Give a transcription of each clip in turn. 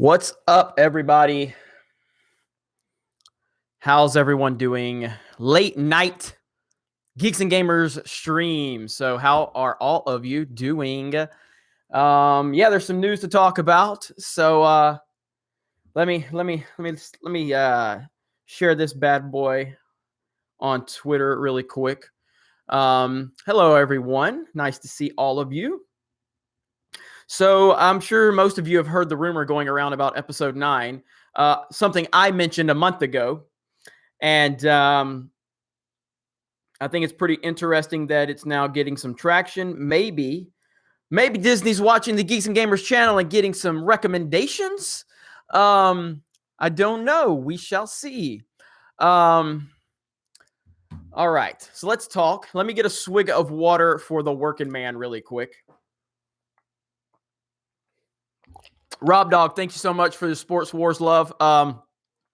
What's up, everybody? How's everyone doing? Late night Geeks and Gamers stream. So, how are all of you doing? There's some news to talk about. So, let me share this bad boy on Twitter really quick. Hello, everyone. Nice to see all of you. So I'm sure most of you have heard the rumor going around about episode 9, something I mentioned a month ago. And I think it's pretty interesting that it's now getting some traction. Maybe Disney's watching the Geeks and Gamers channel and getting some recommendations. I don't know. We shall see. All right. So let's talk. Let me get a swig of water for the working man really quick. Rob Dog, thank you so much for the Sports Wars love. I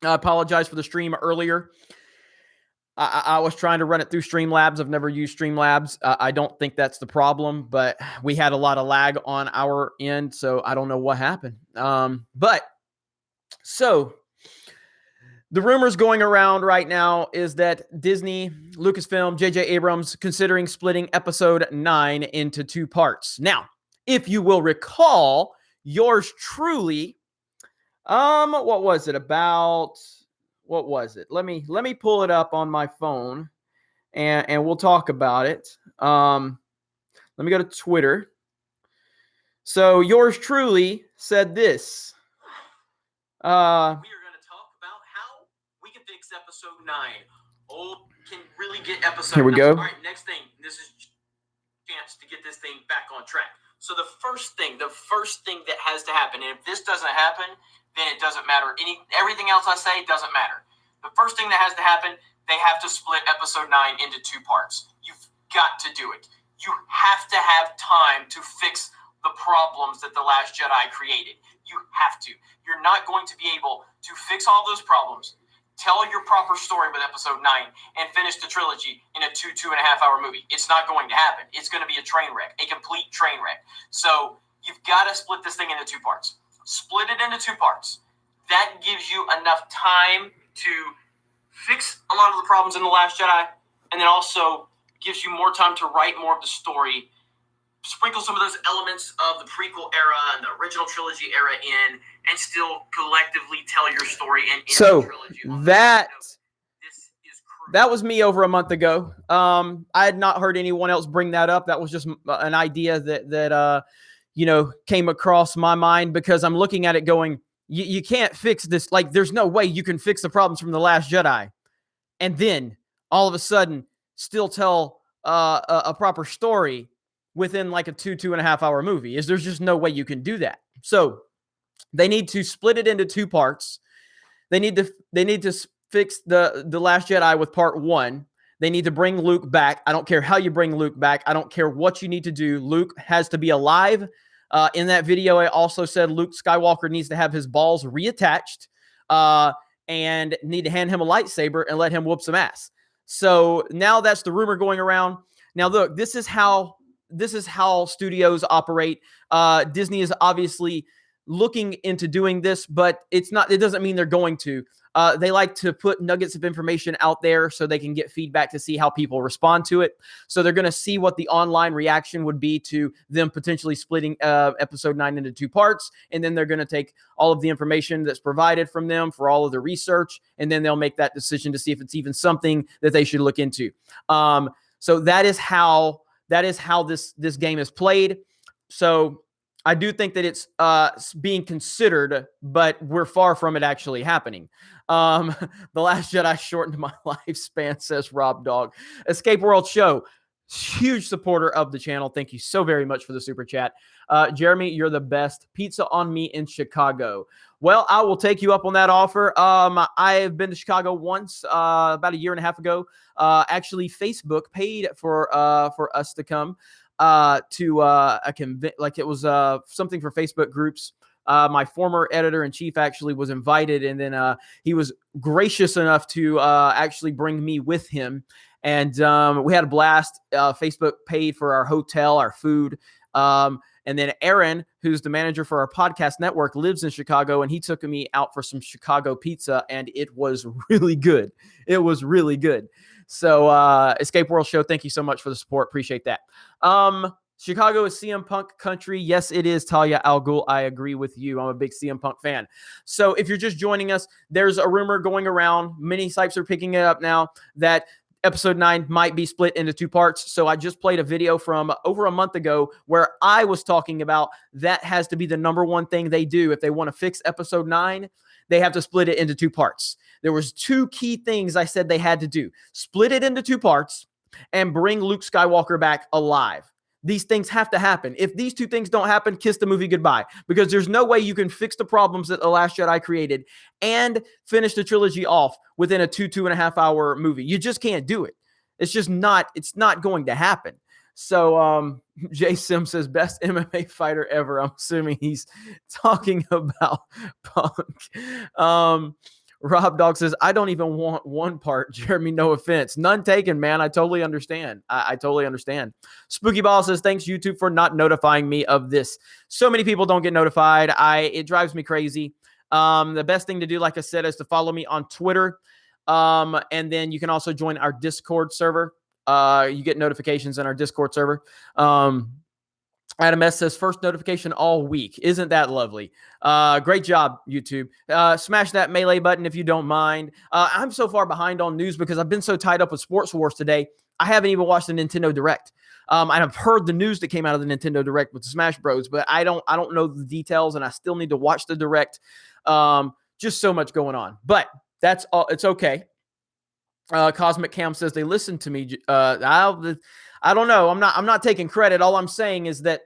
apologize for the stream earlier. I was trying to run it through Streamlabs. I've never used Streamlabs. I don't think that's the problem, but we had a lot of lag on our end, so I don't know what happened. So the rumors going around right now is that Disney, Lucasfilm, J.J. Abrams considering splitting episode 9 into 2 parts. Now, if you will recall, yours truly, what was it? Let me pull it up on my phone and we'll talk about it. Let me go to Twitter. So yours truly said this. We are going to talk about how we can fix episode 9. Can really get episode 9. Here we go. All right, next thing. This is chance to get this thing back on track. So the first thing that has to happen, and if this doesn't happen, then it doesn't matter. Everything else I say doesn't matter. The first thing that has to happen, they have to split episode 9 into 2 parts. You've got to do it. You have to have time to fix the problems that The Last Jedi created. You have to. You're not going to be able to fix all those problems, tell your proper story with episode 9, and finish the trilogy in a 2.5 hour movie. It's not going to happen. It's going to be a train wreck, a complete train wreck. So you've got to split this thing into 2 parts. Split it into 2 parts. That gives you enough time to fix a lot of the problems in The Last Jedi, and then also gives you more time to write more of the story, sprinkle some of those elements of the prequel era and the original trilogy era in, and still collectively tell your story and end the trilogy. That was me over a month ago. I had not heard anyone else bring that up. That was just an idea that came across my mind, because I'm looking at it going, you can't fix this. Like, there's no way you can fix the problems from The Last Jedi and then all of a sudden still tell a proper story within like a 2.5 hour movie. There's just no way you can do that. So they need to split it into 2 parts. They need to fix the Last Jedi with part 1. They need to bring Luke back. I don't care how you bring Luke back. I don't care what you need to do. Luke has to be alive. In that video, I also said Luke Skywalker needs to have his balls reattached and need to hand him a lightsaber and let him whoop some ass. So now that's the rumor going around. Now, look, this is how studios operate. Disney is obviously looking into doing this, but it doesn't mean they're going to. They like to put nuggets of information out there so they can get feedback to see how people respond to it. So they're going to see what the online reaction would be to them potentially splitting episode 9 into 2 parts. And then they're going to take all of the information that's provided from them for all of the research, and then they'll make that decision to see if it's even something that they should look into. So that is how this game is played. So I do think that it's being considered, but we're far from it actually happening. The Last Jedi shortened my lifespan, says Rob Dog. Escape World Show, huge supporter of the channel. Thank you so very much for the super chat. Jeremy, you're the best. Pizza on me in Chicago. Well, I will take you up on that offer. I have been to Chicago once, about 1.5 years ago. Actually, Facebook paid for us to come to a like it was something for Facebook groups. My former editor-in-chief actually was invited, and then he was gracious enough to actually bring me with him. And we had a blast. Facebook paid for our hotel, our food. And then Aaron, who's the manager for our podcast network, lives in Chicago, and he took me out for some Chicago pizza, and it was really good. It was really good. So Escape World Show, thank you so much for the support. Appreciate that. Chicago is CM Punk country. Yes, it is, Talia Al Ghul. I agree with you. I'm a big CM Punk fan. So if you're just joining us, there's a rumor going around. Many sites are picking it up now that episode 9 might be split into 2 parts. So I just played a video from over a month ago where I was talking about that has to be the number one thing they do. If they want to fix episode 9, they have to split it into 2 parts. There was 2 key things I said they had to do. Split it into 2 parts and bring Luke Skywalker back alive. These things have to happen. If these 2 things don't happen, kiss the movie goodbye, because there's no way you can fix the problems that The Last Jedi created and finish the trilogy off within a 2.5 hour movie. You just can't do it. It's just not, it's not going to happen. So Jay Sim says, best MMA fighter ever. I'm assuming he's talking about Punk. Rob Dog says, I don't even want 1 part, Jeremy. No offense. None taken, man. I totally understand. I totally understand. Spooky Ball says, thanks, YouTube, for not notifying me of this. So many people don't get notified. It drives me crazy. The best thing to do, like I said, is to follow me on Twitter. And then you can also join our Discord server. You get notifications in our Discord server. Adam S says, first notification all week. Isn't that lovely? Great job, YouTube. Smash that melee button if you don't mind. I'm so far behind on news because I've been so tied up with Sports Wars today. I haven't even watched the Nintendo Direct. I've heard the news that came out of the Nintendo Direct with the Smash Bros, but I don't know the details, and I still need to watch the Direct. Just so much going on. But that's all. It's okay. Cosmic Cam says they listened to me. I don't know. I'm not taking credit. All I'm saying is that,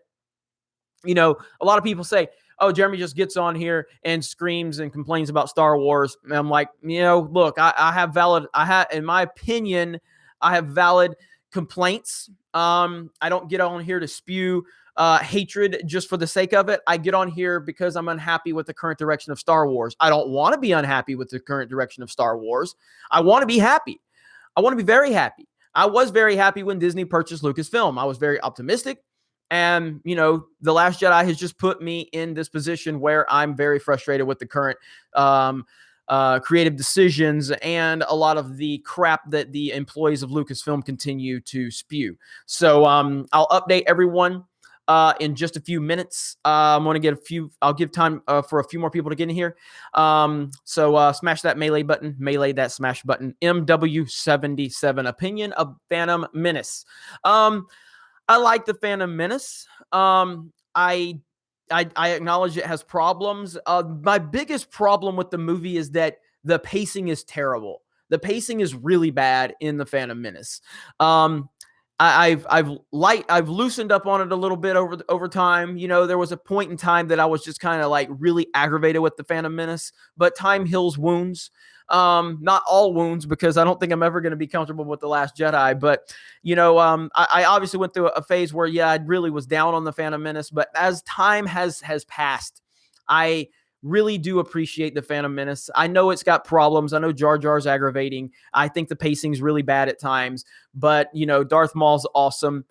you know, a lot of people say, oh, Jeremy just gets on here and screams and complains about Star Wars. And I'm like, you know, look, in my opinion, I have valid complaints. I don't get on here to spew hatred just for the sake of it. I get on here because I'm unhappy with the current direction of Star Wars. I don't want to be unhappy with the current direction of Star Wars. I want to be happy. I want to be very happy. I was very happy when Disney purchased Lucasfilm. I was very optimistic. And, you know, The Last Jedi has just put me in this position where I'm very frustrated with the current creative decisions and a lot of the crap that the employees of Lucasfilm continue to spew. So I'll update everyone in just a few minutes. I'm going to I'll give time for a few more people to get in here. So smash that melee button, melee that smash button. MW77 opinion of Phantom Menace. I like the Phantom Menace. I acknowledge it has problems. My biggest problem with the movie is that the pacing is terrible. The pacing is really bad in the Phantom Menace. I've loosened up on it a little bit over time. You know, there was a point in time that I was just kind of like really aggravated with the Phantom Menace, but time heals wounds. Not all wounds, because I don't think I'm ever going to be comfortable with The Last Jedi. But, you know, I obviously went through a phase where, yeah, I really was down on the Phantom Menace. But as time has passed, I really do appreciate the Phantom Menace. I know it's got problems. I know Jar Jar's aggravating. I think the pacing's really bad at times. But, you know, Darth Maul's awesome.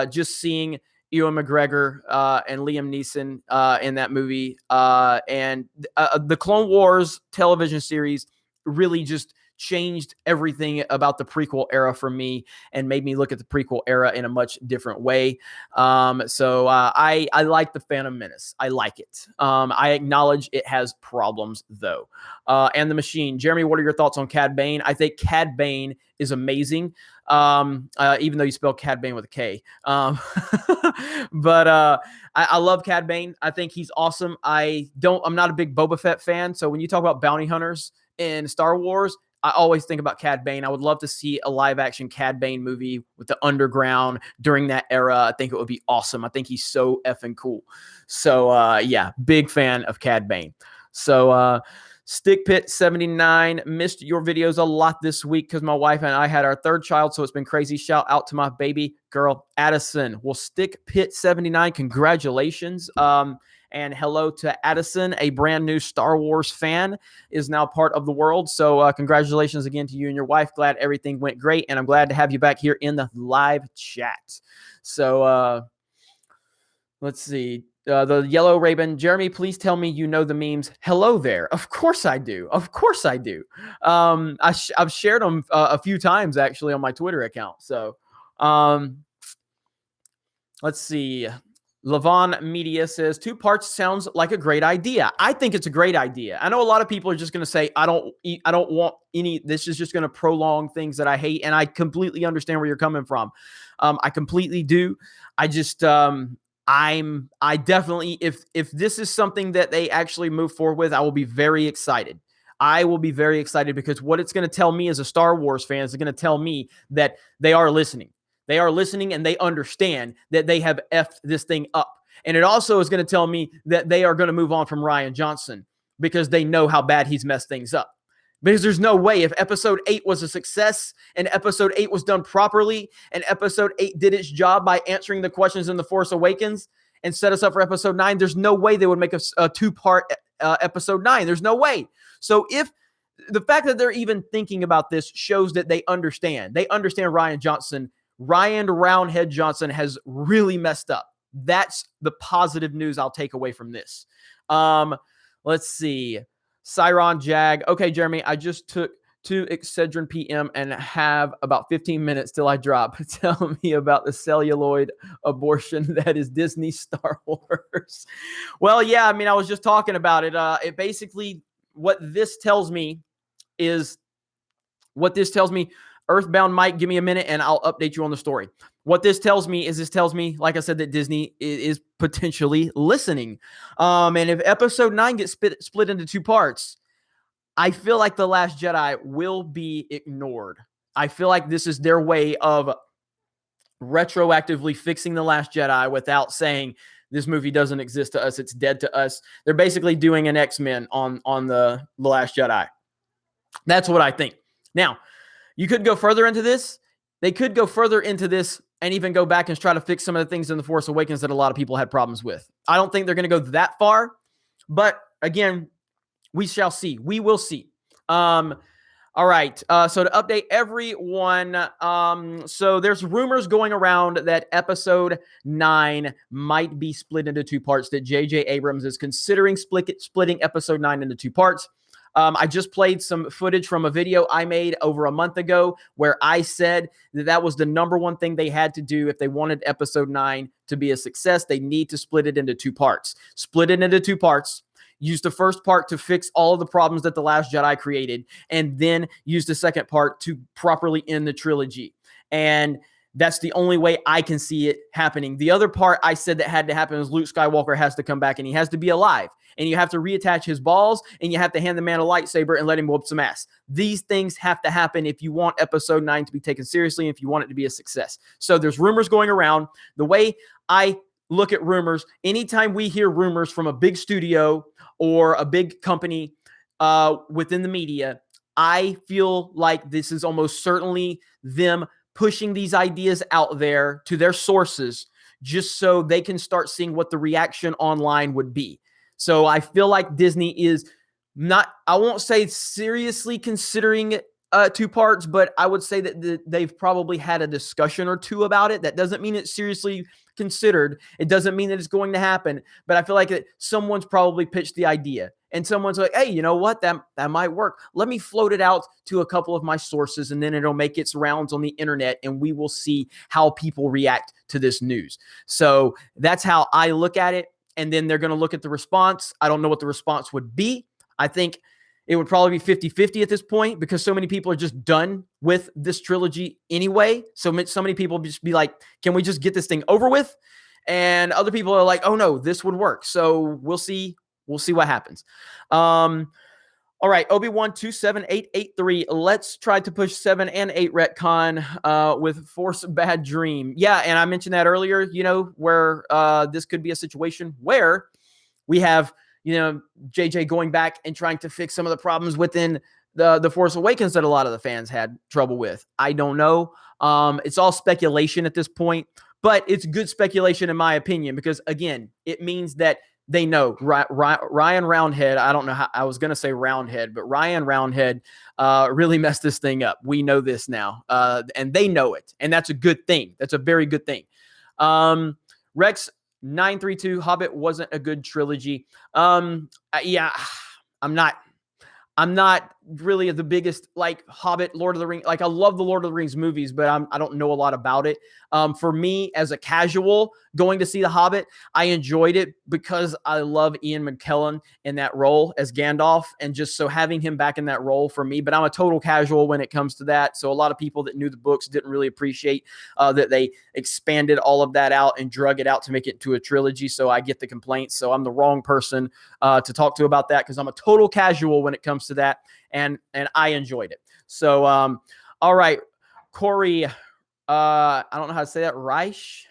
Just seeing Ewan McGregor and Liam Neeson in that movie. And the Clone Wars television series really just changed everything about the prequel era for me and made me look at the prequel era in a much different way. So I like the Phantom Menace. I like it. I acknowledge it has problems though. And the Machine. Jeremy, what are your thoughts on Cad Bane? I think Cad Bane is amazing. Even though you spell Cad Bane with a K. But I love Cad Bane. I think he's awesome. I'm not a big Boba Fett fan. So when you talk about bounty hunters in Star Wars, I always think about Cad Bane. I would love to see a live action Cad Bane movie with the underground during that era. I think it would be awesome. I think he's so effing cool. So yeah, big fan of Cad Bane. So Stick Pit 79, missed your videos a lot this week because my wife and I had our 3rd child, so it's been crazy. Shout out to my baby girl Addison. Well, Stick Pit 79, congratulations. And hello to Addison, a brand new Star Wars fan, is now part of the world. So congratulations again to you and your wife. Glad everything went great, and I'm glad to have you back here in the live chat. So Let's see. The Yellow Raven, Jeremy, please tell me you know the memes. Hello there. Of course I do. Of course I do. I've shared them a few times actually on my Twitter account. So let's see. Levon Media says 2 parts sounds like a great idea. I think it's a great idea. I know a lot of people are just going to say, I don't want any, this is just going to prolong things that I hate. And I completely understand where you're coming from. I completely do. I just, I definitely, if this is something that they actually move forward with, I will be very excited. I will be very excited because what it's going to tell me as a Star Wars fan is going to tell me that they are listening. They are listening and they understand that they have effed this thing up. And it also is going to tell me that they are going to move on from Rian Johnson because they know how bad he's messed things up. Because there's no way, if episode 8 was a success and episode 8 was done properly and episode 8 did its job by answering the questions in The Force Awakens and set us up for episode 9, there's no way they would make a 2-part episode 9. There's no way. So if the fact that they're even thinking about this shows that they understand Ryan Roundhead Johnson has really messed up. That's the positive news I'll take away from this. Let's see. Cyron Jag. Okay, Jeremy, I just took 2 Excedrin PM and have about 15 minutes till I drop. Tell me about the celluloid abortion that is Disney Star Wars. Well, yeah, I mean, I was just talking about it. It basically, what this tells me, Earthbound Mike, give me a minute and I'll update you on the story. What this tells me is like I said, that Disney is potentially listening. And if episode 9 gets split into 2 parts, I feel like The Last Jedi will be ignored. I feel like this is their way of retroactively fixing The Last Jedi without saying this movie doesn't exist to us. It's dead to us. They're basically doing an X-Men on the Last Jedi. That's what I think. Now, you could go further into this. They could go further into this and even go back and try to fix some of the things in The Force Awakens that a lot of people had problems with. I don't think they're going to go that far. But again, we shall see. We will see. All right. So to update everyone, so there's rumors going around that episode 9 might be split into 2 parts, that J.J. Abrams is considering splitting episode 9 into 2 parts. I just played some footage from a video I made over a month ago where I said that was the number one thing they had to do if they wanted episode 9 to be a success. They need to split it into 2 parts. Split it into 2 parts. Use the first part to fix all of the problems that The Last Jedi created, and then use the second part to properly end the trilogy. And that's the only way I can see it happening. The other part I said that had to happen is Luke Skywalker has to come back and he has to be alive. And you have to reattach his balls and you have to hand the man a lightsaber and let him whoop some ass. These things have to happen if you want episode 9 to be taken seriously and if you want it to be a success. So there's rumors going around. The way I look at rumors, anytime we hear rumors from a big studio or a big company within the media, I feel like this is almost certainly them pushing these ideas out there to their sources just so they can start seeing what the reaction online would be. So I feel like Disney is not, I won't say seriously considering 2 parts, but I would say that they've probably had a discussion or 2 about it. That doesn't mean it's seriously considered. It doesn't mean that it's going to happen, but I feel like that someone's probably pitched the idea and someone's like, hey, you know what? That might work. Let me float it out to a couple of my sources and then it'll make its rounds on the internet and we will see how people react to this news. So that's how I look at it. And then they're going to look at the response. I don't know what the response would be. I think it would probably be 50-50 at this point because so many people are just done with this trilogy anyway. So many people just be like, can we just get this thing over with? And other people are like, oh no, this would work. So we'll see. We'll see what happens. All right, Obi-Wan 27883. Let's try to push 7 and 8 retcon with Force Bad Dream. Yeah, and I mentioned that earlier, where this could be a situation where we have, JJ going back and trying to fix some of the problems within the Force Awakens that a lot of the fans had trouble with. I don't know. It's all speculation at this point, but it's good speculation in my opinion because, again, it means that they know Ryan Roundhead. I don't know how I was going to say Roundhead, but Ryan Roundhead really messed this thing up. We know this now, and they know it, and that's a good thing. That's a very good thing. Rex 932 Hobbit wasn't a good trilogy. Yeah, I'm not really the biggest like Hobbit, Lord of the Rings. Like I love the Lord of the Rings movies, but I don't know a lot about it. For me, as a casual going to see the Hobbit, I enjoyed it because I love Ian McKellen in that role as Gandalf, and just so having him back in that role for me. But I'm a total casual when it comes to that. So a lot of people that knew the books didn't really appreciate that they expanded all of that out and drug it out to make it into a trilogy. So I get the complaints. So I'm the wrong person to talk to about that, because I'm a total casual when it comes to that, and I enjoyed it. So all right, Corey, I don't know how to say that. Rice.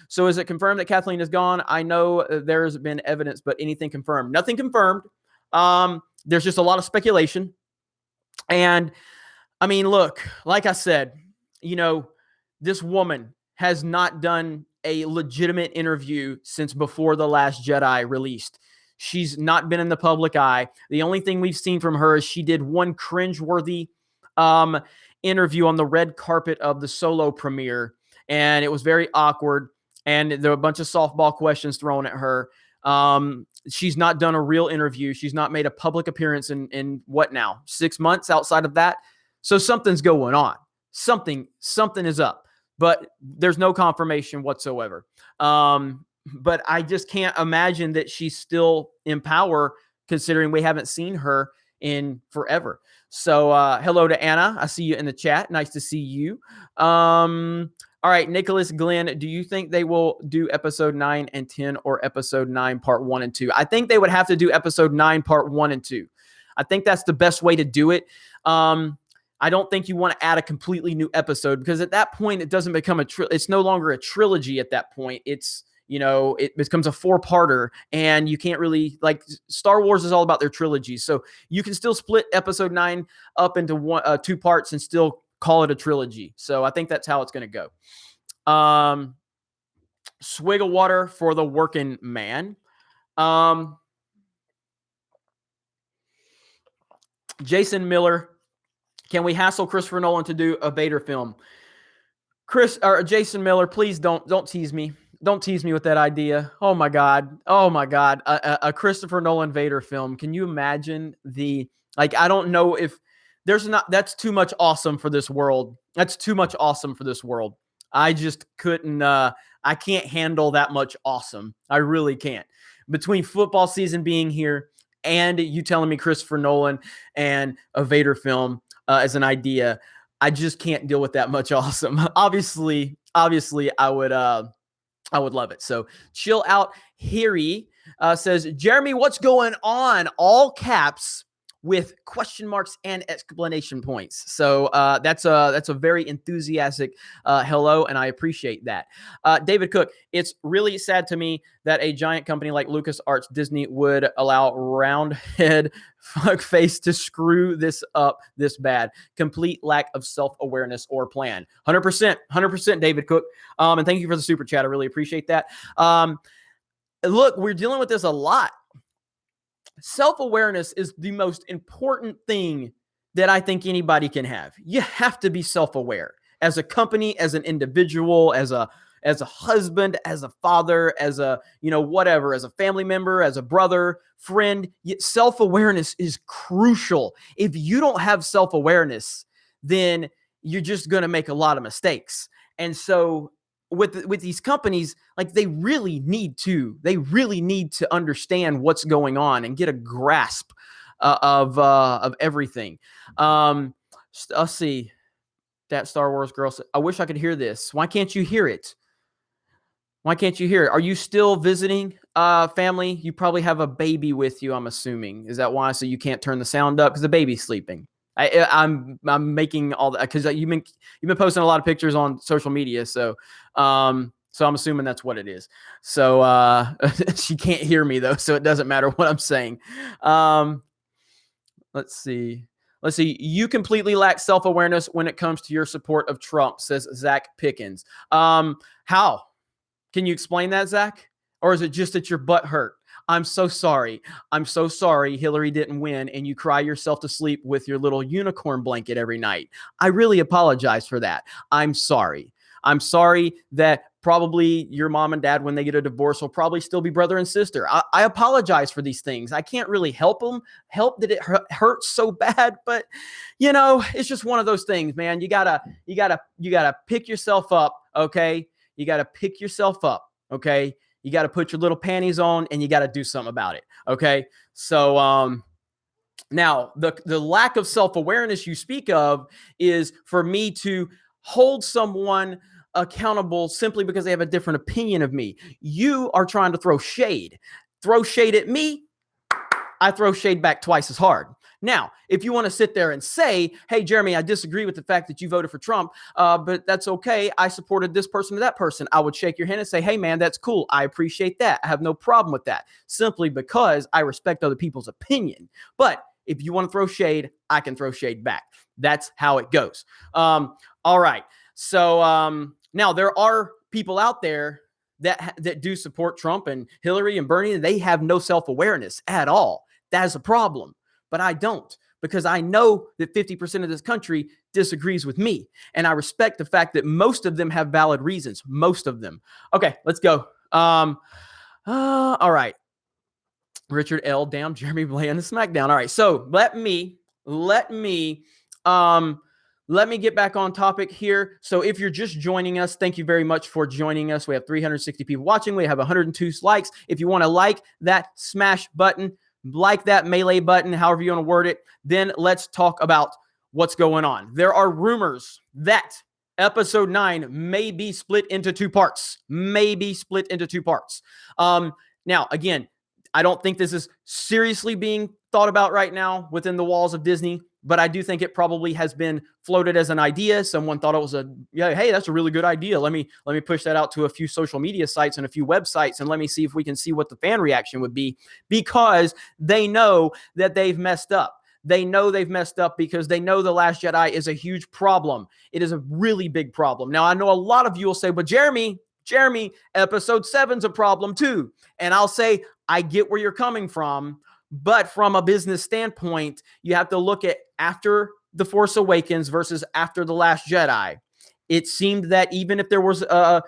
So is it confirmed that Kathleen is gone? I know there's been evidence, but anything confirmed? Nothing confirmed. There's just a lot of speculation. And I mean, look, like I said, this woman has not done a legitimate interview since before The Last Jedi released. She's not been in the public eye. The only thing we've seen from her is she did one cringeworthy interview on the red carpet of the Solo premiere, and it was very awkward, and there were a bunch of softball questions thrown at her. She's not done a real interview. She's not made a public appearance in what now? 6 months outside of that. So something's going on. Something is up, but there's no confirmation whatsoever. But I just can't imagine that she's still in power, considering we haven't seen her in forever. So hello to Anna. I see you in the chat. Nice to see you. All right, Nicholas Glenn, do you think they will do episode 9 and 10 or episode 9 part 1 and 2? I think they would have to do episode 9 part 1 and 2. I think that's the best way to do it. I don't think you want to add a completely new episode, because at that point it doesn't become it's no longer a trilogy at that point. It's, it becomes a 4-parter, and you can't really, like, Star Wars is all about their trilogies. So you can still split episode 9 up into 2 parts and still call it a trilogy. So I think that's how it's going to go. Swig of water for the working man. Jason Miller, can we hassle Christopher Nolan to do a Vader film? Jason Miller, please don't tease me. Don't tease me with that idea. Oh my God. A Christopher Nolan Vader film. Can you imagine I don't know if that's too much awesome for this world. That's too much awesome for this world. I just couldn't, I can't handle that much awesome. I really can't. Between football season being here and you telling me Christopher Nolan and a Vader film as an idea, I just can't deal with that much awesome. Obviously, I would love it. So chill out. Harry says, Jeremy, what's going on? All caps with question marks and exclamation points. So that's a very enthusiastic hello, and I appreciate that. David Cook, it's really sad to me that a giant company like LucasArts Disney would allow roundhead fuckface to screw this up this bad. Complete lack of self-awareness or plan. 100%, David Cook. And thank you for the super chat. I really appreciate that. Look, we're dealing with this a lot. Self-awareness is the most important thing that I think anybody can have. You have to be self-aware as a company, as an individual, as a husband, as a father, as a, whatever, as a family member, as a brother, friend. Self-awareness is crucial. If you don't have self-awareness, then you're just going to make a lot of mistakes. And so with these companies, like, they really need to understand what's going on and get a grasp of everything. Let's see. That Star Wars girl said, I wish I could hear this. Why can't you hear it? Are you still visiting family? You probably have a baby with you, I'm assuming. Is that why? So you can't turn the sound up because the baby's sleeping. I'm making all that because you've been posting a lot of pictures on social media, so I'm assuming that's what it is. So she can't hear me though, so it doesn't matter what I'm saying. Let's see. You completely lack self-awareness when it comes to your support of Trump, says Zach Pickens. How? Can you explain that, Zach? Or is it just that your butt hurt? I'm so sorry. Hillary didn't win, and you cry yourself to sleep with your little unicorn blanket every night. I really apologize for that. I'm sorry. I'm sorry that Probably your mom and dad, when they get a divorce, will probably still be brother and sister. I apologize for these things. I can't really help that it hurts so bad, but it's just one of those things, man. You gotta pick yourself up. Okay. You got to pick yourself up. Okay. You got to put your little panties on and you got to do something about it. Okay. So, now the lack of self-awareness you speak of is for me to hold someone accountable simply because they have a different opinion of me. You are trying to throw shade at me. I throw shade back twice as hard. Now, if you want to sit there and say, hey, Jeremy, I disagree with the fact that you voted for Trump, but that's okay. I supported this person or that person. I would shake your hand and say, hey, man, that's cool. I appreciate that. I have no problem with that, simply because I respect other people's opinion. But if you want to throw shade, I can throw shade back. That's how it goes. All right. So now there are people out there that do support Trump and Hillary and Bernie, and they have no self-awareness at all. That is a problem. But I don't, because I know that 50% of this country disagrees with me. And I respect the fact that most of them have valid reasons. Most of them. Okay, let's go. All right. Richard L. Damn, Jeremy Bland, SmackDown. All right. So let me get back on topic here. So if you're just joining us, thank you very much for joining us. We have 360 people watching. We have 102 likes. If you want to like that smash button, like that melee button, however you want to word it, then let's talk about what's going on. There are rumors that episode 9 may be split into two parts. Now, again, I don't think this is seriously being thought about right now within the walls of Disney, but I do think it probably has been floated as an idea. Someone thought it was hey, that's a really good idea. Let me push that out to a few social media sites and a few websites, and let me see if we can see what the fan reaction would be, because they know that they've messed up. They know they've messed up because they know The Last Jedi is a huge problem. It is a really big problem. Now, I know a lot of you will say, but Jeremy, episode 7's a problem too. And I'll say, I get where you're coming from, but from a business standpoint, you have to look at after The Force Awakens versus after The Last Jedi. It seemed that even if there was, a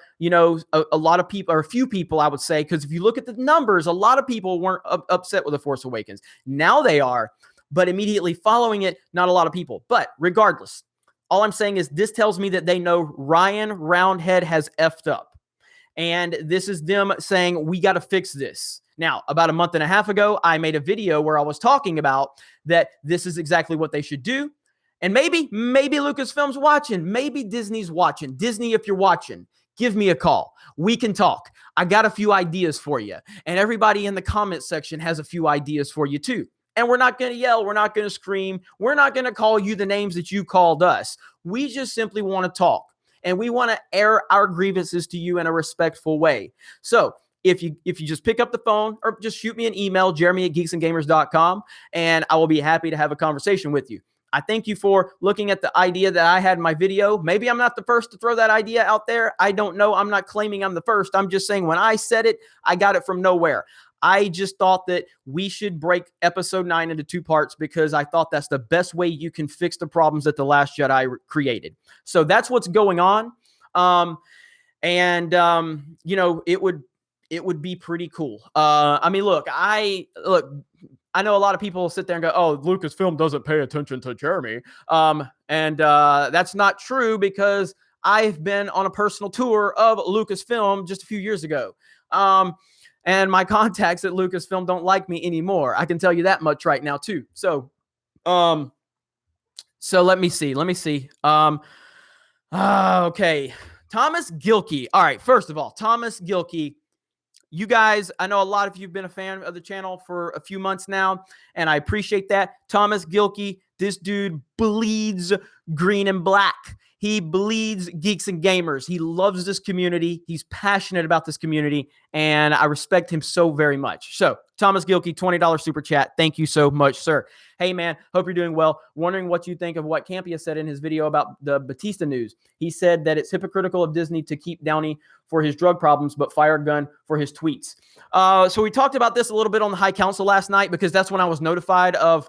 lot of people, or a few people, I would say, because if you look at the numbers, a lot of people weren't upset with The Force Awakens. Now they are, but immediately following it, not a lot of people. But regardless, all I'm saying is this tells me that they know Ryan Roundhead has effed up. And this is them saying, we got to fix this. Now, about a month and a half ago, I made a video where I was talking about that this is exactly what they should do. And maybe Lucasfilm's watching. Maybe Disney's watching. Disney, if you're watching, give me a call. We can talk. I got a few ideas for you. And everybody in the comment section has a few ideas for you too. And we're not going to yell. We're not going to scream. We're not going to call you the names that you called us. We just simply want to talk. And we want to air our grievances to you in a respectful way. So if you just pick up the phone or just shoot me an email, jeremy@geeksandgamers.com, and I will be happy to have a conversation with you. I thank you for looking at the idea that I had in my video. Maybe I'm not the first to throw that idea out there. I don't know. I'm not claiming I'm the first. I'm just saying when I said it, I got it from nowhere. I just thought that we should break episode 9 into two parts because I thought that's the best way you can fix the problems that The Last Jedi created. So that's what's going on. It would be pretty cool. I mean, look, I know a lot of people sit there and go, oh, Lucasfilm doesn't pay attention to Jeremy. That's not true because I've been on a personal tour of Lucasfilm just a few years ago. And my contacts at Lucasfilm don't like me anymore. I can tell you that much right now too. So let me see. Okay. Thomas Gilkey. All right. First of all, Thomas Gilkey. You guys, I know a lot of you have been a fan of the channel for a few months now, and I appreciate that. Thomas Gilkey, this dude bleeds green and black. He bleeds geeks and gamers. He loves this community. He's passionate about this community, and I respect him so very much. So, Thomas Gilkey, $20 super chat. Thank you so much, sir. Hey, man, hope you're doing well. Wondering what you think of what Campea said in his video about the Batista news. He said that it's hypocritical of Disney to keep Downey for his drug problems, but fire Gunn for his tweets. So we talked about this a little bit on the High Council last night because that's when I was notified of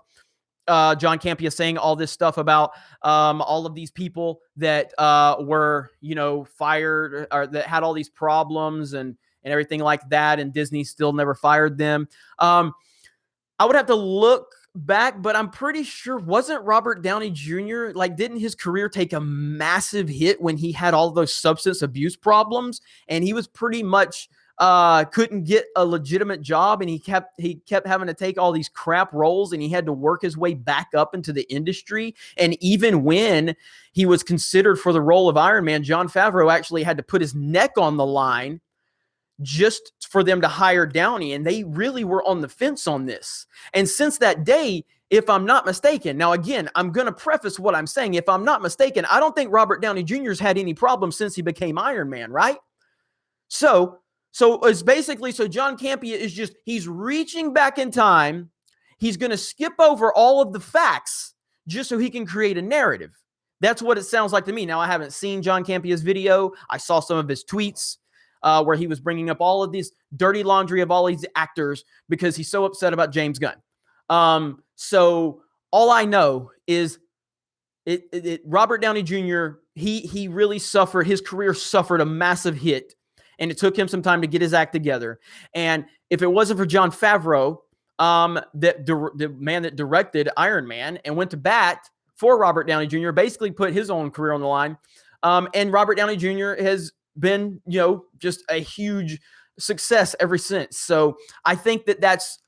John Campea saying all this stuff about all of these people that were, fired or that had all these problems and everything like that, and Disney still never fired them. I would have to look back, but I'm pretty sure, wasn't Robert Downey Jr., didn't his career take a massive hit when he had all those substance abuse problems, and he was pretty much couldn't get a legitimate job, and he kept having to take all these crap roles, and he had to work his way back up into the industry. And even when he was considered for the role of Iron Man, Jon Favreau actually had to put his neck on the line just for them to hire Downey, and they really were on the fence on this. And since that day, if I'm not mistaken, now again, I'm going to preface what I'm saying. If I'm not mistaken, I don't think Robert Downey Jr.'s had any problems since he became Iron Man, right? So it's basically, John Campea is he's reaching back in time. He's going to skip over all of the facts just so he can create a narrative. That's what it sounds like to me. Now, I haven't seen John Campea's video. I saw some of his tweets where he was bringing up all of this dirty laundry of all these actors because he's so upset about James Gunn. So all I know is Robert Downey Jr., he really suffered. His career suffered a massive hit, and it took him some time to get his act together. And if it wasn't for Jon Favreau, the man that directed Iron Man and went to bat for Robert Downey Jr., basically put his own career on the line. And Robert Downey Jr. has been, just a huge success ever since. So I think that's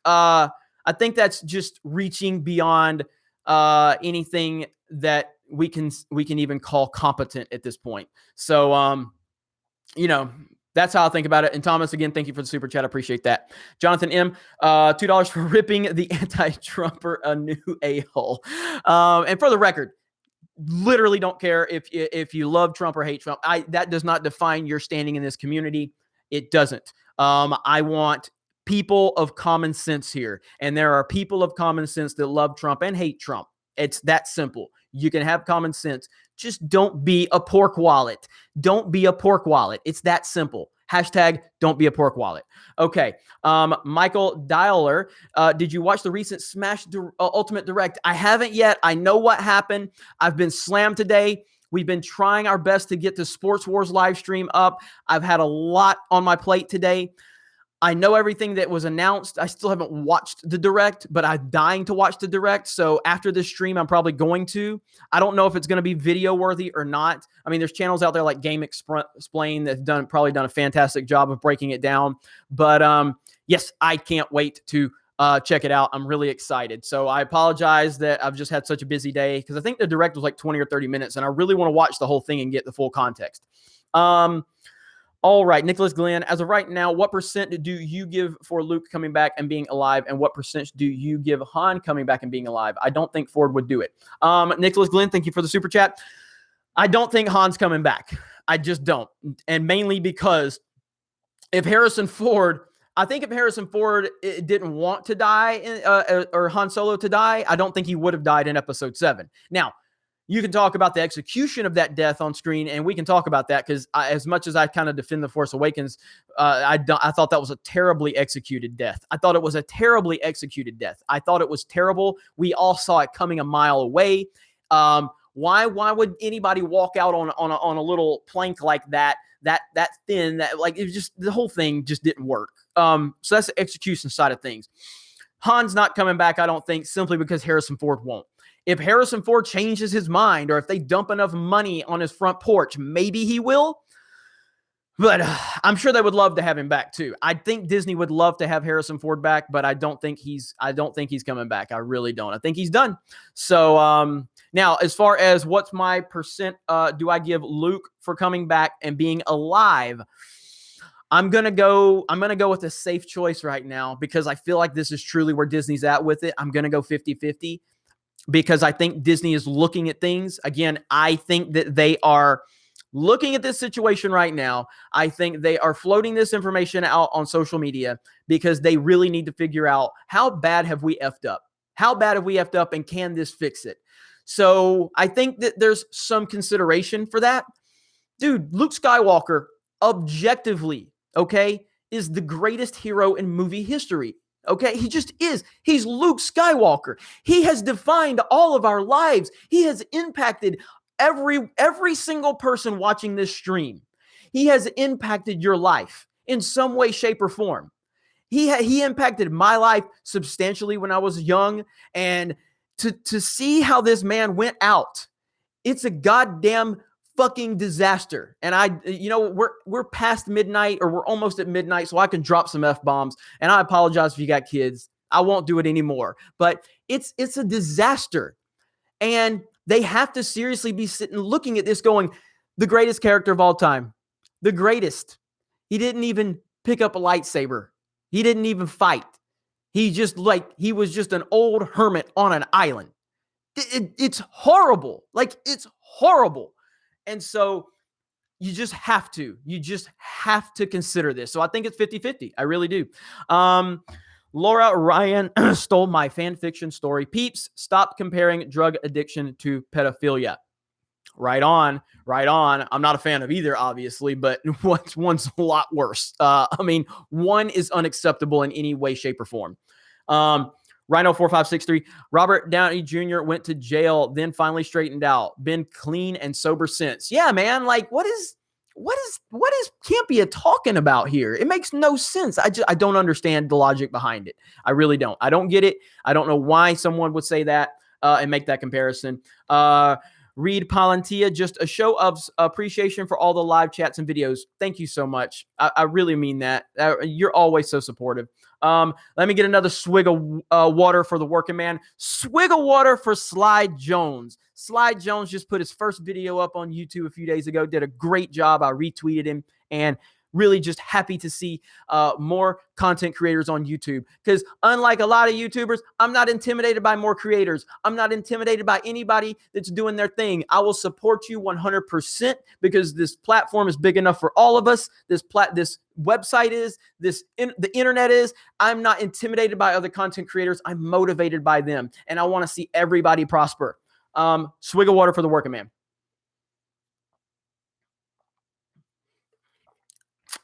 just reaching beyond anything that we can even call competent at this point. So, that's how I think about it. And Thomas, again, thank you for the super chat. I appreciate that. Jonathan M, $2 for ripping the anti-Trumper a new a-hole. And for the record, literally don't care if you love Trump or hate Trump. That does not define your standing in this community. It doesn't. I want people of common sense here. And there are people of common sense that love Trump and hate Trump. It's that simple. You can have common sense. Just don't be a pork wallet. Don't be a pork wallet. It's that simple. Hashtag don't be a pork wallet. Okay. Michael Dialer, did you watch the recent Smash Ultimate Direct? I haven't yet. I know what happened. I've been slammed today. We've been trying our best to get the Sports Wars live stream up. I've had a lot on my plate today. I know everything that was announced. I still haven't watched the Direct, but I'm dying to watch the Direct. So after this stream, I'm probably going to. I don't know if it's going to be video worthy or not. I mean, there's channels out there like Game Explain that's probably done a fantastic job of breaking it down. But yes, I can't wait to check it out. I'm really excited. So I apologize that I've just had such a busy day because I think the Direct was like 20 or 30 minutes, and I really want to watch the whole thing and get the full context. All right, Nicholas Glenn, as of right now, what percent do you give for Luke coming back and being alive, and what percent do you give Han coming back and being alive? I don't think Ford would do it. Nicholas Glenn, thank you for the super chat. I don't think Han's coming back. I just don't, and mainly because if Harrison Ford didn't want to die or Han Solo to die, I don't think he would have died in Episode 7. Now, you can talk about the execution of that death on screen, and we can talk about that because as much as I kind of defend The Force Awakens, I thought that was a terribly executed death. I thought it was a terribly executed death. I thought it was terrible. We all saw it coming a mile away. Why would anybody walk out on a little plank like that thin, that like it was just, the whole thing just didn't work. So that's the execution side of things. Han's not coming back, I don't think, simply because Harrison Ford won't. If Harrison Ford changes his mind, or if they dump enough money on his front porch, maybe he will. But I'm sure they would love to have him back too. I think Disney would love to have Harrison Ford back, but I don't think he's coming back. I really don't. I think he's done. So now, as far as what's my percent do I give Luke for coming back and being alive, I'm gonna go with a safe choice right now because I feel like this is truly where Disney's at with it. I'm gonna go 50-50. Because I think Disney is looking at things. Again, I think that they are looking at this situation right now. I think they are floating this information out on social media because they really need to figure out how bad have we effed up? How bad have we effed up, and can this fix it? So I think that there's some consideration for that. Dude, Luke Skywalker, objectively, okay, is the greatest hero in movie history. Okay. He just is. He's Luke Skywalker. He has defined all of our lives. He has impacted every single person watching this stream. He has impacted your life in some way, shape, or form. He impacted my life substantially when I was young. And to see how this man went out, it's a goddamn fucking disaster. And we're past midnight, or we're almost at midnight, so I can drop some F-bombs. And I apologize if you got kids. I won't do it anymore. But it's a disaster. And they have to seriously be sitting looking at this going, the greatest character of all time. The greatest. He didn't even pick up a lightsaber. He didn't even fight. He was just an old hermit on an island. It's horrible. Like, it's horrible. And so you just have to consider this. So I think it's 50-50. I really do. Laura Ryan stole my fan fiction story. Peeps, stop comparing drug addiction to pedophilia. Right on. I'm not a fan of either, obviously, but one's a lot worse. One is unacceptable in any way, shape, or form. Rhino4563, Robert Downey Jr. went to jail, then finally straightened out. Been clean and sober since. Yeah, man. Like, what is Campia talking about here? It makes no sense. I don't understand the logic behind it. I really don't. I don't get it. I don't know why someone would say that and make that comparison. Reed Palantia, just a show of appreciation for all the live chats and videos. Thank you so much. I really mean that. You're always so supportive. Let me get another swig of water for the working man. Swig of water for Slide Jones. Slide Jones just put his first video up on YouTube a few days ago. Did a great job. I retweeted him, and really just happy to see more content creators on YouTube. Because unlike a lot of YouTubers, I'm not intimidated by more creators. I'm not intimidated by anybody that's doing their thing. I will support you 100% because this platform is big enough for all of us. This website is, the internet is. I'm not intimidated by other content creators. I'm motivated by them. And I want to see everybody prosper. Swig of water for the working man.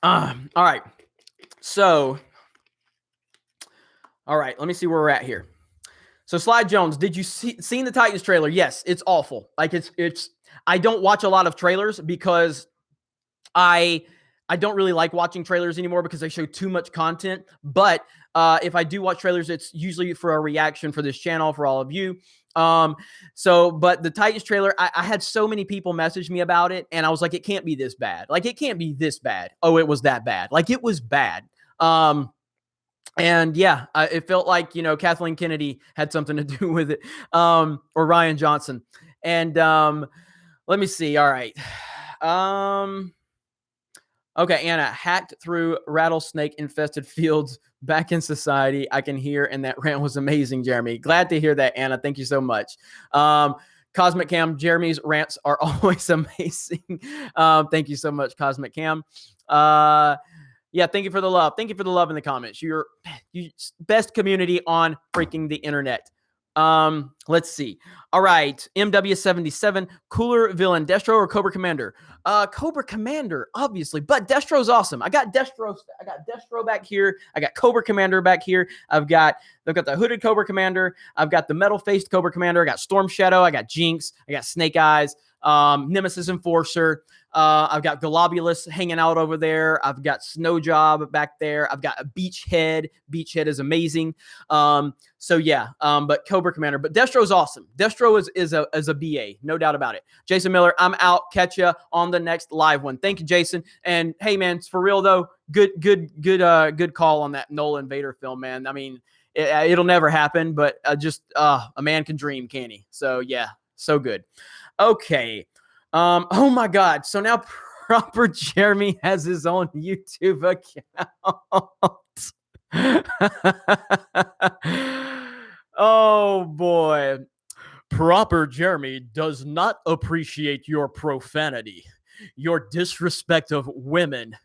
All right. So, all right, let me see where we're at here. So, Slide Jones, did you seen the Titans trailer? Yes, it's awful. Like, it's I don't watch a lot of trailers because I don't really like watching trailers anymore because they show too much content. But if I do watch trailers, it's usually for a reaction for this channel, for all of you. But the Titans trailer, I had so many people message me about it, and I was like, it can't be this bad. Like, it can't be this bad. Oh, it was that bad. Like, it was bad. And yeah, it felt like, Kathleen Kennedy had something to do with it, or Ryan Johnson. And let me see. All right. Okay, Anna, hacked through rattlesnake-infested fields back in society. I can hear, and that rant was amazing, Jeremy. Glad to hear that, Anna. Thank you so much. Cosmic Cam, Jeremy's rants are always amazing. Thank you so much, Cosmic Cam. Yeah, thank you for the love. Thank you for the love in the comments. You're best community on freaking the internet. Let's see. All right. MW77, cooler villain, Destro or Cobra Commander? Cobra Commander, obviously, but Destro's awesome. I got Destro back here. I got Cobra Commander back here. I've got the hooded Cobra Commander. I've got the metal-faced Cobra Commander. I got Storm Shadow. I got Jinx. I got Snake Eyes. Nemesis Enforcer. I've got Globulus hanging out over there. I've got Snow Job back there. I've got a Beachhead. Beachhead is amazing. So yeah, but Cobra Commander. But Destro's awesome. Destro is a BA, no doubt about it. Jason Miller, I'm out. Catch ya on the next live one. Thank you, Jason. And hey, man, for real though, good call on that Nolan Vader film, man. I mean, it'll never happen, but a man can dream, can he? So yeah, so good. Okay. Oh my God. So now Proper Jeremy has his own YouTube account. Oh boy. Proper Jeremy does not appreciate your profanity, your disrespect of women,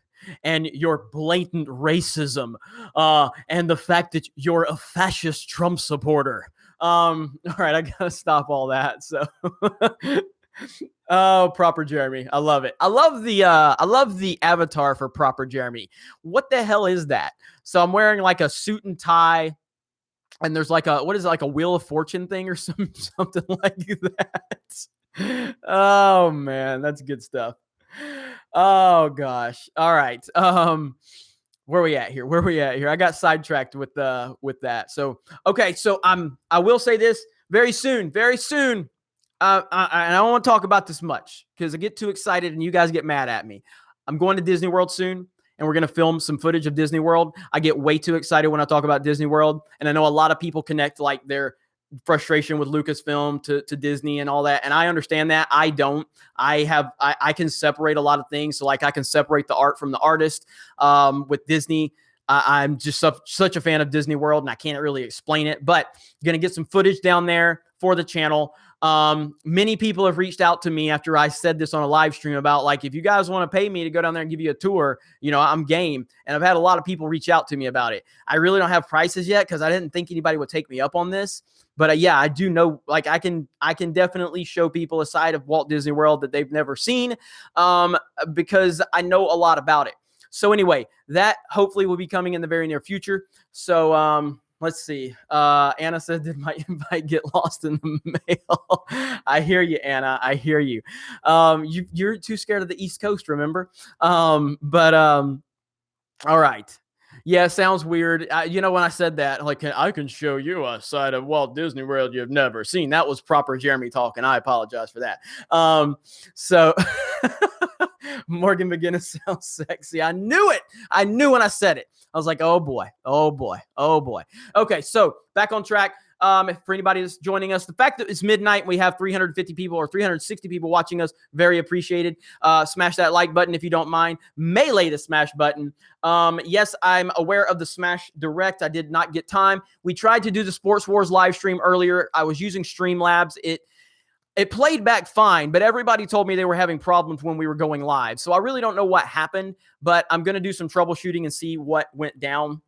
and your blatant racism, and the fact that you're a fascist Trump supporter. All right, I gotta stop all that. So Oh, Proper Jeremy. I love it. I love the avatar for Proper Jeremy. What the hell is that? So I'm wearing like a suit and tie, and there's like what is it, like a Wheel of Fortune thing or something like that. Oh man, that's good stuff. Oh gosh. All right. Where we at here? I got sidetracked with that. So okay, so I will say this very soon. And I don't want to talk about this much because I get too excited and you guys get mad at me. I'm going to Disney World soon, and we're going to film some footage of Disney World. I get way too excited when I talk about Disney World, and I know a lot of people connect like their frustration with Lucasfilm to Disney and all that, and I understand that. I don't. I can separate a lot of things. So like I can separate the art from the artist. With Disney, I'm just such a fan of Disney World, and I can't really explain it. But going to get some footage down there for the channel. Many people have reached out to me after I said this on a live stream about like, if you guys want to pay me to go down there and give you a tour, I'm game. And I've had a lot of people reach out to me about it. I really don't have prices yet because I didn't think anybody would take me up on this. But yeah, I do know, like I can definitely show people a side of Walt Disney World that they've never seen, because I know a lot about it. So anyway, that hopefully will be coming in the very near future. So, let's see. Anna said, did my invite get lost in the mail? I hear you, Anna. I hear you. You're too scared of the East Coast, remember? All right. Yeah, sounds weird. When I said that, like, I can show you a side of Walt Disney World you've never seen. That was Proper Jeremy talking. I apologize for that. So Morgan McGinnis sounds sexy. I knew it. I knew when I said it. I was like, oh boy. Okay, so back on track. For anybody that's joining us, the fact that it's midnight, we have 350 people or 360 people watching us, very appreciated. Smash that like button if you don't mind. Melee the smash button. Yes, I'm aware of the Smash Direct. I did not get time. We tried to do the Sports Wars live stream earlier. I was using Streamlabs. It played back fine, but everybody told me they were having problems when we were going live. So I really don't know what happened, but I'm going to do some troubleshooting and see what went down.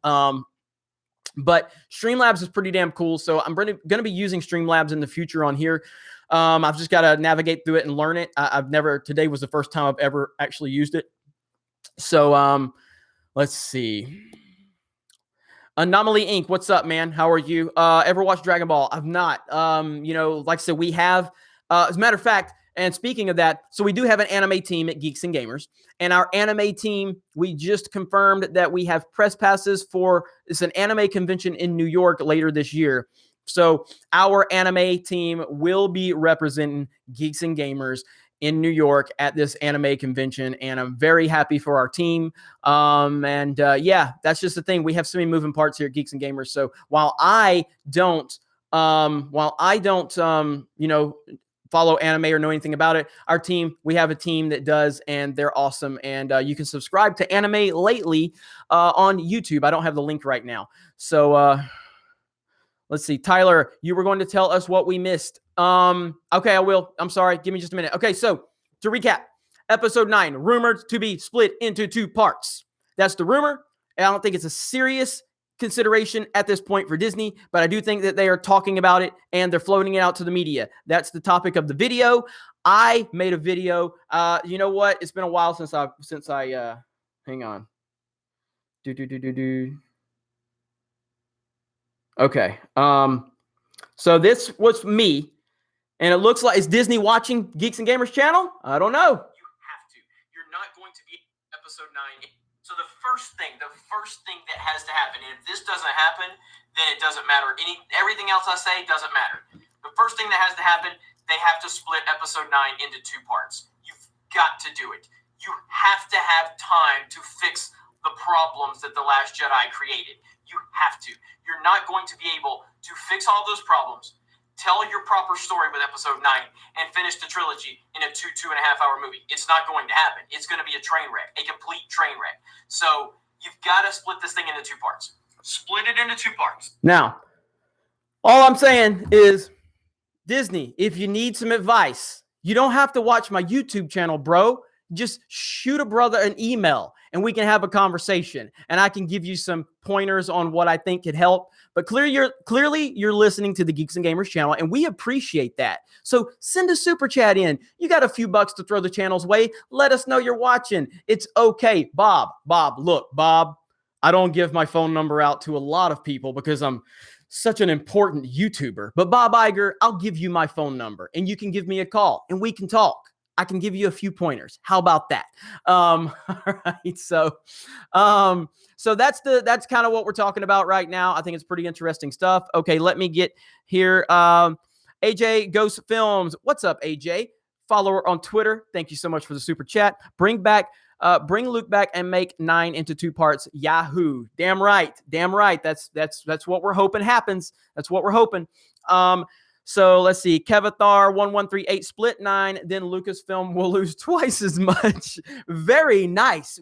But Streamlabs is pretty damn cool. So I'm going to be using Streamlabs in the future on here. I've just got to navigate through it and learn it. Today was the first time I've ever actually used it. So let's see. Anomaly Inc. What's up, man? How are you? Ever watched Dragon Ball? I've not. Like I said, we have, as a matter of fact, and speaking of that, so we do have an anime team at Geeks and Gamers. And our anime team, we just confirmed that we have press passes for it's an anime convention in New York later this year. So our anime team will be representing Geeks and Gamers in New York at this anime convention. And I'm very happy for our team. Yeah, that's just the thing. We have so many moving parts here at Geeks and Gamers. So while I don't, follow anime or know anything about it, we have a team that does, and they're awesome. And you can subscribe to Anime Lately on YouTube. I don't have the link right now. So let's see. Tyler, you were going to tell us what we missed. Okay, I will. I'm sorry. Give me just a minute. Okay, so to recap, episode 9, rumored to be split into 2 parts. That's the rumor. And I don't think it's a serious consideration at this point for Disney, but I do think that they are talking about it and they're floating it out to the media. That's the topic of the video. I made a video. You know what? It's been a while since I hang on. Okay. So this was me, and it looks like, is Disney watching Geeks and Gamers channel? I don't know. You have to. You're not going to be episode 9. So the first thing that has to happen, and if this doesn't happen, then it doesn't matter. Everything else I say doesn't matter. The first thing that has to happen, they have to split episode 9 into 2 parts. You've got to do it. You have to have time to fix the problems that The Last Jedi created. You have to. You're not going to be able to fix all those problems, tell your proper story with episode 9, and finish the trilogy in a 2.5 hour movie. It's not going to happen. It's going to be a train wreck, a complete train wreck. So you've got to split this thing into 2 parts. Split it into 2 parts. Now, all I'm saying is, Disney, if you need some advice, you don't have to watch my YouTube channel, bro. Just shoot a brother an email and we can have a conversation, and I can give you some pointers on what I think could help. But clearly you're listening to the Geeks and Gamers channel, and we appreciate that. So send a super chat in. You got a few bucks to throw the channel's way. Let us know you're watching. It's okay. Bob, look, Bob, I don't give my phone number out to a lot of people because I'm such an important YouTuber. But Bob Iger, I'll give you my phone number, and you can give me a call, and we can talk. I can give you a few pointers. How about that? All right. So that's kind of what we're talking about right now. I think it's pretty interesting stuff. Okay, let me get here. AJ Ghost Films. What's up, AJ? Follower on Twitter. Thank you so much for the super chat. Bring Luke back and make 9 into 2 parts. Yahoo! Damn right. That's what we're hoping happens. That's what we're hoping. So let's see. Kevathar 1138 split 9. Then Lucasfilm will lose twice as much. Very nice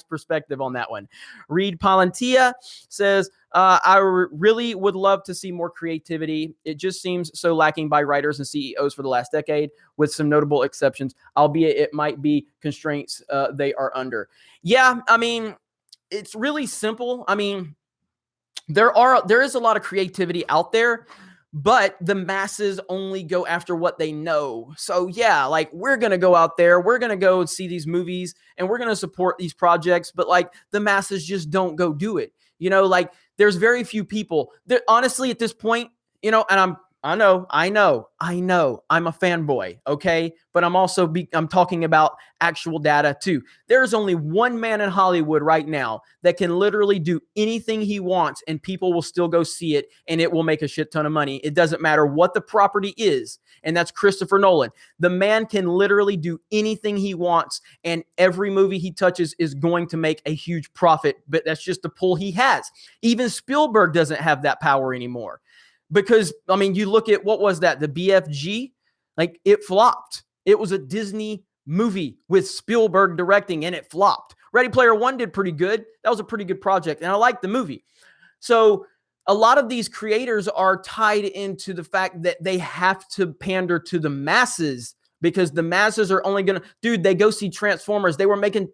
perspective on that one. Reed Palantia says, I really would love to see more creativity. It just seems so lacking by writers and CEOs for the last decade, with some notable exceptions, albeit it might be constraints they are under. Yeah, I mean, it's really simple. I mean, there is a lot of creativity out there, but the masses only go after what they know. So yeah, like we're going to go out there, we're going to go and see these movies, and we're going to support these projects, but like the masses just don't go do it. You know, like there's very few people that honestly at this point, you know, and I know, I'm a fanboy, okay? But I'm talking about actual data too. There's only one man in Hollywood right now that can literally do anything he wants and people will still go see it and it will make a shit ton of money. It doesn't matter what the property is, and that's Christopher Nolan. The man can literally do anything he wants and every movie he touches is going to make a huge profit, but that's just the pull he has. Even Spielberg doesn't have that power anymore. Because, I mean, you look at, what was that? The BFG? Like, it flopped. It was a Disney movie with Spielberg directing, and it flopped. Ready Player One did pretty good. That was a pretty good project, and I liked the movie. So, a lot of these creators are tied into the fact that they have to pander to the masses, because the masses are only going to... Dude, they go see Transformers.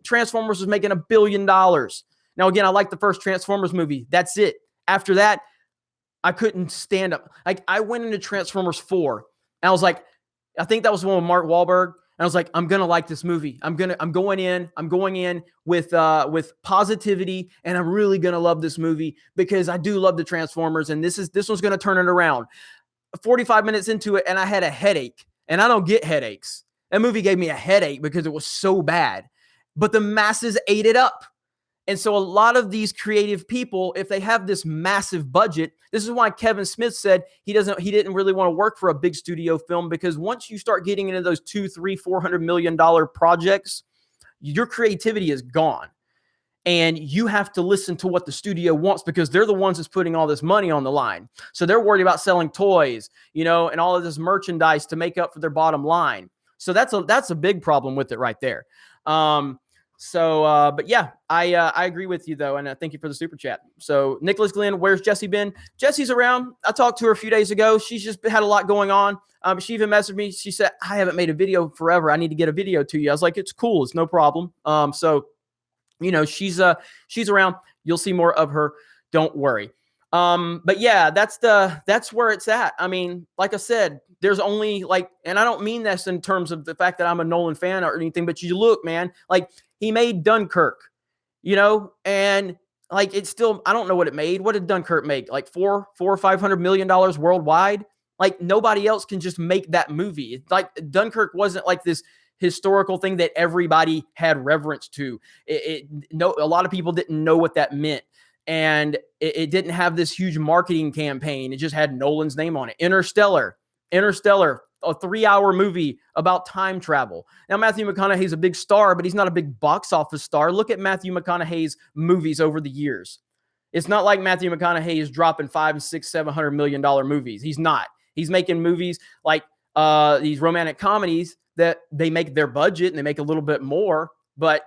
Transformers was making $1 billion. Now, again, I like the first Transformers movie. That's it. After that, I couldn't stand up. Like, I went into Transformers 4 and I was like, I think that was the one with Mark Wahlberg. And I was like, I'm going to like this movie. I'm going in with positivity, and I'm really going to love this movie because I do love the Transformers, and this one's going to turn it around. 45 minutes into it and I had a headache, and I don't get headaches. That movie gave me a headache because it was so bad, but the masses ate it up. And so a lot of these creative people, if they have this massive budget, this is why Kevin Smith said he didn't really want to work for a big studio film, because once you start getting into those $200, $300, $400 million projects, your creativity is gone. And you have to listen to what the studio wants, because they're the ones that's putting all this money on the line. So they're worried about selling toys, you know, and all of this merchandise to make up for their bottom line. So that's a big problem with it right there. But yeah, I agree with you though, and thank you for the super chat. So Nicholas Glenn, where's Jessie been? Jessie's around. I talked to her a few days ago. She's just had a lot going on. She even messaged me. She said, I haven't made a video forever. I need to get a video to you. I was like, it's cool. It's no problem. So, you know, she's around. You'll see more of her. Don't worry. But yeah, that's where it's at. I mean, like I said, there's only and I don't mean this in terms of the fact that I'm a Nolan fan or anything, but you look, man, like he made Dunkirk, you know, and like it's still, I don't know what it made. What did Dunkirk make? Like $400 or $500 million worldwide. Like nobody else can just make that movie. It's like Dunkirk wasn't like this historical thing that everybody had reverence to. A lot of people didn't know what that meant. And it didn't have this huge marketing campaign. It just had Nolan's name on it. Interstellar, a 3-hour movie about time travel. Now, Matthew McConaughey's a big star, but he's not a big box office star. Look at Matthew McConaughey's movies over the years. It's not like Matthew McConaughey is dropping $500, $600, $700 million movies. He's not. He's making movies like these romantic comedies that they make their budget and they make a little bit more, but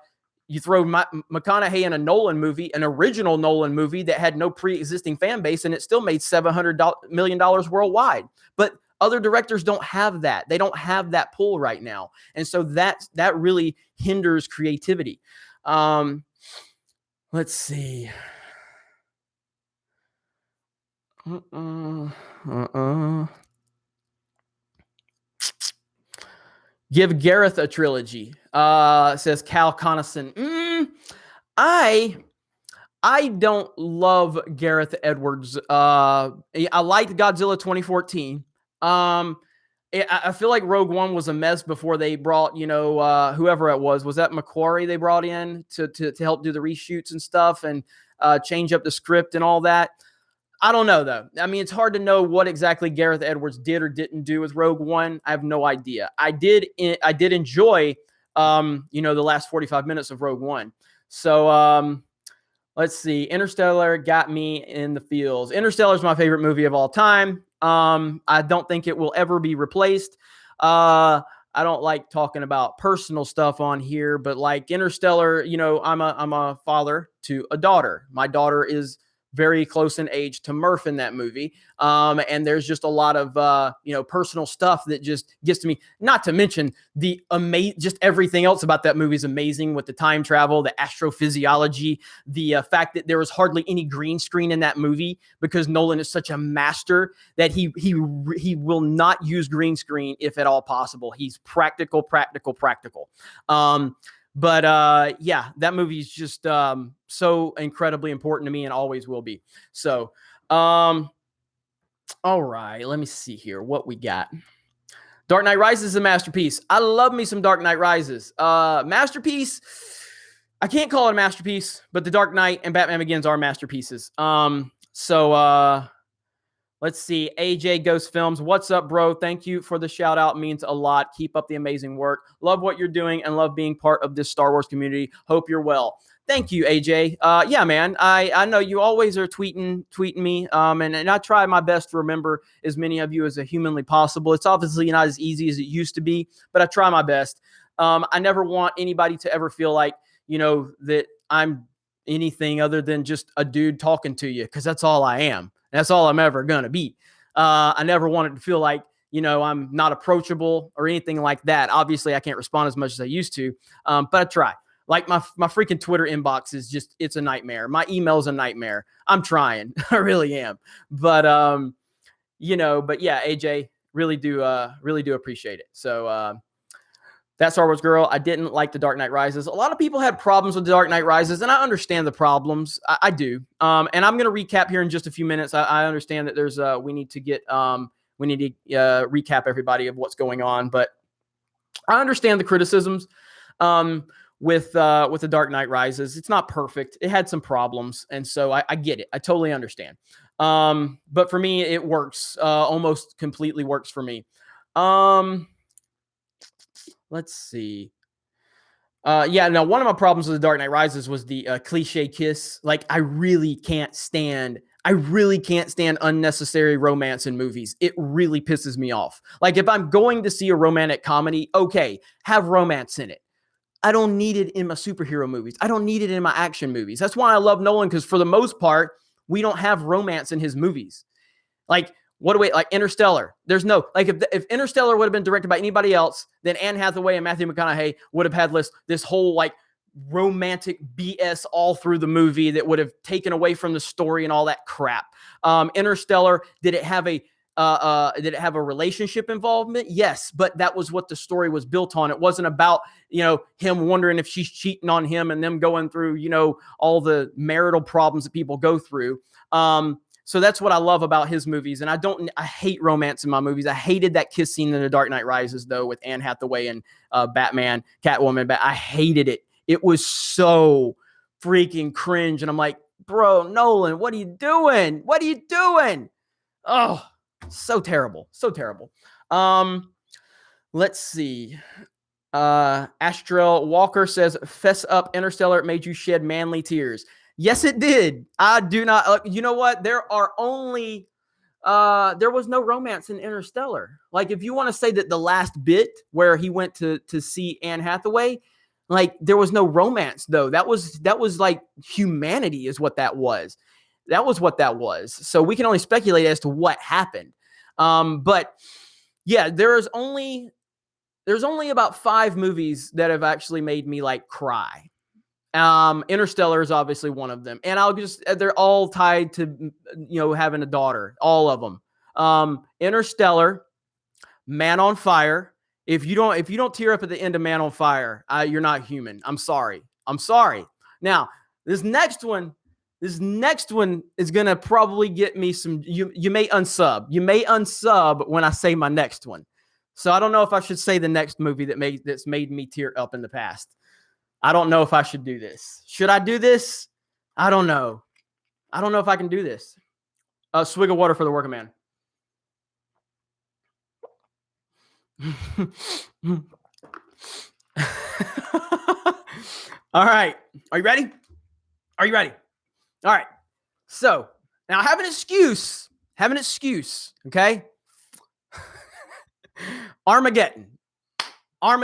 you throw McConaughey in a Nolan movie, an original Nolan movie that had no pre-existing fan base, and it still made $700 million worldwide. But other directors don't have that. They don't have that pull right now. And so that really hinders creativity. Let's see. Give Gareth a trilogy. Says Cal Coniston. I don't love Gareth Edwards. I liked Godzilla 2014. I feel like Rogue One was a mess before they brought, whoever it was. Was that McQuarrie they brought in to help do the reshoots and stuff and change up the script and all that? I don't know, though. I mean, it's hard to know what exactly Gareth Edwards did or didn't do with Rogue One. I have no idea. I did enjoy, the last 45 minutes of Rogue One. So, let's see. Interstellar got me in the feels. Interstellar is my favorite movie of all time. I don't think it will ever be replaced. I don't like talking about personal stuff on here, but like Interstellar, I'm a father to a daughter. My daughter is very close in age to Murph in that movie. And there's just a lot of, personal stuff that just gets to me, not to mention just everything else about that movie is amazing with the time travel, the astrophysiology, the fact that there was hardly any green screen in that movie because Nolan is such a master that he will not use green screen if at all possible. He's practical. But that movie is just so incredibly important to me and always will be. So, all right, let me see here what we got. Dark Knight Rises is a masterpiece. I love me some Dark Knight Rises. Masterpiece. I can't call it a masterpiece, but The Dark Knight and Batman Begins are masterpieces. Let's see. AJ Ghost Films. What's up, bro? Thank you for the shout out. It means a lot. Keep up the amazing work. Love what you're doing and love being part of this Star Wars community. Hope you're well. Thank you, AJ. Yeah, man. I know you always are tweeting me. And I try my best to remember as many of you as humanly possible. It's obviously not as easy as it used to be, but I try my best. I never want anybody to ever feel like, that I'm anything other than just a dude talking to you, because that's all I am. That's all I'm ever going to be. I never wanted to feel like, I'm not approachable or anything like that. Obviously, I can't respond as much as I used to, but I try. Like my freaking Twitter inbox is it's a nightmare. My email's a nightmare. I'm trying. I really am. But, but yeah, AJ, really do appreciate it. So, that's Star Wars Girl. I didn't like The Dark Knight Rises. A lot of people had problems with The Dark Knight Rises, and I understand the problems. I do. And I'm going to recap here in just a few minutes. I understand that there's we need to recap everybody of what's going on, but I understand the criticisms with The Dark Knight Rises. It's not perfect. It had some problems, and so I get it. I totally understand. But for me, it works. Almost completely works for me. Let's see. Now one of my problems with The Dark Knight Rises was the cliche kiss. Like, I really can't stand unnecessary romance in movies. It really pisses me off. Like, if I'm going to see a romantic comedy, okay, have romance in it. I don't need it in my superhero movies. I don't need it in my action movies. That's why I love Nolan, because for the most part, we don't have romance in his movies. Like, like Interstellar? There's no, like, if Interstellar would have been directed by anybody else, then Anne Hathaway and Matthew McConaughey would have had this whole like romantic BS all through the movie that would have taken away from the story and all that crap. Interstellar, did it have a relationship involvement? Yes, but that was what the story was built on. It wasn't about, him wondering if she's cheating on him and them going through, all the marital problems that people go through. So that's what I love about his movies. And I hate romance in my movies. I hated that kiss scene in The Dark Knight Rises, though, with Anne Hathaway and Batman, Catwoman. But I hated it. It was so freaking cringe. And I'm like, bro, Nolan, what are you doing? What are you doing? Oh, so terrible. So terrible. Let's see. Astral Walker says, fess up, Interstellar, it made you shed manly tears. Yes, it did. I do not. You know what? There was no romance in Interstellar. Like, if you want to say that the last bit where he went to see Anne Hathaway, like, there was no romance, though. That was like humanity is what that was. That was what that was. So we can only speculate as to what happened. But yeah, there's only about 5 movies that have actually made me like cry. Interstellar is obviously one of them, and they're all tied to, having a daughter, all of them. Interstellar, Man on Fire. If you don't tear up at the end of Man on Fire, you're not human. I'm sorry. Now, this next one is gonna probably get me some. You may unsub. You may unsub when I say my next one. So I don't know if I should say the next movie that's made me tear up in the past. I don't know if I should do this. Should I do this? I don't know. I don't know if I can do this. A swig of water for the working man. All right. Are you ready? All right. So now I have an excuse. Okay. Armageddon. All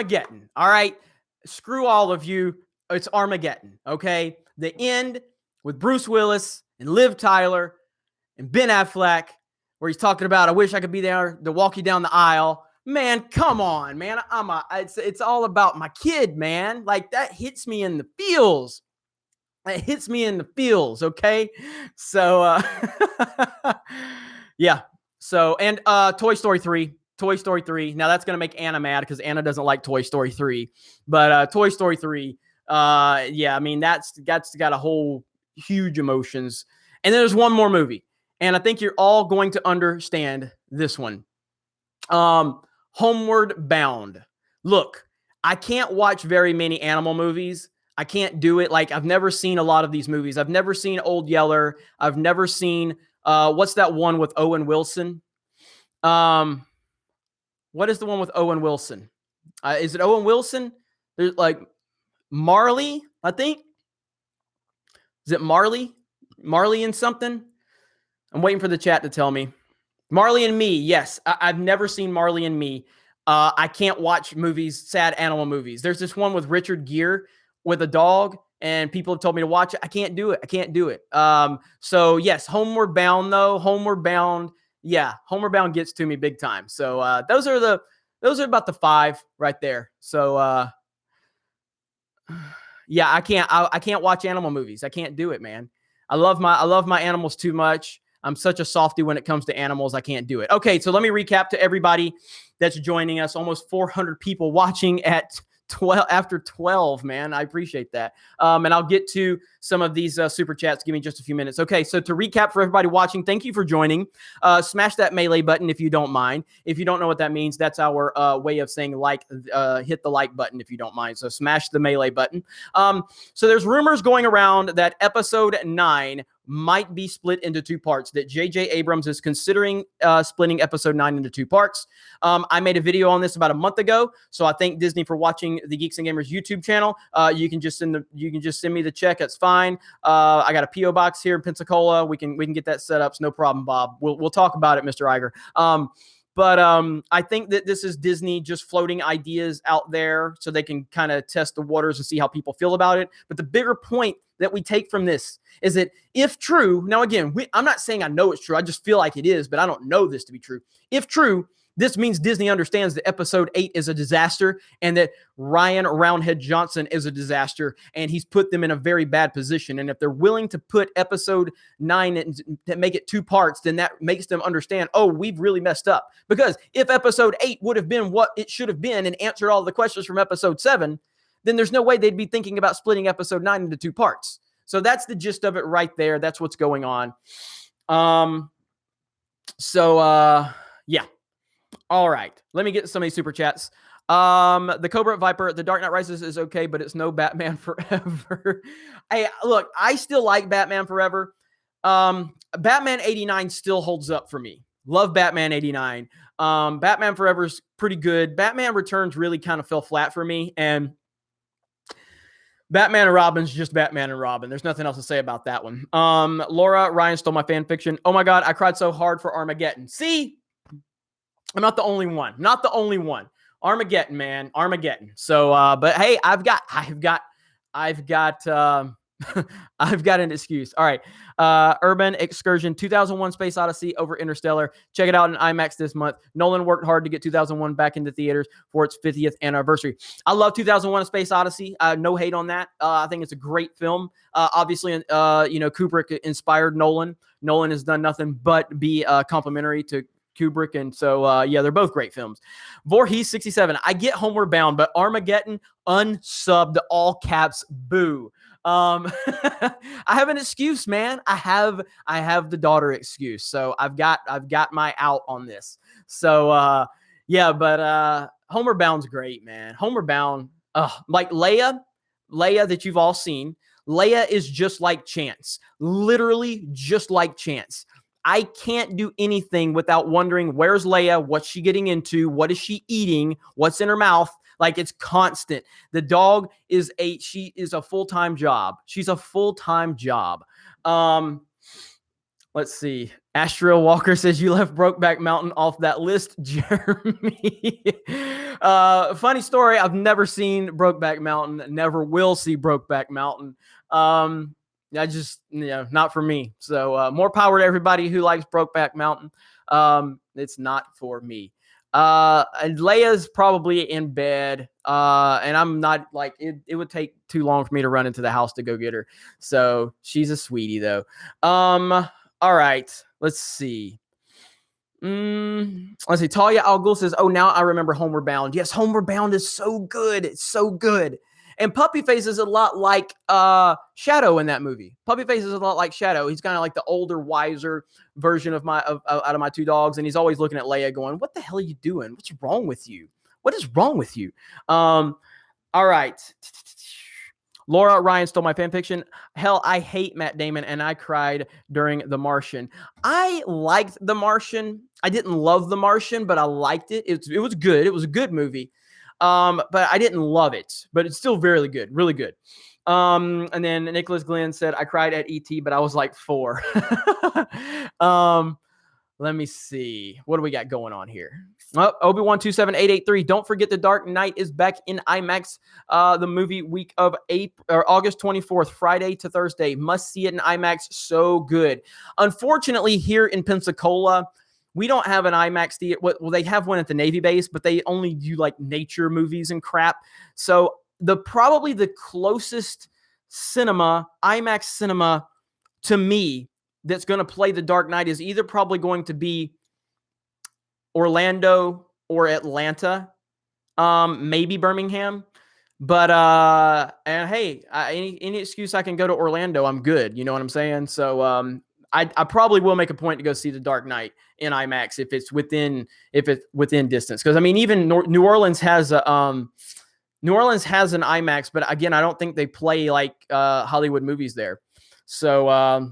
right. Screw all of you. It's Armageddon. Okay. The end with Bruce Willis and Liv Tyler and Ben Affleck, where he's talking about, I wish I could be there to walk you down the aisle. Man, come on, man. It's all about my kid, man. Like, that hits me in the feels. Okay. So, yeah. So, and Toy Story 3. Now that's going to make Anna mad because Anna doesn't like Toy Story 3. But Toy Story 3, yeah, I mean, that's got a whole huge emotions. And then there's one more movie. And I think you're all going to understand this one. Homeward Bound. Look, I can't watch very many animal movies. I can't do it. Like, I've never seen a lot of these movies. I've never seen Old Yeller. I've never seen, what's that one with Owen Wilson? What is the one with Owen Wilson? Is it Owen Wilson? There's like Marley, I think. Is it Marley? Marley and something? I'm waiting for the chat to tell me. Marley and Me. Yes. I've never seen Marley and Me. I can't watch movies, sad animal movies. There's this one with Richard Gere with a dog, and people have told me to watch it. I can't do it. So yes, Homeward Bound though. Homeward Bound. Yeah, Homeward Bound gets to me big time. So those are about the 5 right there. So yeah, I can't watch animal movies. I can't do it, man. I love my animals too much. I'm such a softie when it comes to animals. I can't do it. Okay, so let me recap to everybody that's joining us. Almost 400 people watching at 12 after 12, man. I appreciate that. And I'll get to some of these super chats. Give me just a few minutes. Okay, so to recap for everybody watching, thank you for joining. Smash that melee button if you don't mind. If you don't know what that means, that's our way of saying like. Hit the like button if you don't mind. So smash the melee button. So there's rumors going around that episode 9 might be split into 2 parts, that J.J. Abrams is considering splitting episode 9 into 2 parts. I made a video on this about a month ago, so I thank Disney for watching the Geeks and Gamers YouTube channel. You can just send me the check. That's fine. I got a PO box here in Pensacola. We can get that set up. It's no problem, Bob. We'll talk about it, Mr. Iger. But I think that this is Disney just floating ideas out there so they can kind of test the waters and see how people feel about it. But the bigger point that we take from this is that if true, now again, I'm not saying I know it's true. I just feel like it is, but I don't know this to be true. If true, this means Disney understands that episode 8 is a disaster and that Ryan Roundhead Johnson is a disaster, and he's put them in a very bad position. And if they're willing to put episode 9 and to make it 2 parts, then that makes them understand, oh, we've really messed up. Because if episode 8 would have been what it should have been and answered all the questions from episode 7, then there's no way they'd be thinking about splitting episode 9 into 2 parts. So that's the gist of it right there. That's what's going on. Yeah. All right. Let me get some of these super chats. The Cobra Viper, The Dark Knight Rises is okay, but it's no Batman Forever. Hey, look, I still like Batman Forever. Batman 89 still holds up for me. Love Batman 89. Batman Forever is pretty good. Batman Returns really kind of fell flat for me, and Batman and Robin's just Batman and Robin. There's nothing else to say about that one. Laura, Ryan stole my fan fiction. Oh my God, I cried so hard for Armageddon. See? I'm not the only one. Not the only one. Armageddon, man. Armageddon. So, but hey, I've got I've got an excuse. All right. Urban Excursion 2001 Space Odyssey over Interstellar. Check it out in IMAX this month. Nolan worked hard to get 2001 back into theaters for its 50th anniversary. I love 2001 Space Odyssey. No hate on that. I think it's a great film. Obviously, Kubrick inspired Nolan. Nolan has done nothing but be complimentary to Kubrick. And so, they're both great films. Voorhees 67. I get Homeward Bound, but Armageddon unsubbed, all caps, boo. I have an excuse, man. I have the daughter excuse. So I've got my out on this. So, but Homeward Bound's great, man. Homeward Bound, like Leia that you've all seen. Leia is just like Chance, literally just like Chance. I can't do anything without wondering, where's Leia? What's she getting into? What is she eating? What's in her mouth? Like, it's constant. The dog is a full-time job. She's a full-time job. Let's see. Astro Walker says you left Brokeback Mountain off that list, Jeremy. Funny story. I've never seen Brokeback Mountain. Never will see Brokeback Mountain. I just, not for me. So more power to everybody who likes Brokeback Mountain. It's not for me. And Leia's probably in bed. And I'm not like, it would take too long for me to run into the house to go get her. So she's a sweetie though. All right, let's see. Let's see. Talia Al Ghul says, oh, now I remember Homeward Bound. Yes, Homeward Bound is so good. It's so good. And Puppy Face is a lot like Shadow in that movie. Puppy Face is a lot like Shadow. He's kind of like the older, wiser version of out of my two dogs, and he's always looking at Leia going, what the hell are you doing? What's wrong with you? What is wrong with you? All right. Laura Ryan stole my fan fiction. Hell, I hate Matt Damon, and I cried during The Martian. I liked The Martian. I didn't love The Martian, but I liked it. It was good. It was a good movie. But I didn't love it, but it's still very good, really good. And then Nicholas Glenn said, I cried at E.T., but I was like 4. Let me see. What do we got going on here? Oh, Obi-Wan 27883. Don't forget The Dark Knight is back in IMAX. The movie week of August 24th, Friday to Thursday. Must see it in IMAX. So good. Unfortunately, here in Pensacola, we don't have an IMAX theater. Well, they have one at the Navy base, but they only do like nature movies and crap. So probably the closest cinema, IMAX cinema to me that's going to play The Dark Knight is either probably going to be Orlando or Atlanta, maybe Birmingham. But and hey, any excuse I can go to Orlando, I'm good. You know what I'm saying? So I probably will make a point to go see The Dark Knight in IMAX if it's within distance. Because I mean, even New Orleans has an IMAX, but again, I don't think they play like Hollywood movies there. So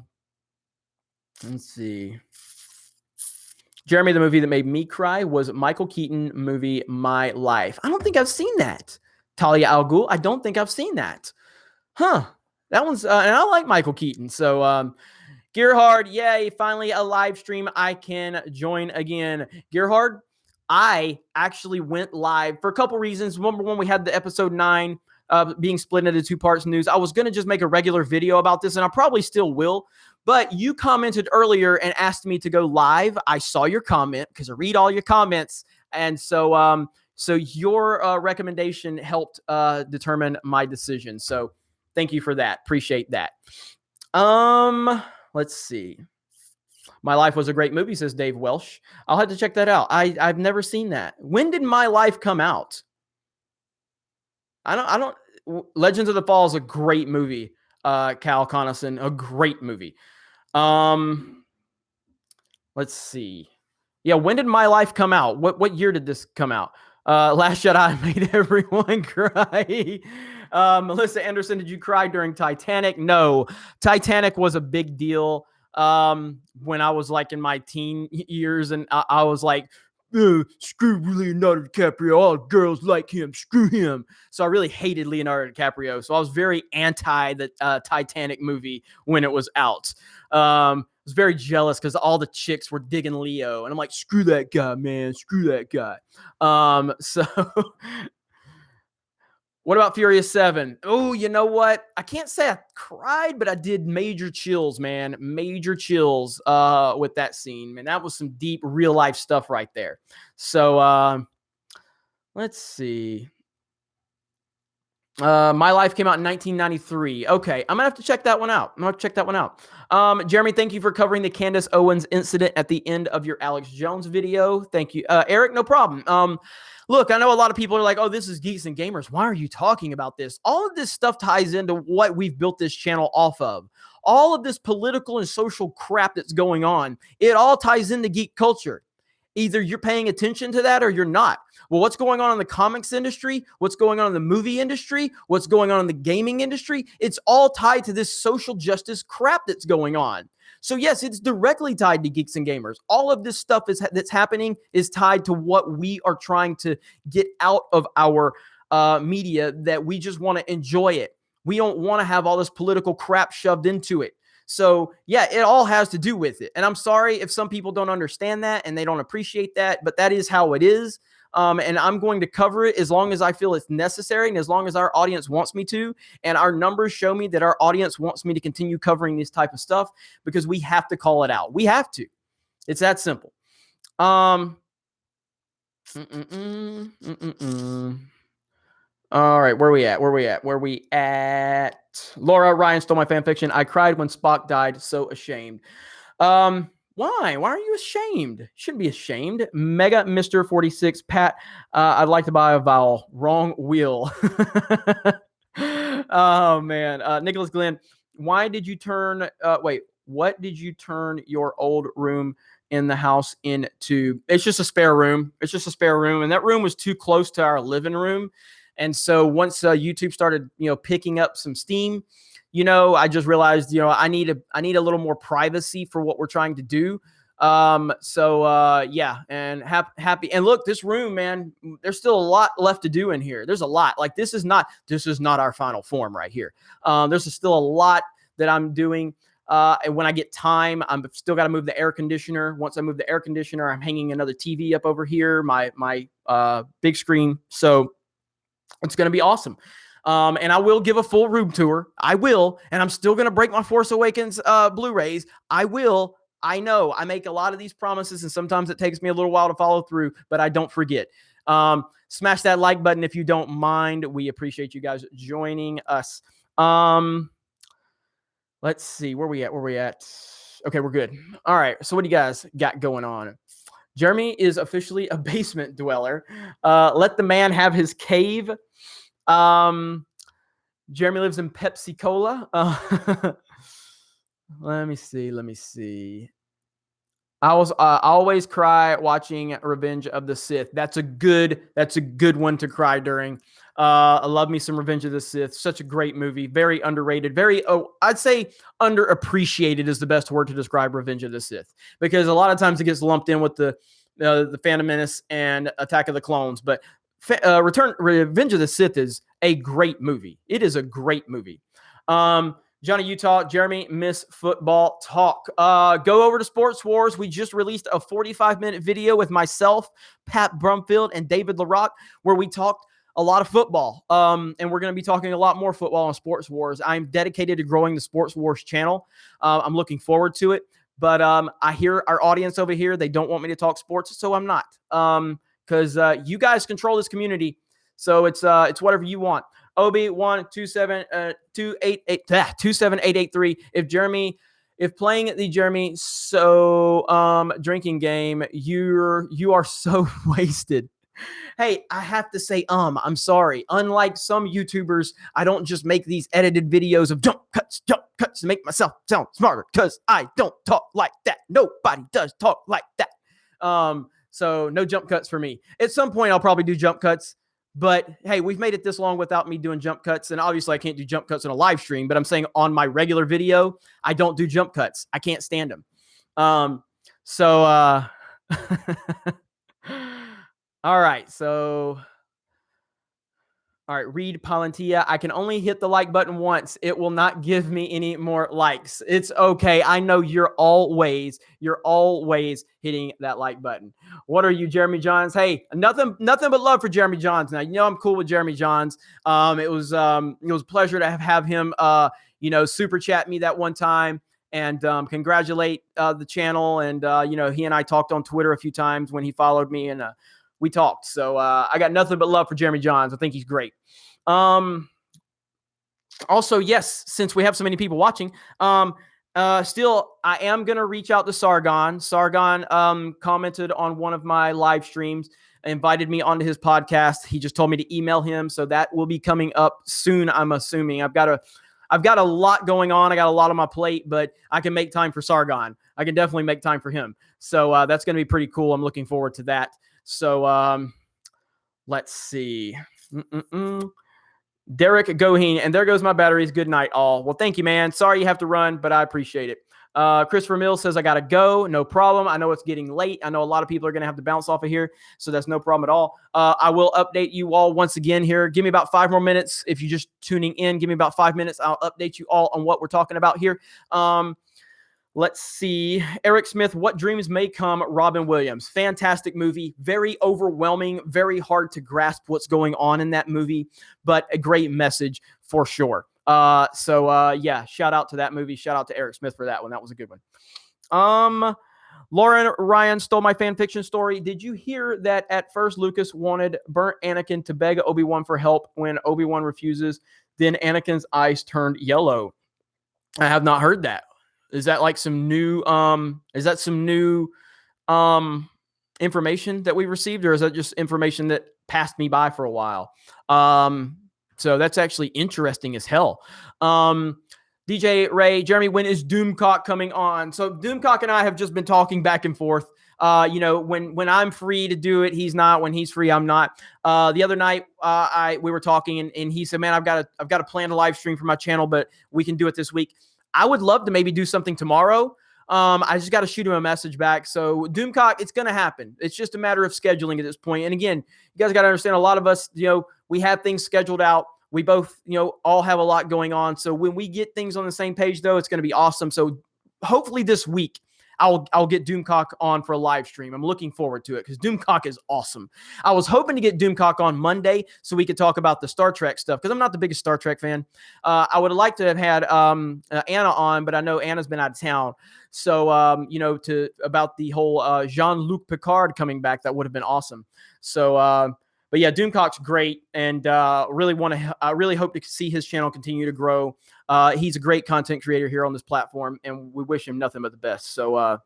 let's see. Jeremy, the movie that made me cry was Michael Keaton movie My Life. I don't think I've seen that. Talia Al Ghul, I don't think I've seen that. Huh. That one's, and I like Michael Keaton. So, Gerhard, yay, finally a live stream I can join again. Gerhard, I actually went live for a couple reasons. Number one, we had the episode 9 being split into 2 parts news. I was going to just make a regular video about this, and I probably still will. But you commented earlier and asked me to go live. I saw your comment because I read all your comments. And so so your recommendation helped determine my decision. So thank you for that. Appreciate that. Let's see. My Life was a great movie, says Dave Welsh. I'll have to check that out. I've never seen that. When did My Life come out? I don't Legends of the Fall is a great movie. Cal Coniston, a great movie. Let's see. Yeah, when did My Life come out? What year did this come out? Last Jedi made everyone cry. Melissa Anderson, did you cry during Titanic? No. Titanic was a big deal when I was like in my teen years, and I was like, screw Leonardo DiCaprio. All girls like him. Screw him. So I really hated Leonardo DiCaprio. So I was very anti the Titanic movie when it was out. I was very jealous because all the chicks were digging Leo, and I'm like, screw that guy, man. Screw that guy. So What about Furious 7? Oh, you know what? I can't say I cried, but I did major chills, man. Major chills with that scene. Man, that was some deep real life stuff right there. So let's see. My Life came out in 1993. Okay, I'm gonna have to check that one out. I'm gonna have to check that one out. Jeremy, thank you for covering the Candace Owens incident at the end of your Alex Jones video. Thank you, Eric. No problem. Look, I know a lot of people are like, "Oh, this is Geeks and Gamers. Why are you talking about this?" All of this stuff ties into what we've built this channel off of. All of this political and social crap that's going on, it all ties into geek culture. Either you're paying attention to that or you're not. Well, what's going on in the comics industry? What's going on in the movie industry? What's going on in the gaming industry? It's all tied to this social justice crap that's going on. So yes, it's directly tied to Geeks and Gamers. All of this stuff that's happening is tied to what we are trying to get out of our media, that we just want to enjoy it. We don't want to have all this political crap shoved into it. So yeah, it all has to do with it. And I'm sorry if some people don't understand that and they don't appreciate that, but that is how it is. And I'm going to cover it as long as I feel it's necessary and as long as our audience wants me to. And our numbers show me that our audience wants me to continue covering this type of stuff, because we have to call it out. We have to. It's that simple. All right, where we at? Laura, Ryan stole my fan fiction. I cried when Spock died. So ashamed. Why? Why are you ashamed? You shouldn't be ashamed. Mega Mr. 46. Pat, I'd like to buy a vowel. Wrong wheel. Oh, man. Nicholas Glenn, why did you turn... what did you turn your old room in the house into? It's just a spare room. And that room was too close to our living room. And so once YouTube started, picking up some steam, I just realized, I need a little more privacy for what we're trying to do. Yeah, and happy. And look, this room, man, there's still a lot left to do in here. There's a lot. Like, this is not our final form right here. There's still a lot that I'm doing. And when I get time, I'm still got to move the air conditioner. Once I move the air conditioner, I'm hanging another TV up over here, my big screen. So it's going to be awesome. And I will give a full room tour. I will. And I'm still going to break my Force Awakens Blu-rays. I will. I know I make a lot of these promises, and sometimes it takes me a little while to follow through, but I don't forget. Smash that like button if you don't mind. We appreciate you guys joining us. Let's see. Where we at? Okay, we're good. All right. So what do you guys got going on? Jeremy is officially a basement dweller. Let the man have his cave. Jeremy lives in Pepsi Cola. Let me see. I always cry watching Revenge of the Sith. That's a good one to cry during. I love me some Revenge of the Sith. Such a great movie. Very underrated. I'd say underappreciated is the best word to describe Revenge of the Sith, because a lot of times it gets lumped in with the Phantom Menace and Attack of the Clones. But Revenge of the Sith is a great movie. It is a great movie. Johnny Utah, Jeremy, Miss Football Talk. Go over to Sports Wars. We just released a 45-minute video with myself, Pat Brumfield, and David LaRock, where we talked a lot of football. And we're going to be talking a lot more football on Sports Wars. I'm dedicated to growing the Sports Wars channel. I'm looking forward to it. But I hear our audience over here, they don't want me to talk sports, so I'm not. Because you guys control this community. So it's whatever you want. OB1272883. If playing the Jeremy drinking game, you are so wasted. Hey, I have to say, I'm sorry. Unlike some YouTubers, I don't just make these edited videos of jump cuts to make myself sound smarter, because I don't talk like that. Nobody does talk like that. So no jump cuts for me. At some point, I'll probably do jump cuts. But hey, we've made it this long without me doing jump cuts. And obviously I can't do jump cuts on a live stream, but I'm saying on my regular video, I don't do jump cuts. I can't stand them. All right. So All right, Reed Palantia. I can only hit the like button once. It will not give me any more likes. It's okay. I know you're always hitting that like button. What are you, Jeremy Johns? Hey, nothing but love for Jeremy Johns. Now, you know I'm cool with Jeremy Johns. It was a pleasure to have him super chat me that one time and congratulate the channel. And he and I talked on Twitter a few times when he followed me, and we talked. So I got nothing but love for Jeremy Johns. I think he's great. Also, yes, since we have so many people watching, still, I am going to reach out to Sargon. Sargon commented on one of my live streams, invited me onto his podcast. He just told me to email him. So that will be coming up soon, I'm assuming. I've got a lot going on. I got a lot on my plate, but I can make time for Sargon. I can definitely make time for him. So that's going to be pretty cool. I'm looking forward to that. So let's see. Derek Goheen, and there goes my batteries. Good night, all. Well, thank you, man. Sorry you have to run, but I appreciate it. Christopher Mills says, I got to go. No problem. I know it's getting late. I know a lot of people are going to have to bounce off of here, so that's no problem at all. I will update you all once again here. Give me about 5 more minutes. If you're just tuning in, give me about 5 minutes. I'll update you all on what we're talking about here. Let's see. Eric Smith, What Dreams May Come, Robin Williams. Fantastic movie. Very overwhelming. Very hard to grasp what's going on in that movie, but a great message for sure. Yeah, shout out to that movie. Shout out to Eric Smith for that one. That was a good one. Lauren Ryan stole my fan fiction story. Did you hear that at first Lucas wanted burnt Anakin to beg Obi-Wan for help when Obi-Wan refuses? Then Anakin's eyes turned yellow. I have not heard that. Is that like some new information that we received, or is that just information that passed me by for a while? So that's actually interesting as hell. DJ Ray, Jeremy, when is Doomcock coming on? So Doomcock and I have just been talking back and forth. When I'm free to do it, he's not. When he's free, I'm not. The other night, we were talking, and he said, "Man, I've got to plan a live stream for my channel, but we can do it this week." I would love to maybe do something tomorrow. I just got to shoot him a message back. So Doomcock, it's going to happen. It's just a matter of scheduling at this point. And again, you guys got to understand, a lot of us, we have things scheduled out. We both, all have a lot going on. So when we get things on the same page, though, it's going to be awesome. So hopefully this week, I'll get Doomcock on for a live stream. I'm looking forward to it because Doomcock is awesome. I was hoping to get Doomcock on Monday so we could talk about the Star Trek stuff because I'm not the biggest Star Trek fan. I would have liked to have had Anna on, but I know Anna's been out of town. So, about the whole Jean-Luc Picard coming back, that would have been awesome. So, but yeah, Doomcock's great, and I really hope to see his channel continue to grow. He's a great content creator here on this platform, and we wish him nothing but the best. So,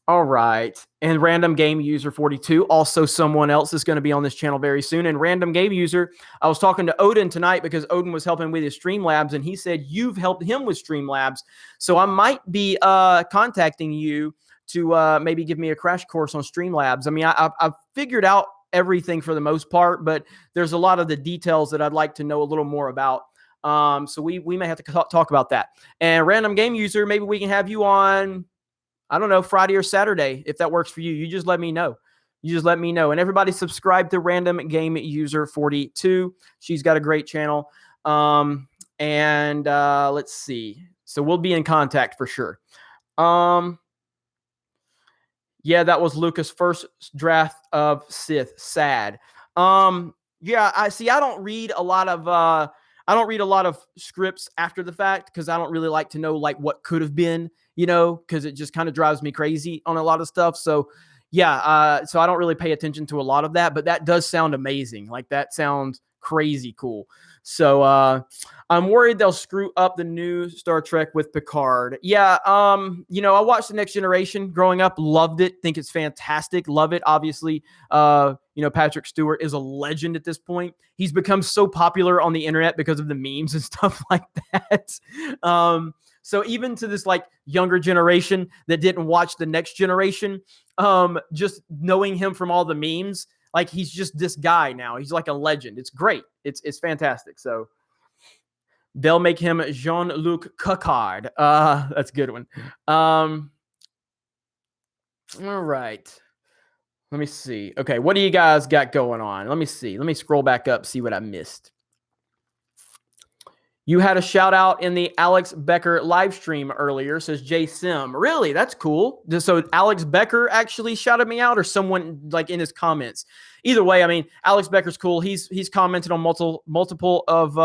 all right. And Random Game User 42, also someone else is going to be on this channel very soon. And Random Game User, I was talking to Odin tonight because Odin was helping with his Streamlabs, and he said you've helped him with Streamlabs. So I might be contacting you to maybe give me a crash course on Streamlabs. I mean, I've figured out everything for the most part, but there's a lot of the details that I'd like to know a little more about. So we may have to talk about that. And Random Game User, maybe we can have you on, I don't know, Friday or Saturday, if that works for you. You just let me know. And everybody subscribe to Random Game User 42. She's got a great channel. Let's see. So we'll be in contact for sure. Yeah, that was Lucas' first draft of Sith. Sad. Yeah, I don't read a lot of scripts after the fact because I don't really like to know like what could have been, because it just kind of drives me crazy on a lot of stuff. So yeah, so I don't really pay attention to a lot of that, but that does sound amazing. Like that sounds crazy cool. So I'm worried they'll screw up the new Star Trek with Picard. Yeah, I watched The Next Generation growing up, loved it, think it's fantastic, love it. Obviously, Patrick Stewart is a legend at this point. He's become so popular on the internet because of the memes and stuff like that. So even to this like younger generation that didn't watch The Next Generation, just knowing him from all the memes, like he's just this guy now. He's like a legend. It's great. It's fantastic. So they'll make him Jean-Luc Picard. That's a good one. All right. Let me see. Okay, what do you guys got going on? Let me see. Let me scroll back up, see what I missed. You had a shout out in the Alex Becker live stream earlier, says Jay Sim. Really? That's cool. So Alex Becker actually shouted me out, or someone like in his comments. Either way, I mean, Alex Becker's cool. He's commented on multiple of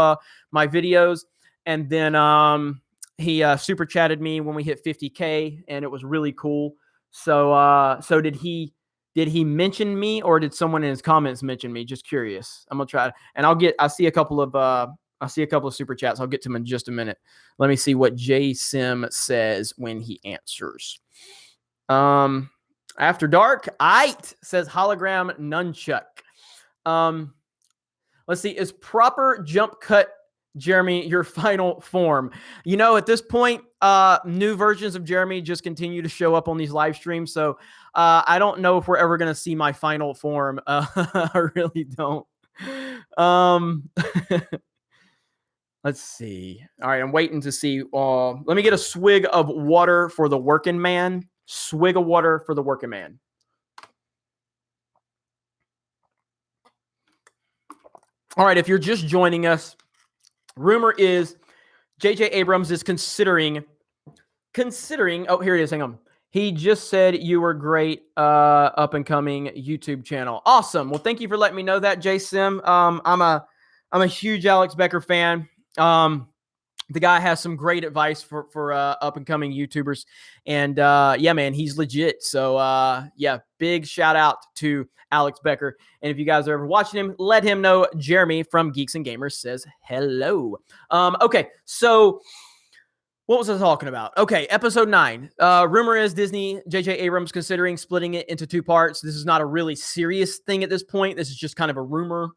my videos, and then he super chatted me when we hit 50K, and it was really cool. So did he mention me, or did someone in his comments mention me? Just curious. I'm gonna try, and I see a couple of super chats. I'll get to them in just a minute. Let me see what J Sim says when he answers. After dark, Ite says hologram nunchuck. Let's see. Is proper jump cut, Jeremy, your final form? You know, at this point, new versions of Jeremy just continue to show up on these live streams. So I don't know if we're ever going to see my final form. I really don't. Let's see. All right, I'm waiting to see. Let me get a swig of water for the working man. Swig of water for the working man. All right, if you're just joining us, rumor is J.J. Abrams is considering. Oh, here it is. Hang on. He just said you were great, up and coming YouTube channel. Awesome. Well, thank you for letting me know that, J Sim. I'm a huge Alex Becker fan. The guy has some great advice for up and coming YouTubers, and yeah, man, he's legit. So yeah, big shout out to Alex Becker. And if you guys are ever watching him, let him know Jeremy from Geeks and Gamers says hello. Okay, so what was I talking about? Okay, episode 9. Rumor is Disney, J.J. Abrams considering splitting it into 2 parts. This is not a really serious thing at this point. This is just kind of a rumor.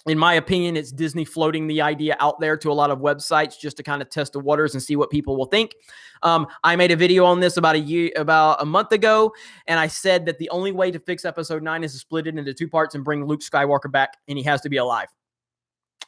In my opinion, it's Disney floating the idea out there to a lot of websites just to kind of test the waters and see what people will think. I made a video on this about a month ago, and I said that the only way to fix episode 9 is to split it into 2 parts and bring Luke Skywalker back, and he has to be alive.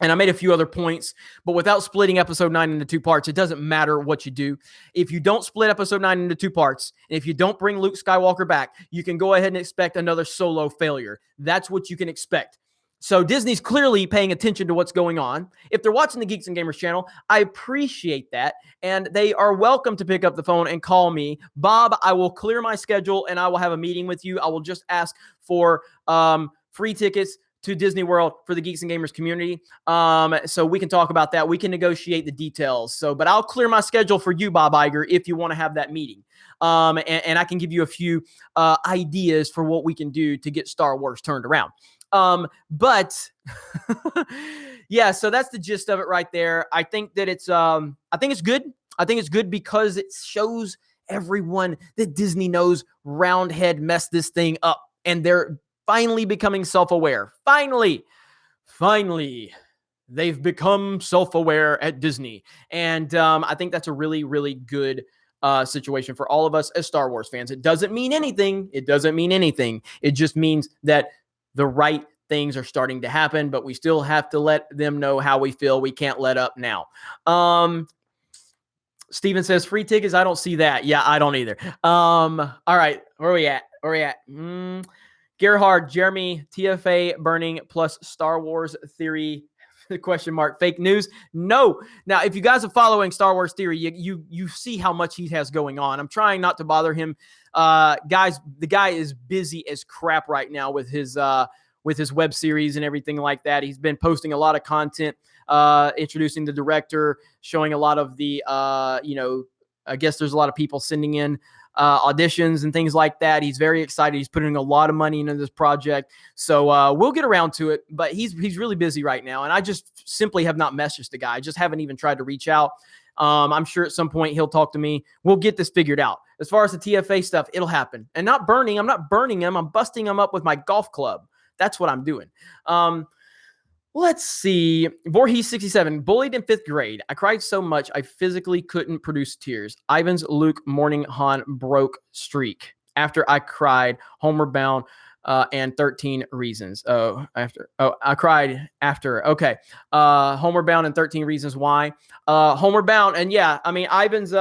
And I made a few other points, but without splitting episode 9 into 2 parts, it doesn't matter what you do. If you don't split episode 9 into 2 parts, and if you don't bring Luke Skywalker back, you can go ahead and expect another Solo failure. That's what you can expect. So Disney's clearly paying attention to what's going on. If they're watching the Geeks and Gamers channel, I appreciate that. And they are welcome to pick up the phone and call me. Bob, I will clear my schedule and I will have a meeting with you. I will just ask for free tickets to Disney World for the Geeks and Gamers community. So we can talk about that. We can negotiate the details. But I'll clear my schedule for you, Bob Iger, if you want to have that meeting. And I can give you a few ideas for what we can do to get Star Wars turned around. But yeah, so that's the gist of it right there. I think that it's good. I think it's good because it shows everyone that Disney knows Roundhead messed this thing up, and they're finally becoming self-aware. Finally, they've become self-aware at Disney. And I think that's a really, really good situation for all of us as Star Wars fans. It doesn't mean anything. It just means that the right things are starting to happen, but we still have to let them know how we feel. We can't let up now. Steven says free tickets. I don't see that. Yeah, I don't either. All right. Where are we at? Gerhard, Jeremy, TFA burning plus Star Wars theory, ? Fake news. No. Now, if you guys are following Star Wars theory, you see how much he has going on. I'm trying not to bother him. Guys, the guy is busy as crap right now with his web series and everything like that. He's been posting a lot of content, introducing the director, showing a lot of the, I guess there's a lot of people sending in auditions and things like that. He's very excited. He's putting a lot of money into this project. So we'll get around to it, but he's really busy right now. And I just simply have not messaged the guy. I just haven't even tried to reach out. I'm sure at some point he'll talk to me. We'll get this figured out. As far as the TFA stuff, it'll happen. And I'm not burning him. I'm busting him up with my golf club. That's what I'm doing. Let's see. Voorhees 67, bullied in 5th grade. I cried so much I physically couldn't produce tears. Ivan's Luke Morning Han broke streak. After I cried, Homeward Bound and 13 Reasons. I cried after. Okay. Homeward Bound and 13 Reasons Why. Homeward Bound, and yeah, I mean Ivan's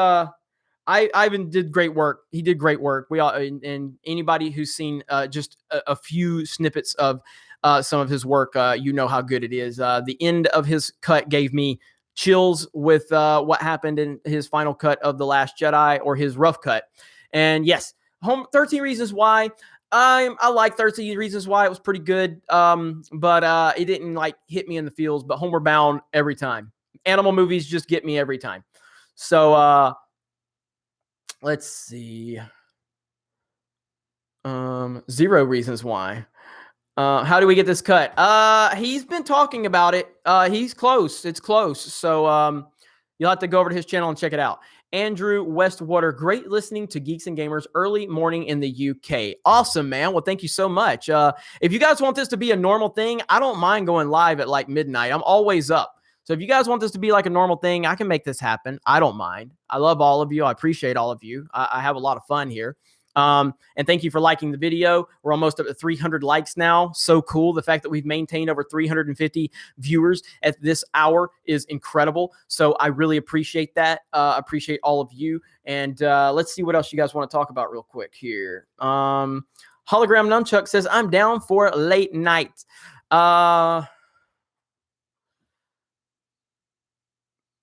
Ivan did great work. He did great work. We all, and anybody who's seen just a few snippets of some of his work, you know how good it is. The end of his cut gave me chills with what happened in his final cut of The Last Jedi, or his rough cut. And yes, 13 Reasons Why. I like 13 Reasons Why. It was pretty good, but it didn't like hit me in the feels. But Homeward Bound every time. Animal movies just get me every time. So let's see. 0 Reasons Why. How do we get this cut? He's been talking about it. He's close. It's close. So you'll have to go over to his channel and check it out. Andrew Westwater, great listening to Geeks and Gamers early morning in the UK. Awesome, man. Well, thank you so much. If you guys want this to be a normal thing, I don't mind going live at like midnight. I'm always up. So if you guys want this to be like a normal thing, I can make this happen. I don't mind. I love all of you. I appreciate all of you. I have a lot of fun here. And thank you for liking the video. We're almost up to 300 likes now. So cool. The fact that we've maintained over 350 viewers at this hour is incredible. So I really appreciate that. Appreciate all of you. And let's see what else you guys want to talk about real quick here. Hologram Nunchuck says, I'm down for late night.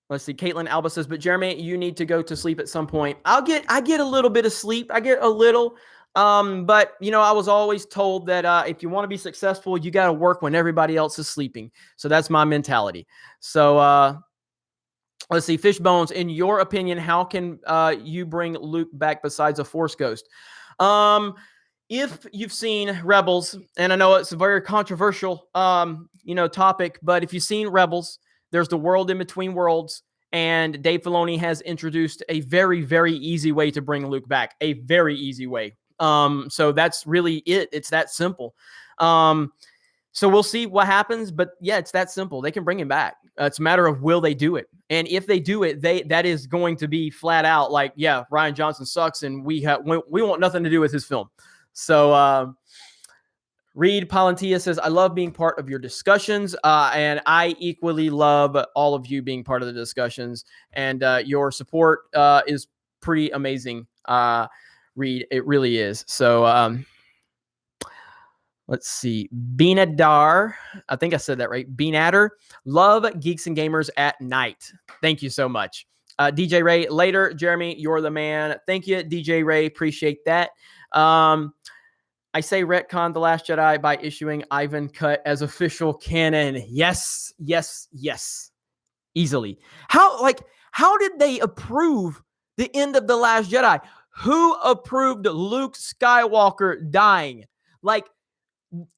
Let's see. Caitlin Alba says, but Jeremy, you need to go to sleep at some point. I get a little bit of sleep. I get a little, but you know, I was always told that if you want to be successful, you got to work when everybody else is sleeping. So that's my mentality. So let's see. Fishbones, in your opinion, how can you bring Luke back besides a Force ghost? If you've seen Rebels, and I know it's a very controversial, topic, but if you've seen Rebels, there's the world in between worlds, and Dave Filoni has introduced a very, very easy way to bring Luke back. A very easy way. So that's really it. It's that simple. So we'll see what happens, but yeah, it's that simple. They can bring him back. It's a matter of will they do it, and if they do it, that is going to be flat out like, yeah, Rian Johnson sucks, and we want nothing to do with his film. So. Reed Palantia says, I love being part of your discussions, and I equally love all of you being part of the discussions, and your support is pretty amazing, Reed. It really is. So let's see. Beanadar, I think I said that right. Beanader, love Geeks and Gamers at Night. Thank you so much. DJ Ray, later. Jeremy, you're the man. Thank you, DJ Ray. Appreciate that. I say retcon The Last Jedi by issuing Ivan cut as official canon. Yes, yes, yes. Easily. How did they approve the end of The Last Jedi? Who approved Luke Skywalker dying? Like,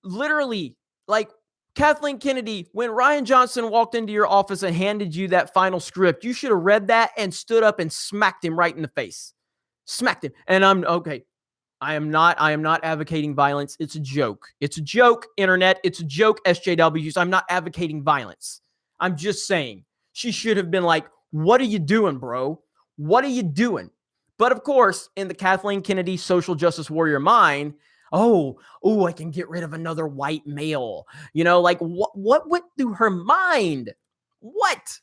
literally, like Kathleen Kennedy, when Rian Johnson walked into your office and handed you that final script, you should have read that and stood up and smacked him right in the face. Smacked him. And I'm okay. I am not advocating violence. It's a joke. It's a joke, internet. It's a joke, SJWs. I'm not advocating violence. I'm just saying she should have been like, what are you doing, bro? What are you doing? But of course, in the Kathleen Kennedy social justice warrior mind, oh, I can get rid of another white male. You know, like what went through her mind? What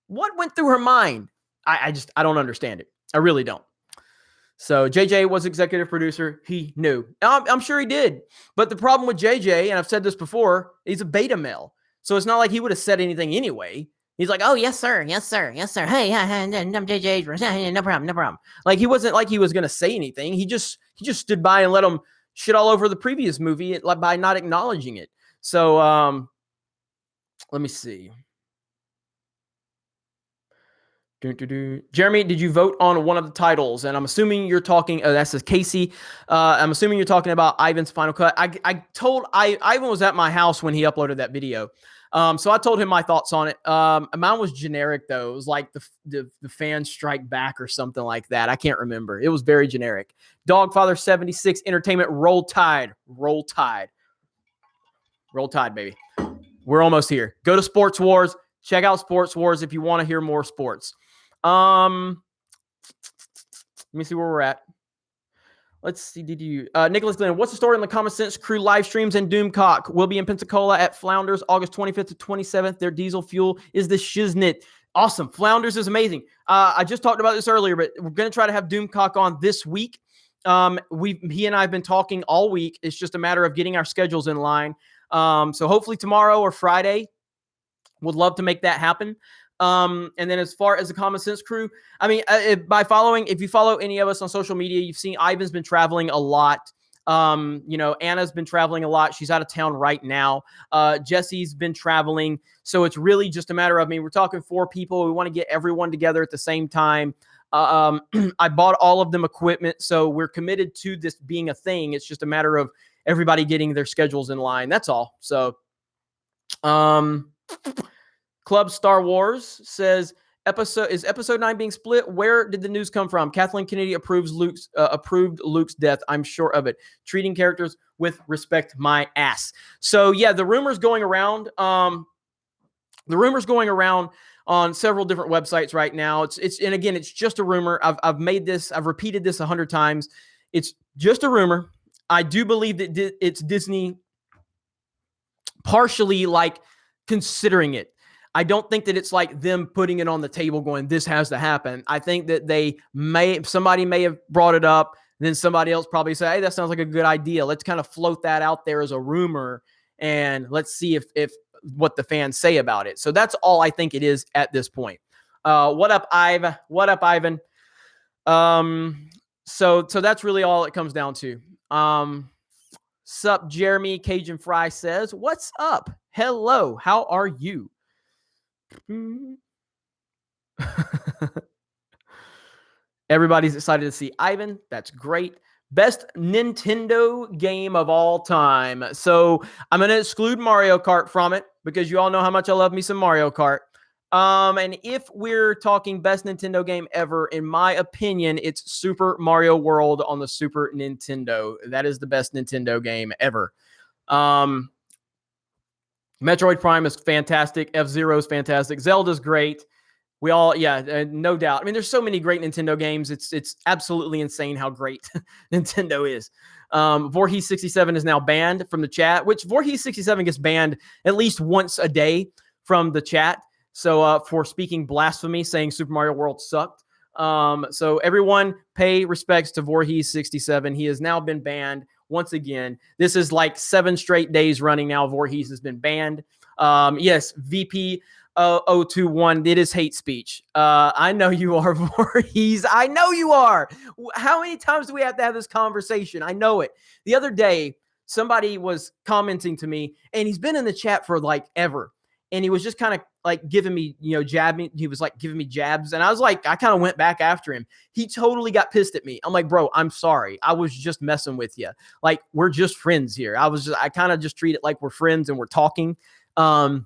went through her mind? I don't understand it. I really don't. So JJ was executive producer. He knew. I'm sure he did. But the problem with JJ, and I've said this before, he's a beta male. So it's not like he would have said anything anyway. He's like, oh, yes, sir. Yes, sir. Yes, sir. Hey, I'm JJ. No problem. No problem. Like, he wasn't like he was going to say anything. He just stood by and let him shit all over the previous movie by not acknowledging it. So let me see. Jeremy, did you vote on one of the titles? And I'm assuming you're talking, that says Casey. I'm assuming you're talking about Ivan's final cut. I told Ivan was at my house when he uploaded that video. So I told him my thoughts on it. Mine was generic though. It was like the fans strike back or something like that. I can't remember. It was very generic. Dogfather 76 Entertainment, Roll Tide. Roll Tide. Roll Tide, baby. We're almost here. Go to Sports Wars. Check out Sports Wars if you want to hear more sports. Let me see where we're at. Let's see. Nicholas Glenn, what's the story on the Common Sense Crew live streams and Doomcock? Will be in Pensacola at Flounders August 25th to 27th. Their diesel fuel is the Shiznit. Awesome. Flounders is amazing. I just talked about this earlier, but we're going to try to have Doomcock on this week. He and I have been talking all week. It's just a matter of getting our schedules in line. So hopefully tomorrow or Friday, would love to make that happen. And then as far as the Common Sense crew, I mean, if you follow any of us on social media, you've seen Ivan's been traveling a lot. Anna's been traveling a lot. She's out of town right now. Jesse's been traveling. So it's really just a matter of, we're talking 4 people. We want to get everyone together at the same time. I bought all of them equipment. So we're committed to this being a thing. It's just a matter of everybody getting their schedules in line. That's all. So, Club Star Wars says, episode 9 being split? Where did the news come from? Kathleen Kennedy approved Luke's death. I'm sure of it. Treating characters with respect, my ass. So yeah, the rumors going around. The rumors going around on several different websites right now. And again, it's just a rumor. I've repeated this 100 times. It's just a rumor. I do believe that it's Disney partially like considering it. I don't think that it's like them putting it on the table going, this has to happen. I think that somebody may have brought it up. Then somebody else probably say, hey, that sounds like a good idea. Let's kind of float that out there as a rumor and let's see if what the fans say about it. So that's all I think it is at this point. What up, Ivan? What up, Ivan? So that's really all it comes down to. Sup, Jeremy Cajun Fry says, what's up? Hello, how are you? Everybody's excited to see Ivan. That's great. Best Nintendo game of all time. So I'm going to exclude Mario Kart from it because you all know how much I love me some Mario Kart. And if we're talking best Nintendo game ever, in my opinion, it's Super Mario World on the Super Nintendo. That is the best Nintendo game ever. Metroid Prime is fantastic. F-Zero is fantastic. Zelda's great. We all, no doubt. I mean, there's so many great Nintendo games. It's absolutely insane how great Nintendo is. Voorhees67 is now banned from the chat, which Voorhees67 gets banned at least once a day from the chat. So for speaking blasphemy, saying Super Mario World sucked. So everyone pay respects to Voorhees67. He has now been banned once again. This is like 7 straight days running now. Voorhees has been banned. Yes, VP 021. It is hate speech. I know you are, Voorhees. I know you are. How many times do we have to have this conversation? I know it. The other day, somebody was commenting to me, and he's been in the chat for like ever. And he was just kind of like giving me, jabbing. He was like giving me jabs. And I was like, I kind of went back after him. He totally got pissed at me. I'm like, bro, I'm sorry. I was just messing with you. Like, we're just friends here. I kind of just treat it like we're friends and we're talking. And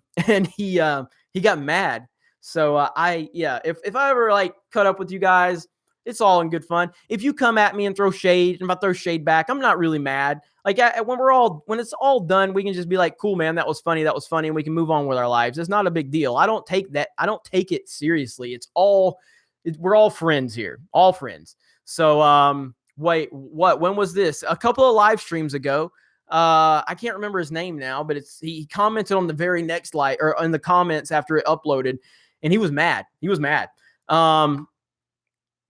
he got mad. So if I ever like cut up with you guys, it's all in good fun. If you come at me and throw shade, and if I throw shade back, I'm not really mad. Like when it's all done, we can just be like, cool, man, that was funny. And we can move on with our lives. It's not a big deal. I don't take it seriously. We're all friends here, all friends. So, wait, what, when was this? A couple of live streams ago. I can't remember his name now, but he commented on the very next live or in the comments after it uploaded, and he was mad.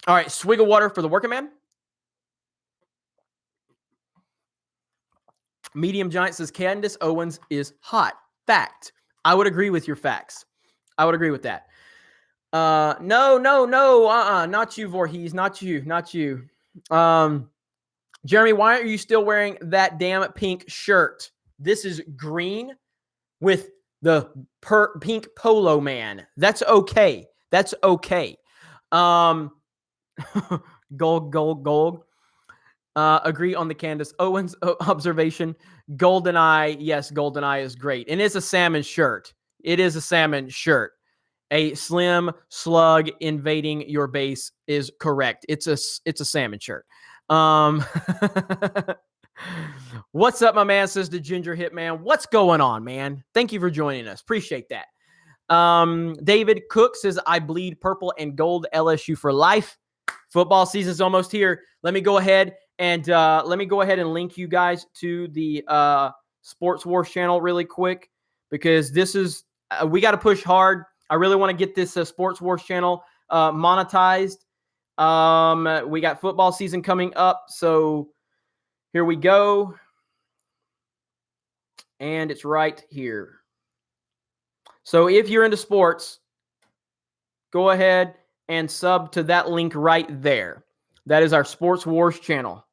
All right, swig of water for the working man. Medium Giant says Candace Owens is hot. Fact. I would agree with your facts. I would agree with that. No. Not you, Voorhees. Not you. Jeremy, why are you still wearing that damn pink shirt? This is green with the pink polo man. That's okay. Gold. Agree on the Candace Owens observation. GoldenEye, yes, GoldenEye is great. And it's a salmon shirt. It is a salmon shirt. A slim slug invading your base is correct. It's a salmon shirt. What's up, my man, says the Ginger Hitman. What's going on, man? Thank you for joining us. Appreciate that. David Cook says, I bleed purple and gold, LSU for life. Football season's almost here. Let me go ahead and link you guys to the Sports Wars channel really quick, because this is we got to push hard. I really want to get this Sports Wars channel monetized. We got football season coming up, so here we go. And it's right here. So if you're into sports, go ahead and sub to that link right there. That is our Sports Wars channel.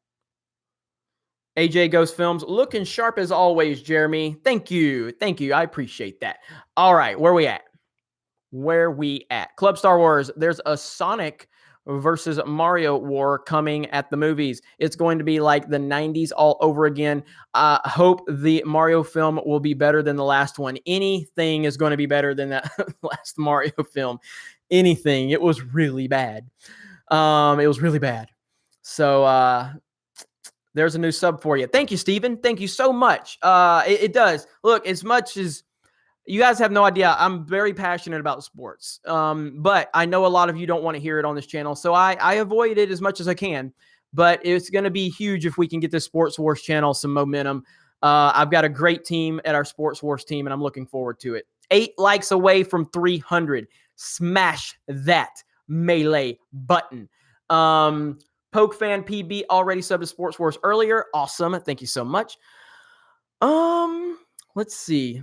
AJ Ghost Films, looking sharp as always, Jeremy. Thank you. Thank you. I appreciate that. All right, where we at? Club Star Wars, there's a Sonic versus Mario war coming at the movies. It's going to be like the 90s all over again. I hope the Mario film will be better than the last one. Anything is going to be better than that last Mario film. Anything. It was really bad. So there's a new sub for you. Thank you, Steven. Thank you so much. It does. Look, as much as you guys have no idea, I'm very passionate about sports. But I know a lot of you don't want to hear it on this channel, so I avoid it as much as I can. But it's going to be huge if we can get this Sports Wars channel some momentum. I've got a great team at our Sports Wars team, and I'm looking forward to it. 8 likes away from 300. Smash that melee button. Poke Fan PB already subbed to Sports Wars earlier. Awesome. Thank you so much. Let's see.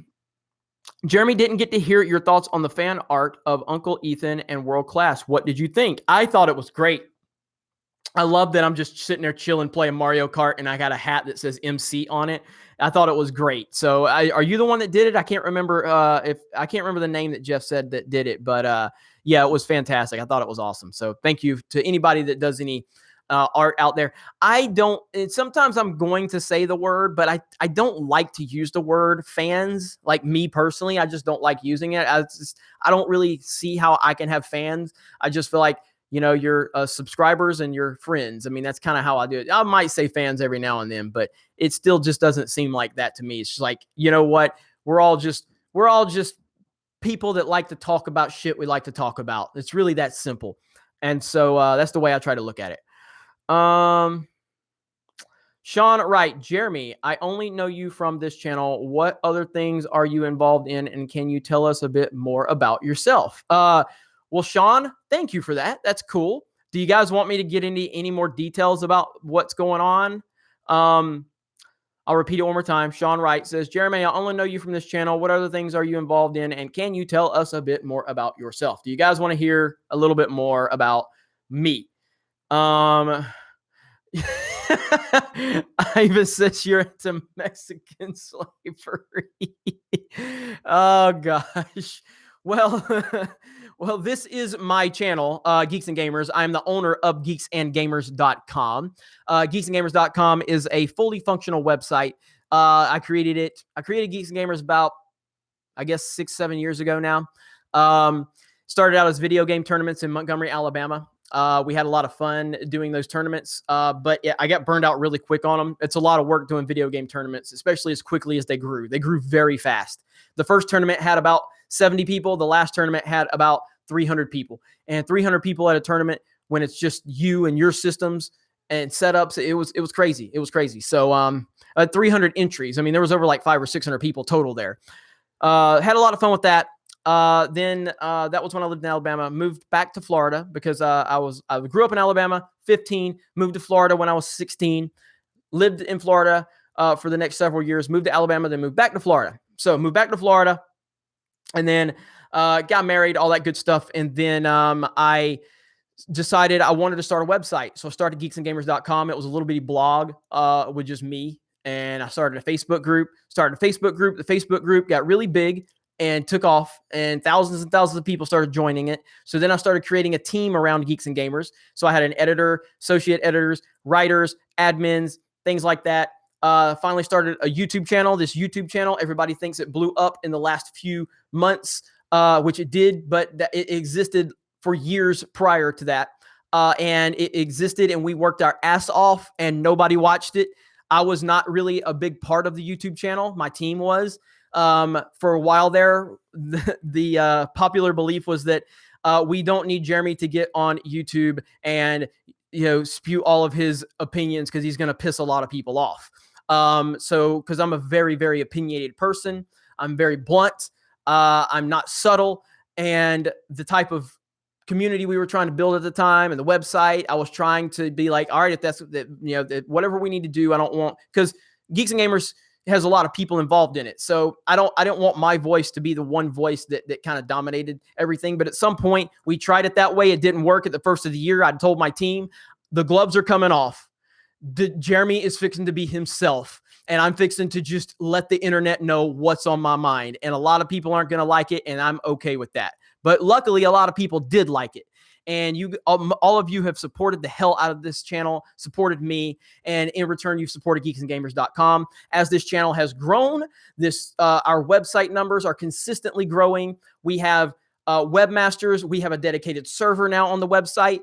Jeremy, didn't get to hear your thoughts on the fan art of Uncle Ethan and World Class. What did you think? I thought it was great. I love that I'm just sitting there chilling, playing Mario Kart, and I got a hat that says MC on it. I thought it was great. So, are you the one that did it? I can't remember the name that Jeff said that did it, but yeah, it was fantastic. I thought it was awesome. So, thank you to anybody that does any art out there. Sometimes I'm going to say the word, but I don't like to use the word fans. Like me personally, I just don't like using it. I don't really see how I can have fans. I just feel like, your subscribers and your friends. I mean, that's kind of how I do it. I might say fans every now and then, but it still just doesn't seem like that to me. It's just like, you know what? We're all just people that like to talk about shit we like to talk about. It's really that simple. And so that's the way I try to look at it. Sean Wright, Jeremy, I only know you from this channel. What other things are you involved in, and can you tell us a bit more about yourself? Well, Sean, thank you for that. That's cool. Do you guys want me to get into any more details about what's going on? I'll repeat it one more time. Sean Wright says, Jeremy, I only know you from this channel. What other things are you involved in, and can you tell us a bit more about yourself? Do you guys want to hear a little bit more about me? Ivan says you're into Mexican slavery. Oh gosh. Well, this is my channel, Geeks and Gamers. I'm the owner of geeksandgamers.com. Geeksandgamers.com is a fully functional website. I created Geeks and Gamers about, I guess, 6-7 years ago now. Started out as video game tournaments in Montgomery, Alabama. We had a lot of fun doing those tournaments, but yeah, I got burned out really quick on them. It's a lot of work doing video game tournaments, especially as quickly as they grew. They grew very fast. The first tournament had about 70 people. The last tournament had about 300 people. And 300 people at a tournament, when it's just you and your systems and setups, it was crazy. It was crazy. So 300 entries. I mean, there was over like 500 or 600 people total there. Had a lot of fun with that. Then that was when I lived in Alabama. Moved back to Florida because I grew up in Alabama, 15, moved to Florida when I was 16, lived in Florida for the next several years, moved to Alabama, then moved back to Florida. So moved back to Florida and then got married, all that good stuff. And then I decided I wanted to start a website. So I started geeksandgamers.com. It was a little bitty blog with just me. And I started a Facebook group. The Facebook group got really big and took off, and thousands of people started joining it. So then I started creating a team around Geeks and Gamers. So I had an editor, associate editors, writers, admins, things like that. Finally started a YouTube channel. This YouTube channel, everybody thinks it blew up in the last few months, which it did, but it existed for years prior to that. And it existed, and we worked our ass off, and nobody watched it. I was not really a big part of the YouTube channel. My team was. For a while there, the popular belief was that we don't need Jeremy to get on YouTube and spew all of his opinions because he's going to piss a lot of people off. So because I'm a very, very opinionated person, I'm very blunt. I'm not subtle. and the type of community we were trying to build at the time and the website. I was trying to be like, all right, if that's whatever we need to do, I don't want, because Geeks and Gamers has a lot of people involved in it. So I don't want my voice to be the one voice that kind of dominated everything. But at some point we tried it that way. It didn't work at the first of the year. I told my team, the gloves are coming off. Jeremy is fixing to be himself. And I'm fixing to just let the internet know what's on my mind. And a lot of people aren't going to like it. And I'm okay with that. But luckily, a lot of people did like it. And you, all of you have supported the hell out of this channel, supported me. And in return, you've supported geeksandgamers.com. As this channel has grown, our website numbers are consistently growing. We have webmasters. We have a dedicated server now on the website.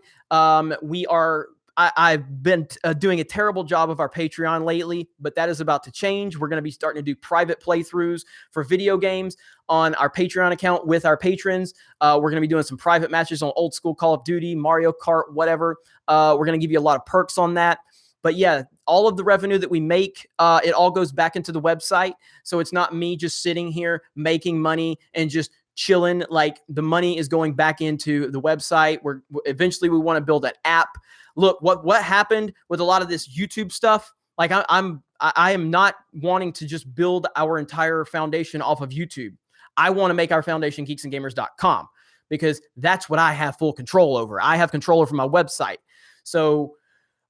I've been doing a terrible job of our Patreon lately, but that is about to change. We're going to be starting to do private playthroughs for video games on our Patreon account with our patrons. We're going to be doing some private matches on old school Call of Duty, Mario Kart, whatever. We're going to give you a lot of perks on that. But yeah, all of the revenue that we make, it all goes back into the website. So it's not me just sitting here making money and just chilling. Like, the money is going back into the website. Eventually we want to build an app. Look, what happened with a lot of this YouTube stuff, like I am not wanting to just build our entire foundation off of YouTube. I want to make our foundation geeksandgamers.com, because that's what I have full control over. I have control over my website. So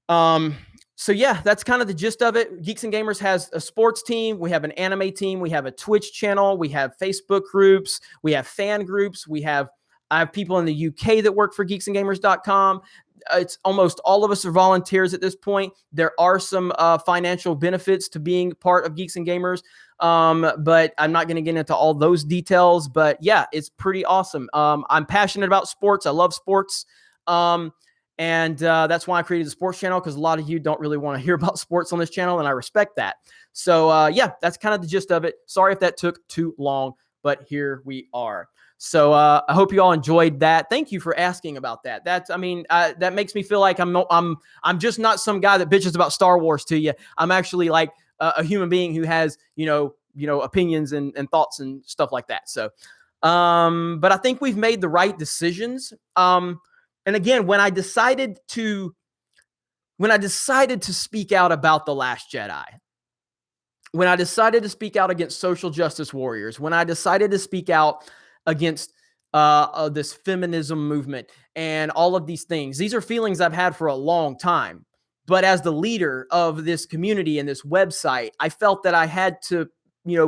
yeah, that's kind of the gist of it. Geeks and Gamers has a sports team. We have an anime team. We have a Twitch channel. We have Facebook groups. We have fan groups. I have people in the UK that work for geeksandgamers.com. It's almost all of us are volunteers at this point. There are some financial benefits to being part of Geeks and Gamers, but I'm not going to get into all those details. But yeah, it's pretty awesome. I'm passionate about sports. I love sports. And that's why I created the sports channel, because a lot of you don't really want to hear about sports on this channel, and I respect that. So yeah, that's kind of the gist of it. Sorry if that took too long, but here we are. So I hope you all enjoyed that. Thank you for asking about that. That makes me feel like I'm just not some guy that bitches about Star Wars to you. I'm actually like a human being who has, opinions and thoughts and stuff like that. So, but I think we've made the right decisions. And again, when I decided to speak out about The Last Jedi, when I decided to speak out against social justice warriors, when I decided to speak out against this feminism movement and all of these things, these are feelings I've had for a long time. But as the leader of this community and this website, I felt that I had to,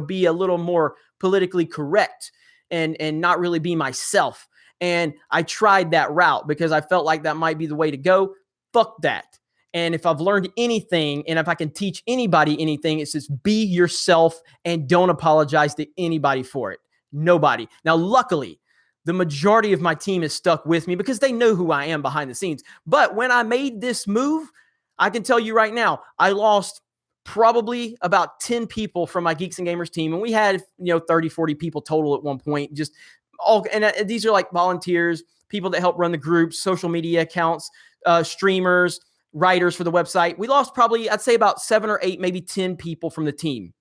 be a little more politically correct and not really be myself. And I tried that route because I felt like that might be the way to go. Fuck that. And if I've learned anything, and if I can teach anybody anything, it's just be yourself and don't apologize to anybody for it. Nobody. Now, luckily, the majority of my team is stuck with me because they know who I am behind the scenes. But when I made this move, I can tell you right now, I lost probably about 10 people from my Geeks and Gamers team. And we had, 30, 40 people total at one point. Just all, and these are like volunteers, people that help run the groups, social media accounts, streamers, writers for the website. We lost probably, I'd say about 7 or 8, maybe 10 people from the team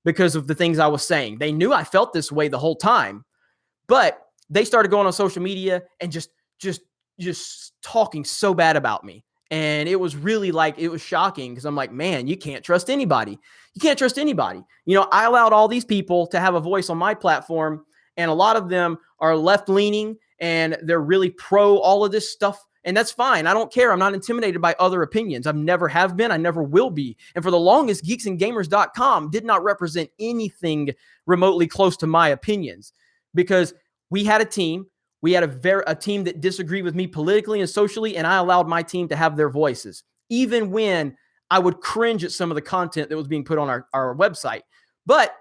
because of the things I was saying. They knew I felt this way the whole time, but they started going on social media and just talking so bad about me. And it was really it was shocking because I'm like, man, you can't trust anybody. You can't trust anybody. I allowed all these people to have a voice on my platform, and a lot of them are left-leaning and they're really pro all of this stuff. And that's fine. I don't care. I'm not intimidated by other opinions. I've never have been. I never will be. And for the longest, geeksandgamers.com did not represent anything remotely close to my opinions, because we had a team. We had a team that disagreed with me politically and socially, and I allowed my team to have their voices, even when I would cringe at some of the content that was being put on our website. But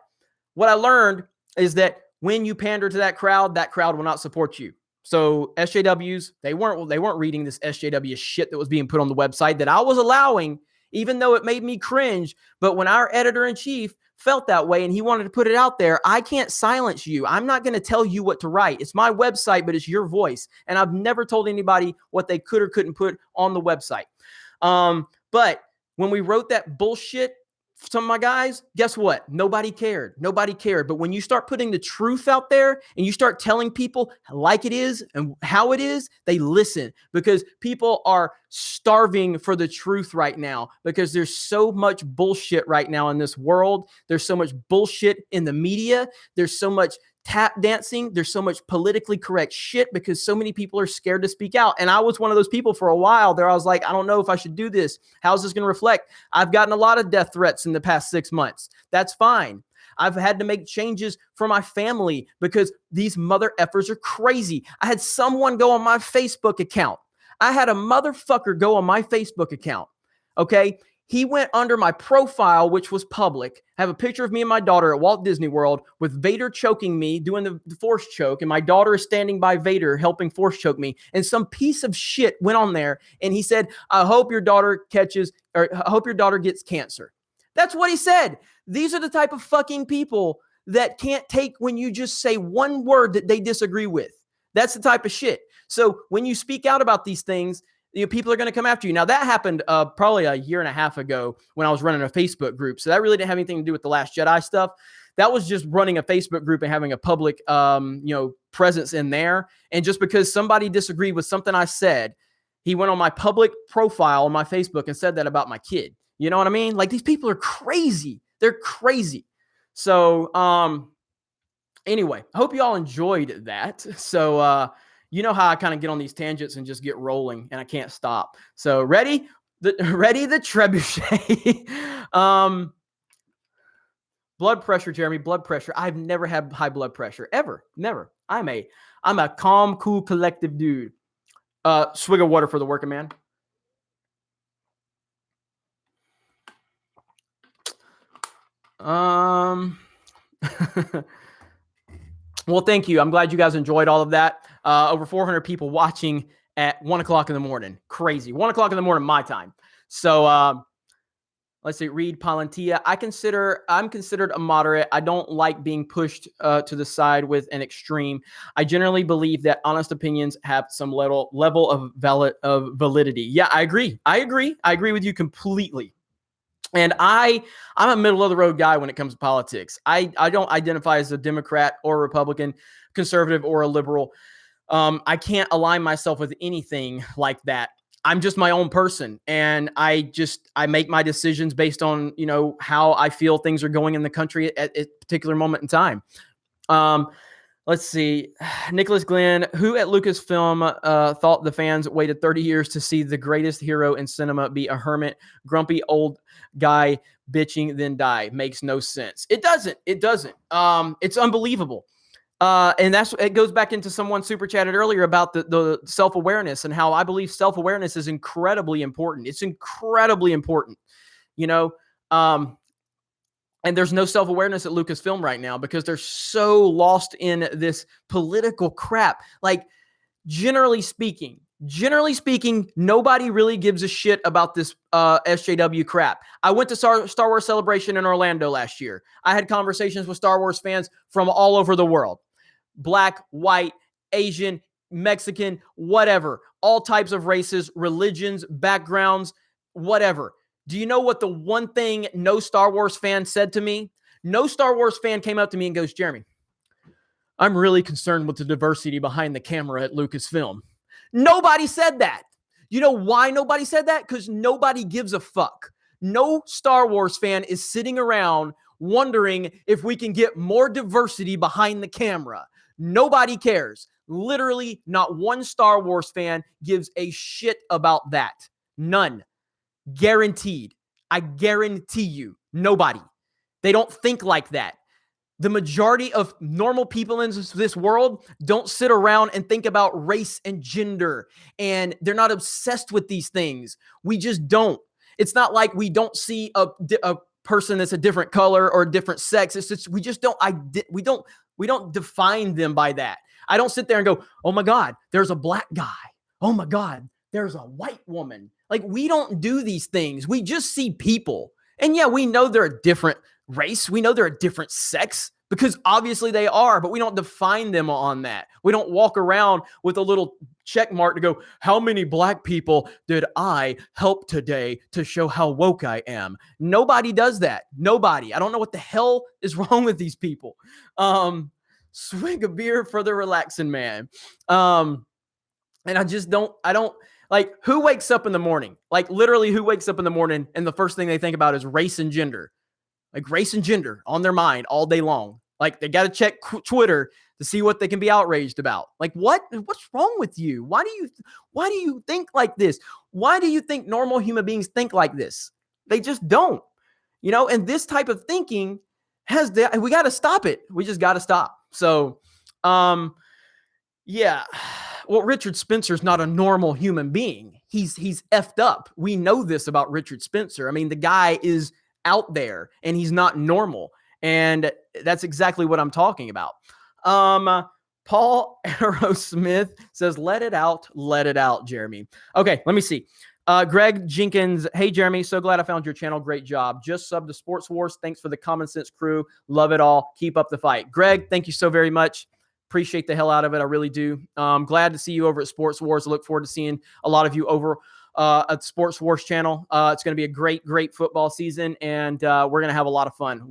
what I learned is that when you pander to that crowd will not support you. So SJWs, they weren't reading this SJW shit that was being put on the website that I was allowing, even though it made me cringe. But when our editor-in-chief felt that way and he wanted to put it out there, I can't silence you. I'm not going to tell you what to write. It's my website, but it's your voice. And I've never told anybody what they could or couldn't put on the website. But when we wrote that bullshit some of my guys, guess what? Nobody cared. Nobody cared. But when you start putting the truth out there and you start telling people like it is and how it is, they listen, because people are starving for the truth right now, because there's so much bullshit right now in this world. There's so much bullshit in the media. There's so much tap dancing. There's so much politically correct shit because so many people are scared to speak out. And I was one of those people for a while there. I was like, I don't know if I should do this. How's this going to reflect? I've gotten a lot of death threats in the past 6 months. That's fine. I've had to make changes for my family because these mother effers are crazy. I had someone go on my Facebook account. I had a motherfucker go on my Facebook account. Okay. He went under my profile, which was public. I have a picture of me and my daughter at Walt Disney World with Vader choking me, doing the force choke. And my daughter is standing by Vader helping force choke me. And some piece of shit went on there. And he said, I hope your daughter gets cancer. That's what he said. These are the type of fucking people that can't take when you just say one word that they disagree with. That's the type of shit. So when you speak out about these things, people are going to come after you. Now, that happened probably a year and a half ago when I was running a Facebook group. So that really didn't have anything to do with The Last Jedi stuff. That was just running a Facebook group and having a public, presence in there. And just because somebody disagreed with something I said, he went on my public profile on my Facebook and said that about my kid. You know what I mean? Like, these people are crazy. They're crazy. So, anyway, I hope you all enjoyed that. So, you know how I kind of get on these tangents and just get rolling and I can't stop. So ready the trebuchet. Blood pressure, Jeremy, blood pressure. I've never had high blood pressure ever. Never. I'm a calm, cool, collective dude. Swig of water for the working man. Well, thank you. I'm glad you guys enjoyed all of that. Over 400 people watching at 1 o'clock in the morning. Crazy. 1 o'clock in the morning, my time. So let's see. Reed Palantia. I'm considered a moderate. I don't like being pushed to the side with an extreme. I generally believe that honest opinions have some level of validity. Yeah, I agree. I agree with you completely. And I'm a middle of the road guy when it comes to politics. I don't identify as a Democrat or a Republican, conservative or a liberal. I can't align myself with anything like that. I'm just my own person. And I make my decisions based on, how I feel things are going in the country at a particular moment in time. Let's see. Nicholas Glenn, who at Lucasfilm thought the fans waited 30 years to see the greatest hero in cinema be a hermit, grumpy old guy bitching, then die? Makes no sense. It doesn't. It's unbelievable. And it goes back into someone super chatted earlier about the self-awareness and how I believe self-awareness is incredibly important. It's incredibly important, and there's no self-awareness at Lucasfilm right now because they're so lost in this political crap. Like, generally speaking, nobody really gives a shit about this SJW crap. I went to Star Wars Celebration in Orlando last year. I had conversations with Star Wars fans from all over the world. Black, white, Asian, Mexican, whatever. All types of races, religions, backgrounds, whatever. Do you know what the one thing no Star Wars fan said to me? No Star Wars fan came up to me and goes, Jeremy, I'm really concerned with the diversity behind the camera at Lucasfilm. Nobody said that. You know why nobody said that? Because nobody gives a fuck. No Star Wars fan is sitting around wondering if we can get more diversity behind the camera. Nobody cares. Literally, not one Star Wars fan gives a shit about that. None. Guaranteed. I guarantee you. Nobody. They don't think like that. The majority of normal people in this world don't sit around and think about race and gender, and they're not obsessed with these things. We just don't. It's not like we don't see a person that's a different color or a different sex. It's just we just don't. We don't define them by that. I don't sit there and go, oh my God, there's a black guy. Oh my God, there's a white woman. Like, we don't do these things. We just see people. And yeah, we know they're a different race. We know they're a different sex. because obviously they are, but we don't define them on that. We don't walk around with a little check mark to go, how many black people did I help today to show how woke I am? Nobody does that. Nobody. I don't know what the hell is wrong with these people. Swig a beer for the relaxing man. And I don't like, who wakes up in the morning? Like literally who wakes up in the morning and the first thing they think about is race and gender. Like race and gender on their mind all day long. Like they got to check Twitter to see what they can be outraged about. Like what's wrong with you? Why do you think like this? Why do you think normal human beings think like this? They just don't, and this type of thinking we got to stop it. We just got to stop. So, yeah. Well, Richard Spencer's not a normal human being. He's effed up. We know this about Richard Spencer. I mean, the guy is out there and he's not normal. And that's exactly what I'm talking about. Paul Aerosmith says, let it out, Jeremy. Okay, let me see. Greg Jenkins, hey, Jeremy, so glad I found your channel. Great job. Just subbed to Sports Wars. Thanks for the Common Sense crew. Love it all. Keep up the fight. Greg, thank you so very much. Appreciate the hell out of it. I really do. Glad to see you over at Sports Wars. I look forward to seeing a lot of you over at Sports Wars channel. It's going to be a great, great football season, and we're going to have a lot of fun.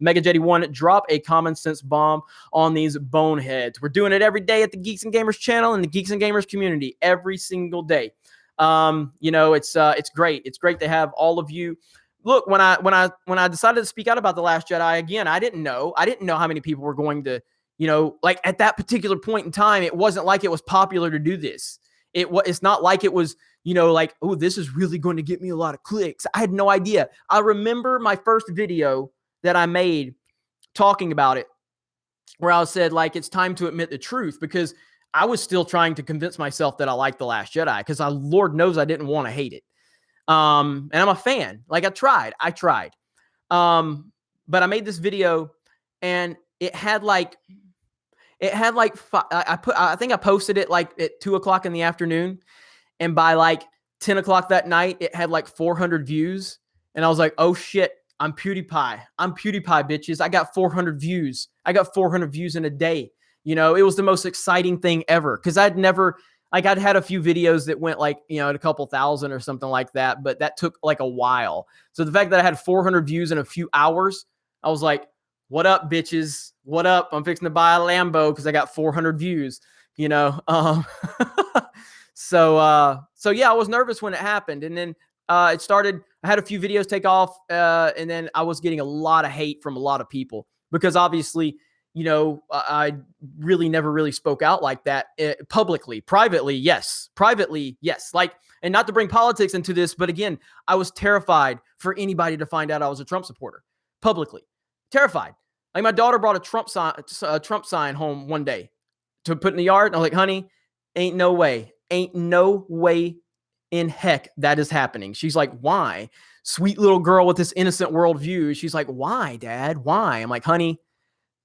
Mega Jetty 1, drop a common sense bomb on these boneheads. We're doing it every day at the Geeks and Gamers channel and the Geeks and Gamers community every single day. It's great. It's great to have all of you. Look, when I decided to speak out about The Last Jedi again, I didn't know how many people were going to, like at that particular point in time, it wasn't like it was popular to do this. It's not like it was, like, oh, this is really going to get me a lot of clicks. I had no idea. I remember my first video that I made talking about it, where I said, like, it's time to admit the truth, because I was still trying to convince myself that I liked The Last Jedi, because Lord knows I didn't want to hate it. And I'm a fan. Like I tried. But I made this video and it had like I think I posted it like at 2:00 in the afternoon. And by like 10 o'clock that night, it had like 400 views. And I was like, oh shit, I'm PewDiePie, bitches. I got 400 views. I got 400 views in a day. It was the most exciting thing ever. Cause I'd had a few videos that went like, at a couple thousand or something like that, but that took like a while. So the fact that I had 400 views in a few hours, I was like, what up, bitches? What up? I'm fixing to buy a Lambo because I got 400 views, So yeah, I was nervous when it happened. And then it started, I had a few videos take off, and then I was getting a lot of hate from a lot of people because obviously, I really never really spoke out like that publicly. Privately, yes. Like, and not to bring politics into this, but again, I was terrified for anybody to find out I was a Trump supporter publicly. Terrified. Like my daughter brought a Trump sign home one day to put in the yard. And I was like, honey, ain't no way in heck that is happening. She's like, why? Sweet little girl with this innocent worldview. She's like, why, Dad? Why? I'm like, honey,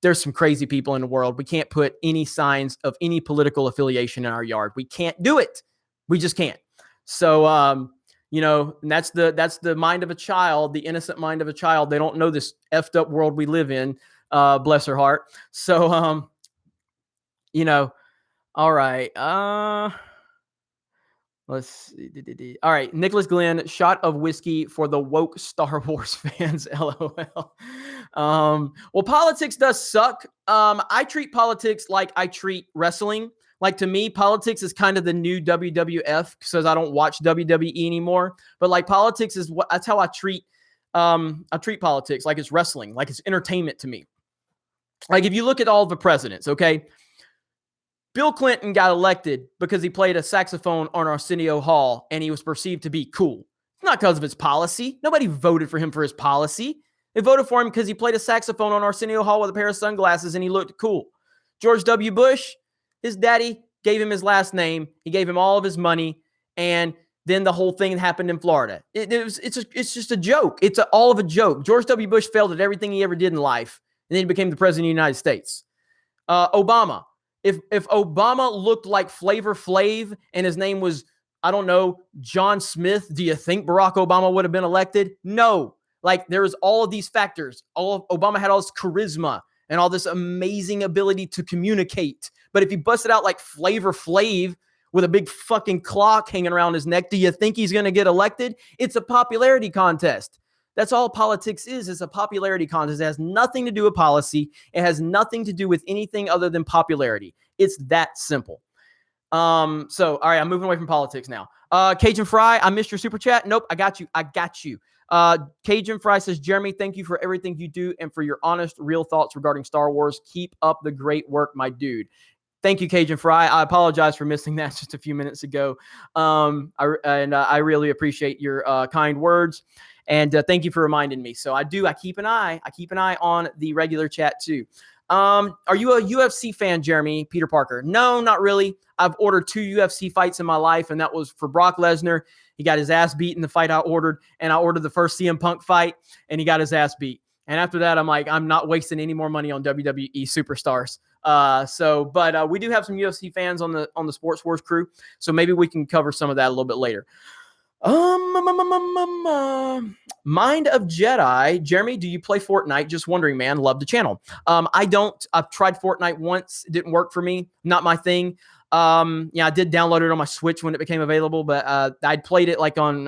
there's some crazy people in the world. We can't put any signs of any political affiliation in our yard. We can't do it. We just can't. So, and that's the mind of a child, the innocent mind of a child. They don't know this effed up world we live in. Bless her heart. So, all right. Let's see. All right. Nicholas Glenn, shot of whiskey for the woke Star Wars fans. LOL. Well, politics does suck. I treat politics like I treat wrestling. Like to me, politics is kind of the new WWF because I don't watch WWE anymore. But like politics is that's how I treat politics. Like it's wrestling, like it's entertainment to me. Like if you look at all the presidents, okay, Bill Clinton got elected because he played a saxophone on Arsenio Hall and he was perceived to be cool. It's not because of his policy. Nobody voted for him for his policy. They voted for him because he played a saxophone on Arsenio Hall with a pair of sunglasses and he looked cool. George W. Bush, his daddy gave him his last name. He gave him all of his money. And then the whole thing happened in Florida. It's just a joke. It's all of a joke. George W. Bush failed at everything he ever did in life. And then he became the president of the United States. Obama. If Obama looked like Flavor Flav and his name was, I don't know, John Smith, do you think Barack Obama would have been elected? No. Like there's all of these factors. Obama had all this charisma and all this amazing ability to communicate. But if you bust it out like Flavor Flav with a big fucking clock hanging around his neck, do you think he's going to get elected? It's a popularity contest. That's all politics is. It's a popularity contest. It has nothing to do with policy. It has nothing to do with anything other than popularity. It's that simple. All right, I'm moving away from politics now. Cajun Fry, I missed your super chat. Nope, I got you. Cajun Fry says, Jeremy, thank you for everything you do and for your honest, real thoughts regarding Star Wars. Keep up the great work, my dude. Thank you, Cajun Fry. I apologize for missing that just a few minutes ago. I really appreciate your kind words. And thank you for reminding me. So I keep an eye on the regular chat too. Are you a UFC fan, Jeremy? Peter Parker? No, not really. I've ordered 2 UFC fights in my life, and that was for Brock Lesnar. He got his ass beat in the fight I ordered, and I ordered the first CM Punk fight, and he got his ass beat. And after that, I'm like, I'm not wasting any more money on WWE superstars. But we do have some UFC fans on the Sports Wars crew, so maybe we can cover some of that a little bit later. Mind of Jedi. Jeremy, do you play Fortnite? Just wondering, man. Love the channel. I don't. I've tried Fortnite once. It didn't work for me. Not my thing. I did download it on my Switch when it became available, but I'd played it like on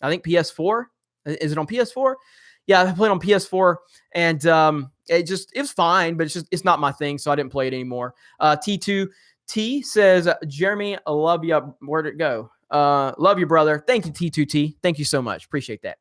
I think PS4. Is it on PS4? Yeah, I played on PS4, and it was fine, but it's not my thing, so I didn't play it anymore. T2T says, Jeremy, I love you. Where'd it go? Love you, brother. Thank you, T2T. Thank you so much. Appreciate that.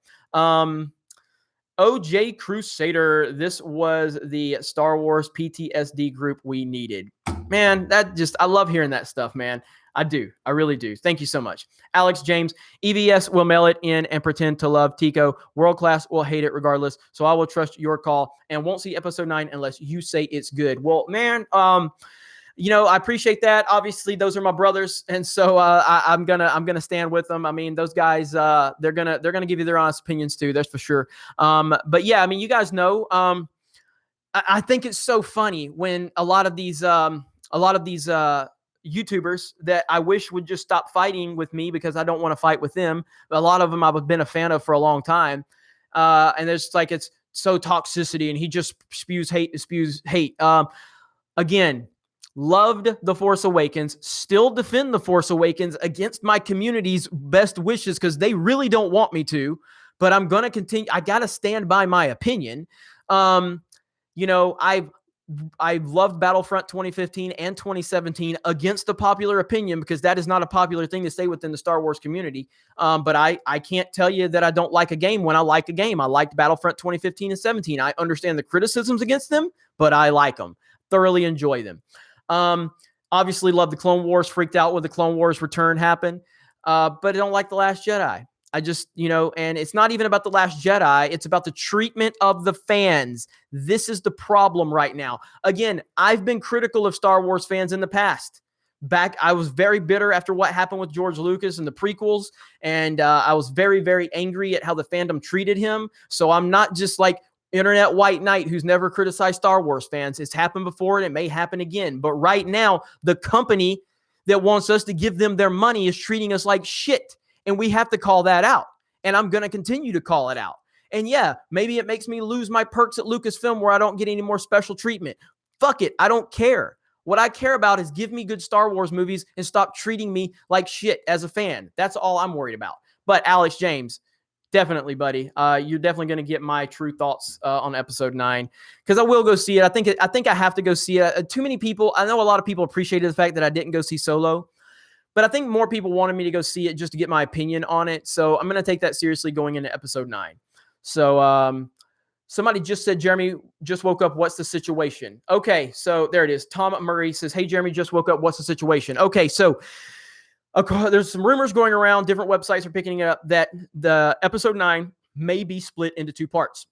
OJ Crusader. This was the Star Wars PTSD group we needed. Man, I love hearing that stuff, man. I do. I really do. Thank you so much. Alex James, EVS will mail it in and pretend to love Tico. World Class will hate it regardless. So I will trust your call and won't see episode 9 unless you say it's good. Well, man, I appreciate that. Obviously, those are my brothers, and so I'm gonna stand with them. I mean, those guys, they're gonna give you their honest opinions too. That's for sure. But yeah, I mean, you guys know. I think it's so funny when a lot of these YouTubers that I wish would just stop fighting with me because I don't want to fight with them. A lot of them I've been a fan of for a long time, and there's like it's so toxicity, and he just spews hate. Again. Loved The Force Awakens, still defend The Force Awakens against my community's best wishes because they really don't want me to, but I'm going to continue. I got to stand by my opinion. I've loved Battlefront 2015 and 2017 against the popular opinion because that is not a popular thing to say within the Star Wars community. But I can't tell you that I don't like a game when I like a game. I liked Battlefront 2015 and 17. I understand the criticisms against them, but I like them. Thoroughly enjoy them. Obviously love the Clone Wars, freaked out when the Clone Wars return happened. But I don't like The Last Jedi. I just, and it's not even about The Last Jedi. It's about the treatment of the fans. This is the problem right now. Again, I've been critical of Star Wars fans in the past. I was very bitter after what happened with George Lucas and the prequels. And I was very, very angry at how the fandom treated him. So I'm not just like internet white knight who's never criticized Star Wars fans. It's happened before and it may happen again. But right now, the company that wants us to give them their money is treating us like shit. And we have to call that out. And I'm going to continue to call it out. And yeah, maybe it makes me lose my perks at Lucasfilm where I don't get any more special treatment. Fuck it. I don't care. What I care about is give me good Star Wars movies and stop treating me like shit as a fan. That's all I'm worried about. But Alex James, definitely, buddy. You're definitely going to get my true thoughts on episode 9 because I will go see it. I think I have to go see it. Too many people. I know a lot of people appreciated the fact that I didn't go see Solo, but I think more people wanted me to go see it just to get my opinion on it. So I'm going to take that seriously going into episode 9. So somebody just said, Jeremy just woke up. What's the situation? Okay, so there it is. Tom Murray says, hey, Jeremy just woke up. What's the situation? Okay, so there's some rumors going around. Different websites are picking it up that the episode 9 may be split into 2 parts.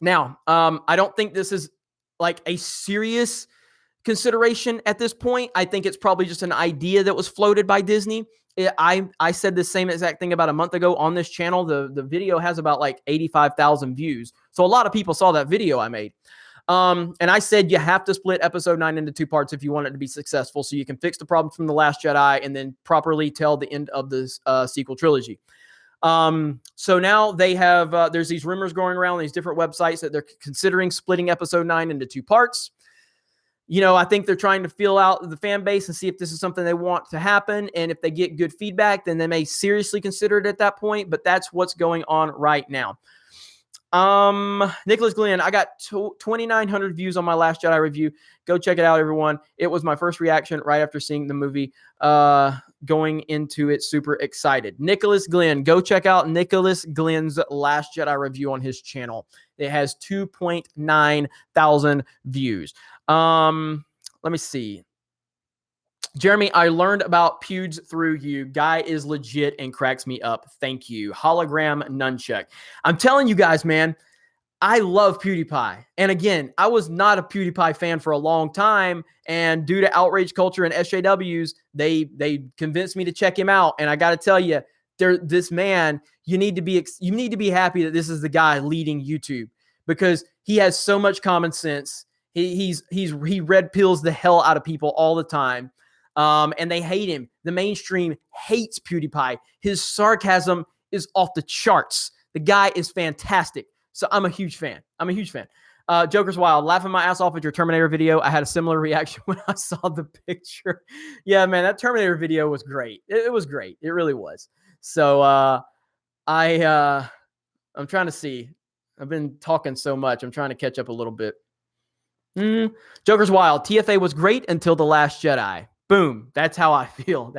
Now, I don't think this is like a serious consideration at this point. I think it's probably just an idea that was floated by Disney. I said the same exact thing about a month ago on this channel. The video has about like 85,000 views. So a lot of people saw that video I made. And I said you have to split episode 9 into 2 parts if you want it to be successful, so you can fix the problems from The Last Jedi and then properly tell the end of this sequel trilogy. So now they have, there's these rumors going around these different websites that they're considering splitting episode 9 into 2 parts. You know, I think they're trying to feel out the fan base and see if this is something they want to happen. And if they get good feedback, then they may seriously consider it at that point. But that's what's going on right now. Nicholas Glenn, I got 2,900 views on my Last Jedi review. Go check it out, everyone. It was my first reaction right after seeing the movie. Going into it super excited. Nicholas Glenn, go check out Nicholas Glenn's Last Jedi review on his channel. It has 2.9 thousand views. Let me see. Jeremy, I learned about Pewds through you. Guy is legit and cracks me up. Thank you. Hologram Nunchuck. I'm telling you guys, man, I love PewDiePie. And again, I was not a PewDiePie fan for a long time. And due to outrage culture and SJWs, they convinced me to check him out. And I got to tell you, this man, you need to be happy that this is the guy leading YouTube, because he has so much common sense. He red pills the hell out of people all the time. And they hate him. The mainstream hates PewDiePie. His sarcasm is off the charts. The guy is fantastic. So I'm a huge fan. Joker's Wild, laughing my ass off at your Terminator video. I had a similar reaction when I saw the picture. Yeah, man, that Terminator video was great. It was great. It really was. So I'm trying to see. I've been talking so much. I'm trying to catch up a little bit. Joker's Wild. TFA was great until The Last Jedi. Boom. That's how I feel.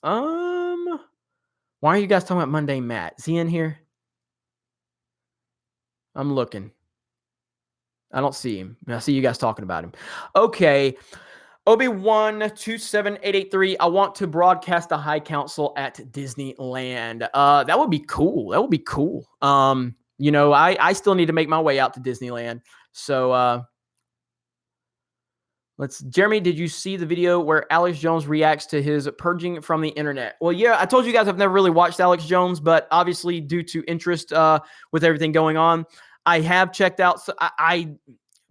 Why are you guys talking about Monday Matt? Is he in here? I'm looking. I don't see him. I see you guys talking about him. Okay. Obi-Wan 27883. I want to broadcast the High Council at Disneyland. That would be cool. You know, I still need to make my way out to Disneyland. So Jeremy, did you see the video where Alex Jones reacts to his purging from the internet? Well, yeah, I told you guys I've never really watched Alex Jones, but obviously due to interest with everything going on, I have checked out. So I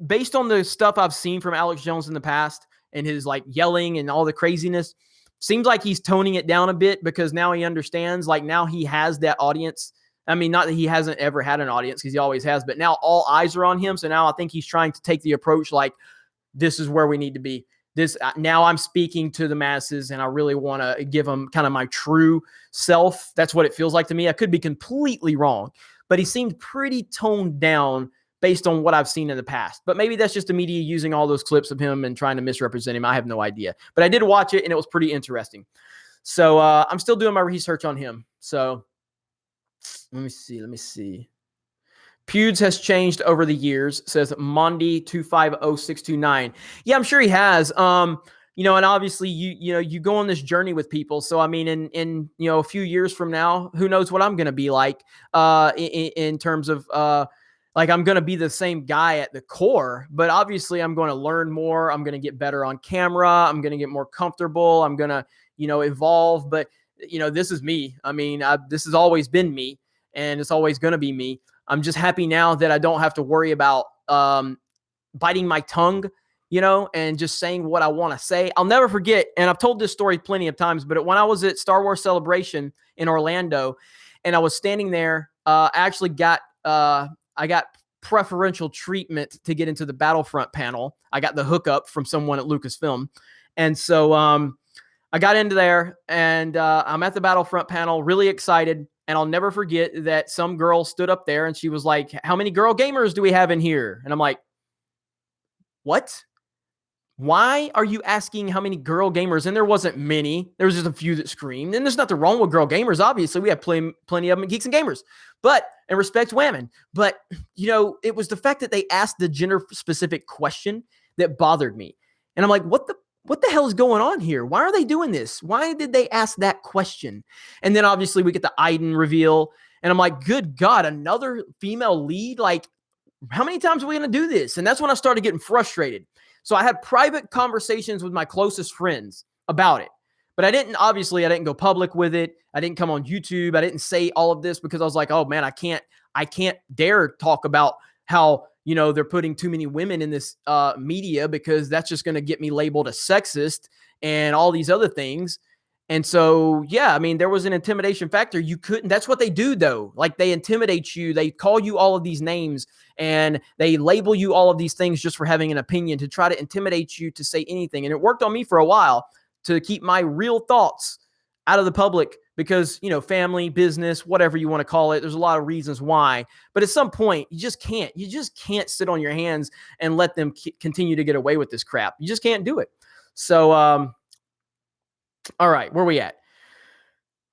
based on the stuff I've seen from Alex Jones in the past and his like yelling and all the craziness, seems like he's toning it down a bit, because now he understands, like now he has that audience. I mean, not that he hasn't ever had an audience, because he always has, but now all eyes are on him. So now I think he's trying to take the approach like, this is where we need to be. Now I'm speaking to the masses, and I really want to give them kind of my true self. That's what it feels like to me. I could be completely wrong, but he seemed pretty toned down based on what I've seen in the past. But maybe that's just the media using all those clips of him and trying to misrepresent him. I have no idea. But I did watch it, and it was pretty interesting. So I'm still doing my research on him. So let me see. Pewds has changed over the years, says Mondi250629. Yeah, I'm sure he has. You know, and obviously you go on this journey with people. So I mean, in a few years from now, who knows what I'm going to be like in terms of like I'm going to be the same guy at the core, but obviously I'm going to learn more. I'm going to get better on camera. I'm going to get more comfortable. I'm going to, evolve. But this is me. I mean, this has always been me, and it's always going to be me. I'm just happy now that I don't have to worry about biting my tongue, and just saying what I want to say. I'll never forget, and I've told this story plenty of times, but when I was at Star Wars Celebration in Orlando, and I was standing there, I actually got preferential treatment to get into the Battlefront panel. I got the hookup from someone at Lucasfilm, and so I got into there, and I'm at the Battlefront panel, really excited. And I'll never forget that some girl stood up there and she was like, "How many girl gamers do we have in here?" And I'm like, "What? Why are you asking how many girl gamers?" And there wasn't many. There was just a few that screamed. And there's nothing wrong with girl gamers. Obviously, we have plenty of them in Geeks and Gamers. But, and respect women. But, it was the fact that they asked the gender-specific question that bothered me. And I'm like, what the hell is going on here? Why are they doing this? Why did they ask that question? And then obviously we get the Iden reveal. And I'm like, good God, another female lead? Like, how many times are we going to do this? And that's when I started getting frustrated. So I had private conversations with my closest friends about it. But I didn't go public with it. I didn't come on YouTube. I didn't say all of this because I was like, oh man, I can't dare talk about how they're putting too many women in this media, because that's just going to get me labeled a sexist and all these other things. And so, yeah, I mean, there was an intimidation factor. You couldn't, that's what they do though. Like they intimidate you. They call you all of these names and they label you all of these things just for having an opinion to try to intimidate you to say anything. And it worked on me for a while to keep my real thoughts out of the public because, family, business, whatever you want to call it. There's a lot of reasons why, but at some point you just can't sit on your hands and let them continue to get away with this crap. You just can't do it. So, all right, where are we at?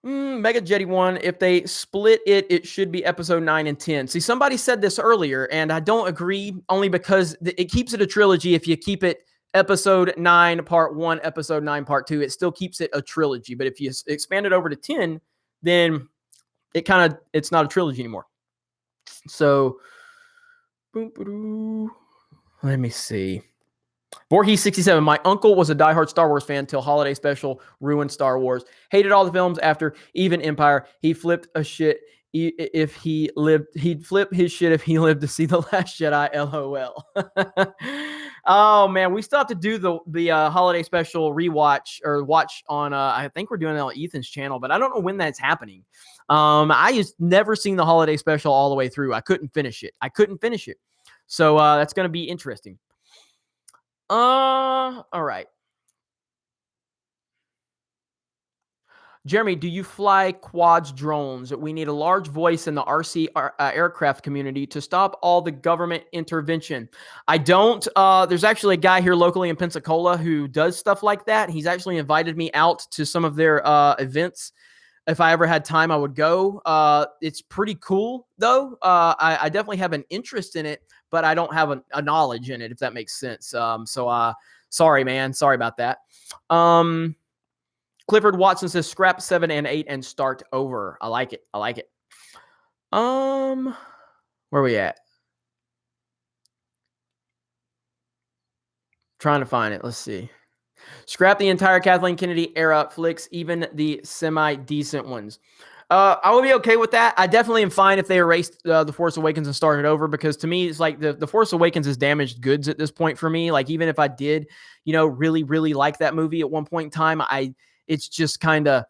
Mega Jetty 1, if they split it, it should be episode 9 and 10. See, somebody said this earlier, and I don't agree, only because it keeps it a trilogy. If you keep it episode 9, part 1, episode 9, part 2, it still keeps it a trilogy. But if you expand it over to 10, then it's not a trilogy anymore. So, let me see. Voorhees67, my uncle was a diehard Star Wars fan till Holiday Special ruined Star Wars. Hated all the films after, even Empire. He flipped a shit if he lived. He'd flip his shit if he lived to see The Last Jedi, LOL. Oh, man. We still have to do the Holiday Special rewatch or watch on, I think we're doing it on Ethan's channel, but I don't know when that's happening. I just never seen the Holiday Special all the way through. I couldn't finish it. So that's going to be interesting. All right. Jeremy, do you fly quads drones? We need a large voice in the RC aircraft community to stop all the government intervention. I don't. There's actually a guy here locally in Pensacola who does stuff like that. He's actually invited me out to some of their events. If I ever had time, I would go. It's pretty cool, though. I definitely have an interest in it, but I don't have a knowledge in it, if that makes sense. Sorry, man. Sorry about that. Clifford Watson says, scrap 7 and 8 and start over. I like it. Where are we at? Trying to find it. Let's see. Scrap the entire Kathleen Kennedy era flicks, even the semi-decent ones. I would be okay with that. I definitely am fine if they erased The Force Awakens and started over, because to me, it's like the Force Awakens is damaged goods at this point for me. Like, even if I did, really, really like that movie at one point in time, it's just kind of,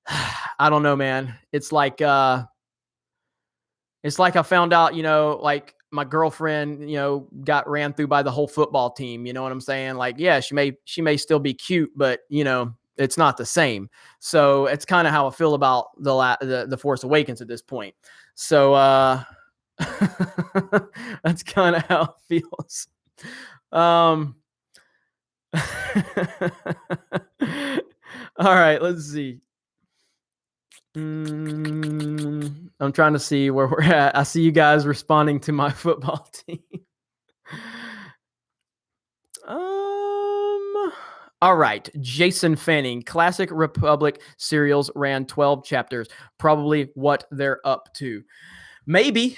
I don't know, man. It's like I found out, like my girlfriend, got ran through by the whole football team. You know what I'm saying? Like, yeah, she may still be cute, but it's not the same. So it's kind of how I feel about the Force Awakens at this point. So that's kind of how it feels. All right, let's see. I'm trying to see where we're at. I see you guys responding to my football team. All right. Jason Fanning, Classic Republic serials ran 12 chapters. Probably what they're up to. Maybe.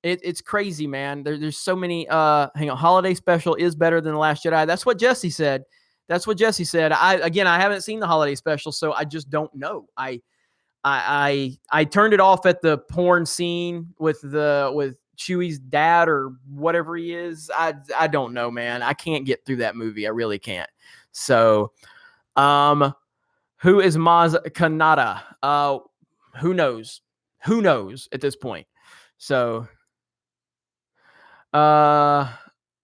It's crazy, man. There's so many. Hang on. Holiday Special is better than The Last Jedi. That's what Jesse said. I haven't seen the Holiday Special, so I just don't know. I turned it off at the porn scene with Chewie's dad or whatever he is. I don't know, man. I can't get through that movie. I really can't. So, who is Maz Kanata? Who knows? Who knows at this point? So,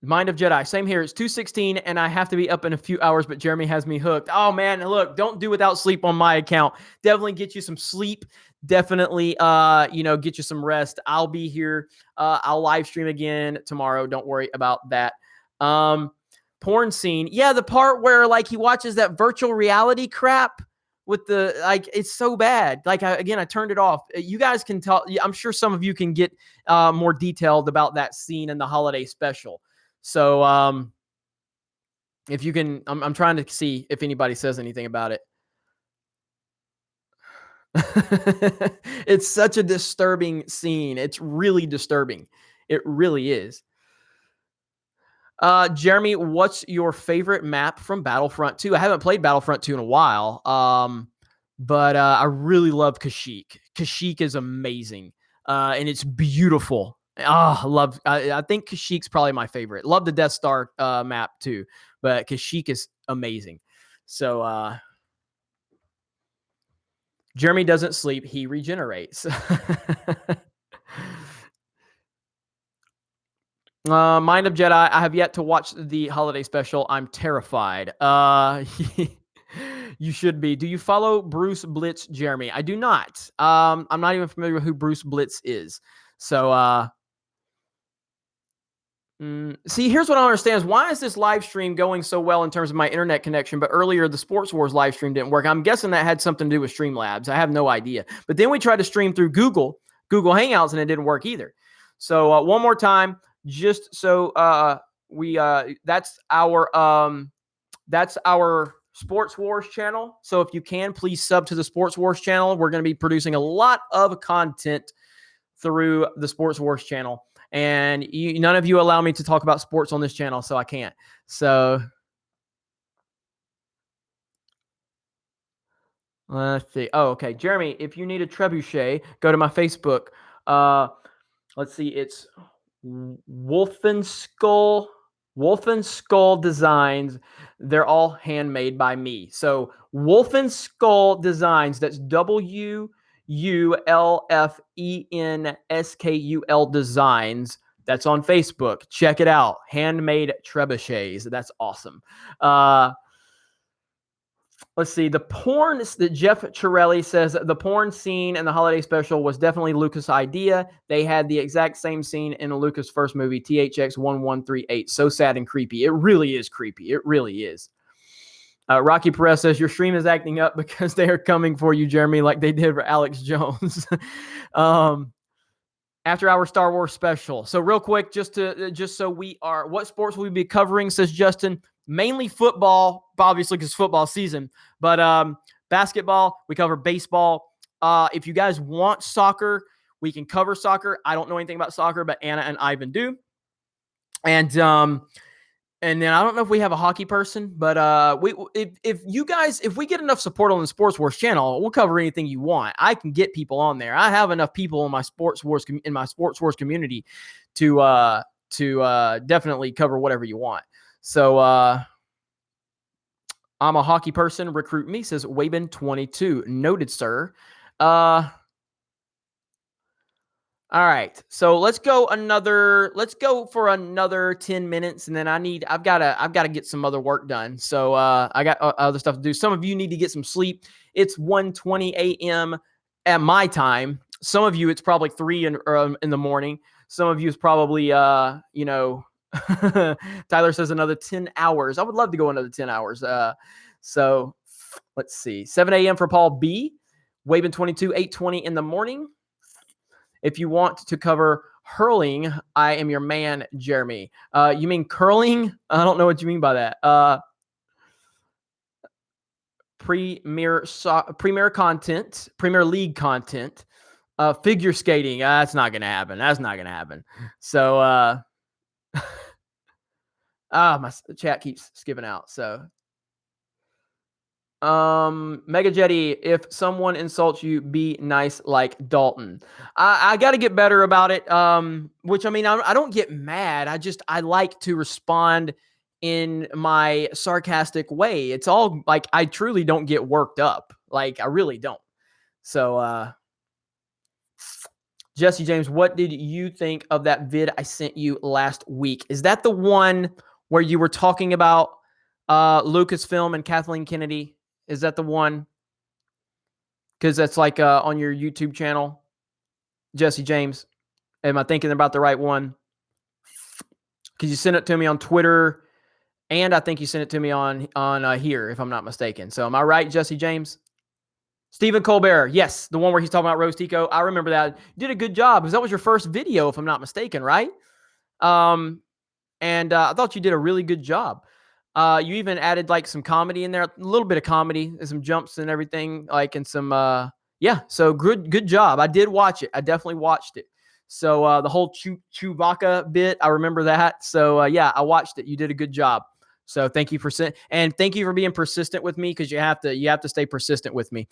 Mind of Jedi. Same here. It's 2:16 and I have to be up in a few hours, but Jeremy has me hooked. Oh man, look, don't do without sleep on my account. Definitely get you some sleep. Definitely, get you some rest. I'll be here. I'll live stream again tomorrow. Don't worry about that. Porn scene. Yeah, the part where like he watches that virtual reality crap with it's so bad. Like, I turned it off. You guys can tell. I'm sure some of you can get more detailed about that scene in the Holiday Special. So, if you can, I'm trying to see if anybody says anything about it. It's such a disturbing scene. It's really disturbing. It really is. Jeremy, what's your favorite map from Battlefront 2? I haven't played Battlefront 2 in a while. But I really love Kashyyyk. Kashyyyk is amazing. And it's beautiful. I think Kashyyyk's probably my favorite. Love the Death Star map too, but Kashyyyk is amazing. So Jeremy doesn't sleep. He regenerates. Mind of Jedi. I have yet to watch the holiday special. I'm terrified. You should be. Do you follow Bruce Blitz, Jeremy? I do not. I'm not even familiar with who Bruce Blitz is. So see, here's what I don't understand is why is this live stream going so well in terms of my internet connection, but earlier the Sports Wars live stream didn't work. I'm guessing that had something to do with Streamlabs. I have no idea. But then we tried to stream through Google Hangouts, and it didn't work either. So one more time, just so that's our Sports Wars channel. So if you can, please sub to the Sports Wars channel. We're going to be producing a lot of content through the Sports Wars channel. And none of you allow me to talk about sports on this channel, so I can't. So let's see. Oh, okay. Jeremy, if you need a trebuchet, go to my Facebook. Let's see. It's Wolfenskull Designs. They're all handmade by me. So Wolfenskull Designs. That's WULFENSKUL Designs. That's on Facebook. Check it out. Handmade trebuchets. That's awesome. Let's see. The porn that Jeff Chirelli says the porn scene in the holiday special was definitely Lucas' idea. They had the exact same scene in Lucas' first movie, THX 1138. So sad and creepy. It really is creepy. It really is. Rocky Perez says your stream is acting up because they are coming for you, Jeremy, like they did for Alex Jones. After our Star Wars special. So real quick, just so we are, what sports will we be covering, says Justin? Mainly football, obviously because football season, but basketball, we cover baseball. If you guys want soccer, we can cover soccer. I don't know anything about soccer, but Anna and Ivan do. And then I don't know if we have a hockey person, but if we get enough support on the Sports Wars channel, we'll cover anything you want. I can get people on there. I have enough people in my Sports Wars community to definitely cover whatever you want. So I'm a hockey person. Recruit me, says Waben22. Noted, sir. All right. So let's go for another 10 minutes, and then I've got to get some other work done. So I got other stuff to do. Some of you need to get some sleep. It's 1:20 a.m. at my time. Some of you, it's probably 3 in the morning. Some of you is probably Tyler says another 10 hours. I would love to go another 10 hours. So let's see. 7 a.m. for Paul B. Waben22, 8:20 in the morning. If you want to cover hurling, I am your man, Jeremy. You mean curling? I don't know what you mean by that. Premier content, Premier League content, figure skating. That's not going to happen. So, my chat keeps skipping out. So, Mega Jetty, if someone insults you, be nice like Dalton. I got to get better about it. Which I mean, I don't get mad. I like to respond in my sarcastic way. It's all like, I truly don't get worked up. Like I really don't. So, Jesse James, what did you think of that vid I sent you last week? Is that the one where you were talking about Lucasfilm and Kathleen Kennedy? Is that the one? Because that's like on your YouTube channel, Jesse James. Am I thinking about the right one? Because you sent it to me on Twitter, and I think you sent it to me on here, if I'm not mistaken. So am I right, Jesse James? Stephen Colbert, yes, the one where he's talking about Rose Tico. I remember that. You did a good job because that was your first video, if I'm not mistaken, right? And I thought you did a really good job. You even added like some comedy in there, a little bit of comedy and some jumps and everything, like and some so good job. I did watch it. I definitely watched it. So the whole Chewbacca bit, I remember that. So yeah, I watched it. You did a good job. So thank you for and thank you for being persistent with me, because you have to stay persistent with me.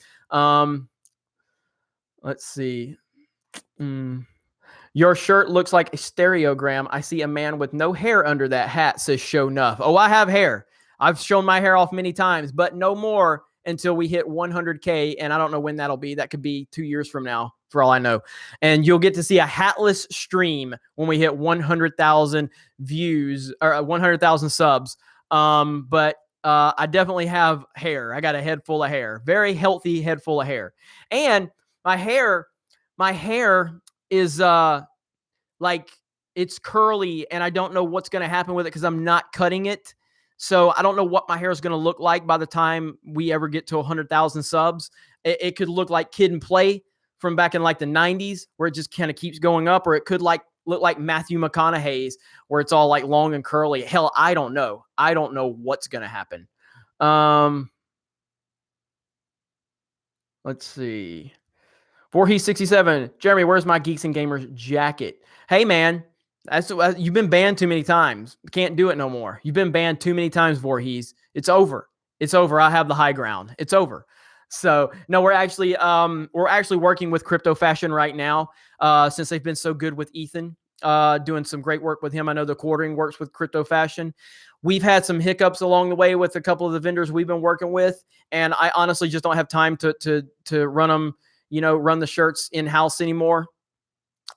Let's see. Your shirt looks like a stereogram. I see a man with no hair under that hat, says Show Nuff. Oh, I have hair. I've shown my hair off many times, but no more until we hit 100K. And I don't know when that'll be. That could be 2 years from now, for all I know. And you'll get to see a hatless stream when we hit 100,000 views or 100,000 subs. But I definitely have hair. I got a head full of hair, very healthy head full of hair. And my hair is like it's curly, and I don't know what's going to happen with it because I'm not cutting it. So I don't know what my hair is going to look like by the time we ever get to 100,000 subs. It could look like Kid and Play from back in like the 90s, where it just kind of keeps going up, or it could look like Matthew McConaughey's, where it's all like long and curly. Hell, I don't know. I don't know what's going to happen. Let's see. Voorhees 67. Jeremy, where's my Geeks and Gamers jacket? Hey, man. You've been banned too many times. Can't do it no more. You've been banned too many times, Voorhees. It's over. It's over. I have the high ground. It's over. So no, we're actually working with Crypto Fashion right now. Since they've been so good with Ethan, doing some great work with him. I know the quartering works with Crypto Fashion. We've had some hiccups along the way with a couple of the vendors we've been working with, and I honestly just don't have time to run them. Run the shirts in-house anymore.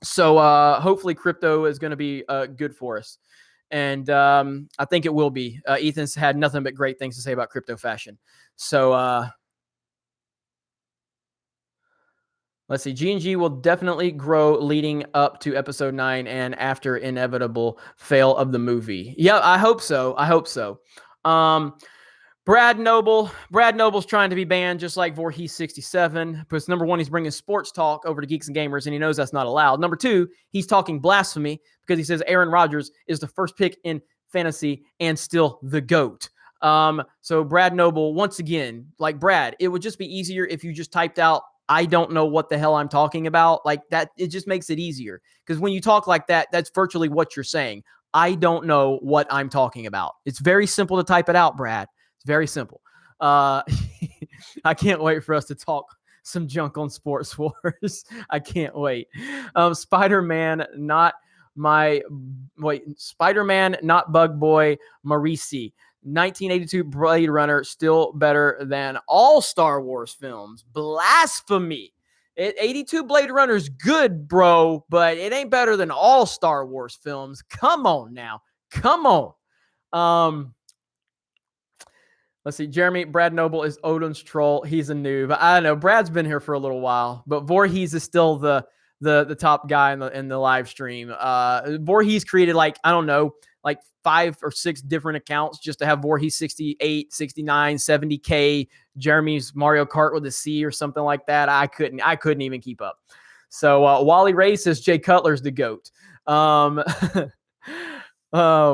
So hopefully crypto is going to be good for us. And I think it will be. Ethan's had nothing but great things to say about Crypto Fashion. So let's see. G&G will definitely grow leading up to episode 9 and after inevitable fail of the movie. Yeah, I hope so. Brad Noble's trying to be banned just like Voorhees 67. Because number one, he's bringing sports talk over to Geeks and Gamers, and he knows that's not allowed. Number two, he's talking blasphemy because he says Aaron Rodgers is the first pick in fantasy and still the GOAT. So Brad Noble, once again, like Brad, it would just be easier if you just typed out, I don't know what the hell I'm talking about. Like that, it just makes it easier. Because when you talk like that, that's virtually what you're saying. I don't know what I'm talking about. It's very simple to type it out, Brad. It's very simple. I can't wait for us to talk some junk on Sports Wars. I can't wait. Spider-Man, not Bug Boy Marisi. 1982 Blade Runner, still better than all Star Wars films. Blasphemy. 82 Blade Runner's good, bro, but it ain't better than all Star Wars films. Come on now. Come on. Let's see. Jeremy, Brad Noble is Odin's troll. He's a noob. I don't know. Brad's been here for a little while, but Voorhees is still the top guy in the live stream. Voorhees created like 5 or 6 different accounts just to have Voorhees 68, 69, 70K, Jeremy's Mario Kart with a C or something like that. I couldn't even keep up. So Wally Ray says Jay Cutler's the GOAT. Oh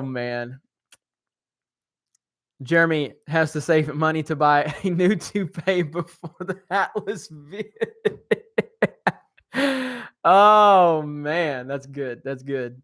man. Jeremy has to save money to buy a new toupee before the hatless vid. Oh man, that's good. That's good.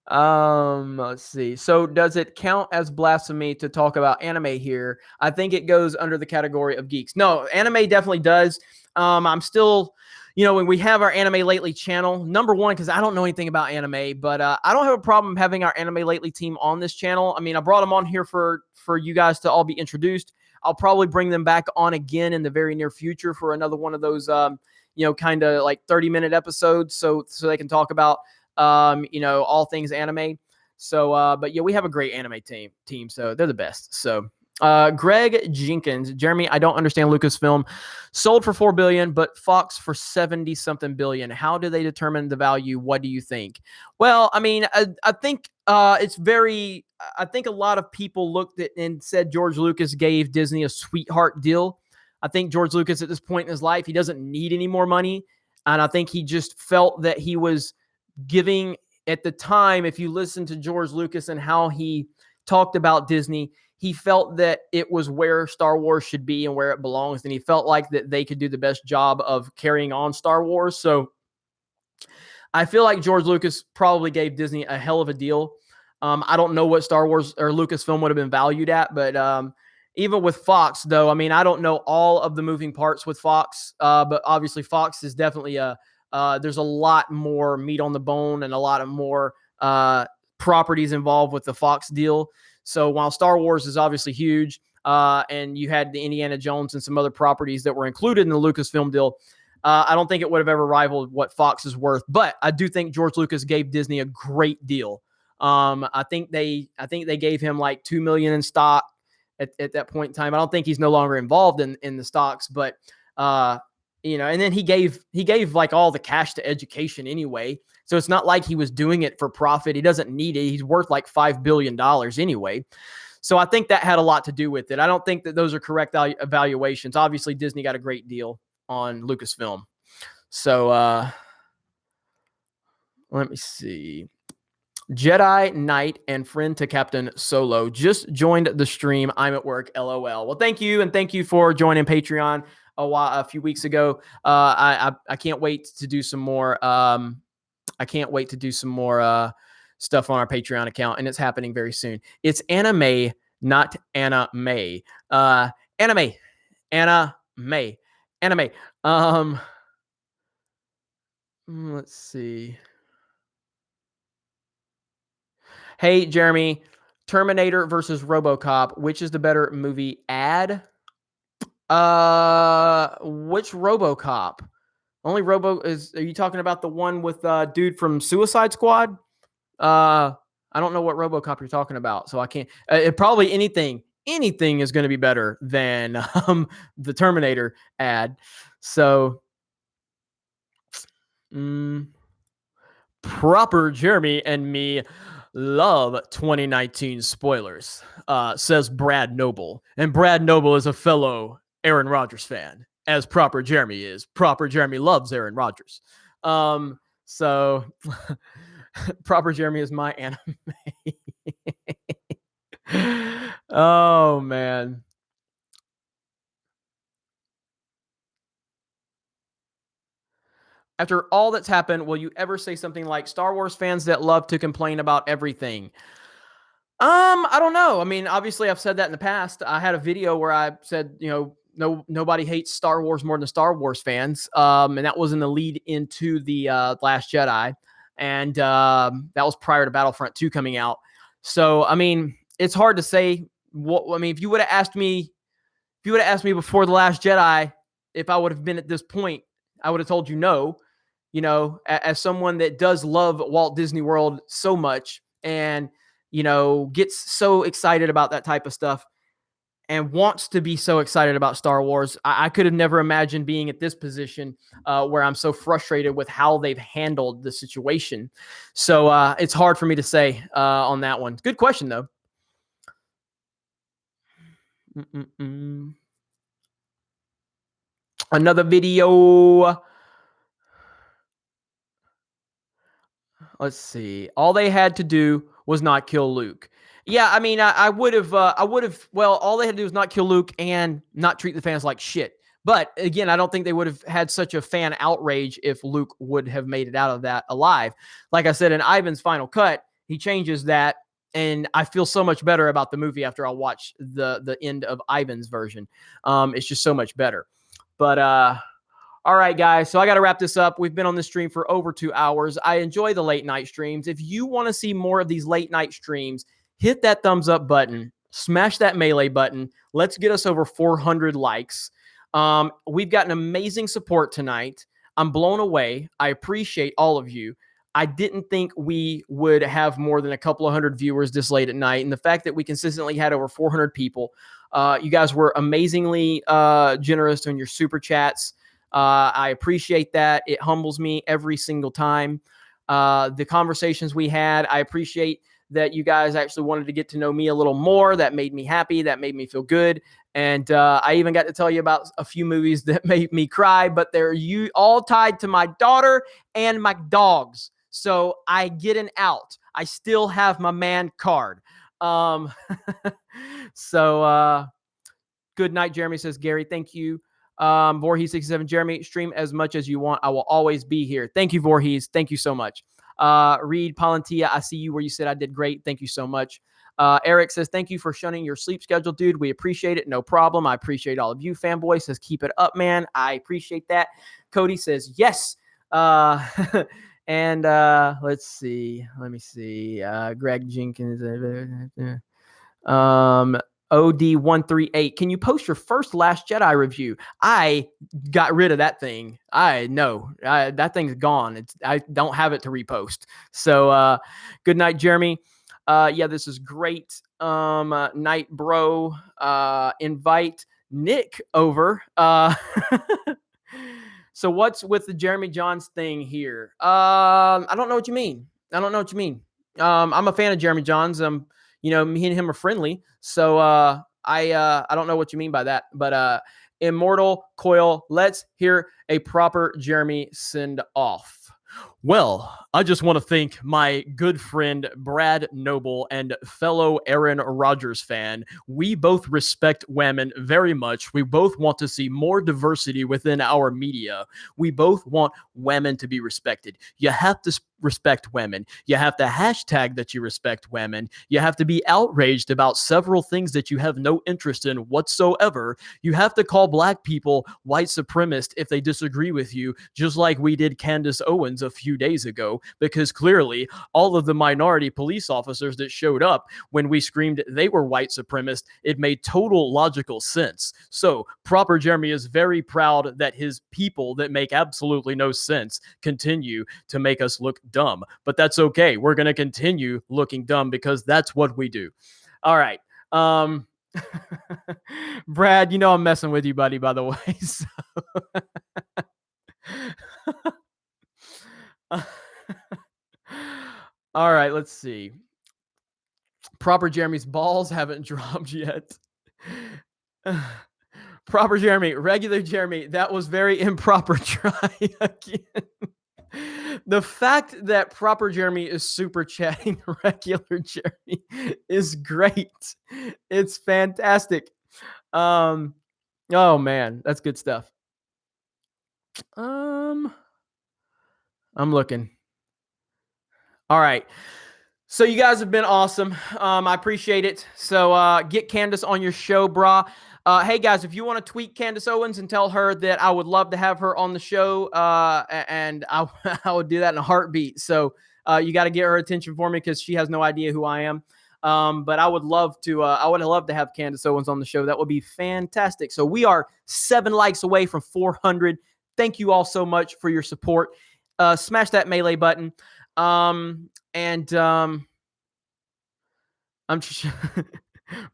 Let's see. So does it count as blasphemy to talk about anime here? I think it goes under the category of geeks. No, anime definitely does. I'm still, when we have our Anime Lately channel, number one, because I don't know anything about anime, but I don't have a problem having our Anime Lately team on this channel. I mean, I brought them on here for you guys to all be introduced. I'll probably bring them back on again in the very near future for another one of those, kind of like 30-minute episodes, so they can talk about, all things anime. So, but yeah, we have a great anime team, so they're the best. So, Greg Jenkins, Jeremy, I don't understand Lucasfilm sold for $4 billion, but Fox for 70-something billion. How do they determine the value? What do you think? Well, I mean, I think I think a lot of people looked at and said George Lucas gave Disney a sweetheart deal. I think George Lucas at this point in his life, he doesn't need any more money. And I think he just felt that he was giving at the time, if you listen to George Lucas and how he talked about Disney, he felt that it was where Star Wars should be and where it belongs. And he felt like that they could do the best job of carrying on Star Wars. So I feel like George Lucas probably gave Disney a hell of a deal. I don't know what Star Wars or Lucasfilm would have been valued at, but even with Fox, though, I mean, I don't know all of the moving parts with Fox, but obviously Fox is definitely there's a lot more meat on the bone and a lot of more properties involved with the Fox deal. So while Star Wars is obviously huge, and you had the Indiana Jones and some other properties that were included in the Lucasfilm deal, I don't think it would have ever rivaled what Fox is worth. But I do think George Lucas gave Disney a great deal. I think they gave him like $2 million in stock at that point in time. I don't think he's no longer involved in the stocks, but and then he gave like all the cash to education anyway. So it's not like he was doing it for profit. He doesn't need it. He's worth like $5 billion anyway. So I think that had a lot to do with it. I don't think that those are correct evaluations. Obviously, Disney got a great deal on Lucasfilm. So let me see. Jedi Knight and friend to Captain Solo just joined the stream. I'm at work. LOL. Well, thank you, and thank you for joining Patreon a few weeks ago. I can't wait to do some more. I can't wait to do some more stuff on our Patreon account, and it's happening very soon. It's Anna May, not Anna May. Anna May. Let's see. Hey, Jeremy, Terminator versus RoboCop. Which is the better movie? Which RoboCop? Only are you talking about the one with dude from Suicide Squad? I don't know what RoboCop you're talking about, so I can't. Probably anything is going to be better than the Terminator ad. So, proper Jeremy and me love 2019 spoilers, says Brad Noble. And Brad Noble is a fellow Aaron Rodgers fan, as proper Jeremy is. Proper Jeremy loves Aaron Rodgers. So proper Jeremy is my anime. Oh, man. After all that's happened, will you ever say something like Star Wars fans that love to complain about everything? I don't know. I mean, obviously I've said that in the past. I had a video where I said, nobody hates Star Wars more than Star Wars fans. And that was in the lead into the Last Jedi. And that was prior to Battlefront 2 coming out. So, I mean, it's hard to say if you would have asked me before The Last Jedi, if I would have been at this point, I would have told you no. As someone that does love Walt Disney World so much and, gets so excited about that type of stuff and wants to be so excited about Star Wars, I could have never imagined being at this position where I'm so frustrated with how they've handled the situation. So it's hard for me to say on that one. Good question, though. Another video. Let's see. All they had to do was not kill Luke. Yeah, I mean, I would have. Well, all they had to do was not kill Luke and not treat the fans like shit. But again, I don't think they would have had such a fan outrage if Luke would have made it out of that alive. Like I said, in Ivan's final cut, he changes that, and I feel so much better about the movie after I watch the end of Ivan's version. It's just so much better. But all right, guys. So I got to wrap this up. We've been on this stream for over 2 hours. I enjoy the late night streams. If you want to see more of these late night streams, hit that thumbs up button, smash that melee button. Let's get us over 400 likes. We've gotten amazing support tonight. I'm blown away. I appreciate all of you. I didn't think we would have more than a couple of hundred viewers this late at night. And the fact that we consistently had over 400 people, you guys were amazingly generous on your super chats. I appreciate that. It humbles me every single time. The conversations we had, I appreciate that you guys actually wanted to get to know me a little more. That made me happy. That made me feel good. And I even got to tell you about a few movies that made me cry, but they're all tied to my daughter and my dogs. So I get an out. I still have my man card. So good night, Jeremy, says Gary. Thank you. Voorhees67, Jeremy, stream as much as you want. I will always be here. Thank you, Voorhees. Thank you so much. Reed Palantia, I see you where you said I did great. Thank you so much. Eric says, thank you for shunning your sleep schedule, dude. We appreciate it. No problem. I appreciate all of you. Fanboy says, keep it up, man. I appreciate that. Cody says, yes. And let's see. Let me see. Greg Jenkins. OD138. Can you post your first Last Jedi review? I got rid of that thing. I know that thing's gone. I don't have it to repost. So good night, Jeremy. Yeah, this is great. Night, bro. Invite Nick over. So what's with the Jeremy Johns thing here? I don't know what you mean. I'm a fan of Jeremy Johns. Me and him are friendly. So I don't know what you mean by that. But Immortal Coil, let's hear a proper Jeremy send off. Well, I just want to thank my good friend Brad Noble and fellow Aaron Rodgers fan. We both respect women very much. We both want to see more diversity within our media. We both want women to be respected. You have to respect women. You have to hashtag that you respect women. You have to be outraged about several things that you have no interest in whatsoever. You have to call black people white supremacist if they disagree with you, just like we did Candace Owens a few days ago, because clearly all of the minority police officers that showed up when we screamed they were white supremacists, it made total logical sense. So proper Jeremy is very proud that his people that make absolutely no sense continue to make us look dumb, but that's okay. We're going to continue looking dumb because that's what we do. All right. Brad, I'm messing with you, buddy, by the way. So all right, let's see. Proper Jeremy's balls haven't dropped yet. Proper Jeremy, regular Jeremy, that was very improper. Try again. The fact that proper Jeremy is super chatting regular Jeremy is great. It's fantastic. Oh man, that's good stuff. I'm looking. All right. So you guys have been awesome. I appreciate it. So get Candace on your show, brah. Hey guys, if you want to tweet Candace Owens and tell her that I would love to have her on the show, and I would do that in a heartbeat. So you got to get her attention for me because she has no idea who I am. But I would love to. I would love to have Candace Owens on the show. That would be fantastic. So we are 7 likes away from 400. Thank you all so much for your support. Smash that melee button. I'm just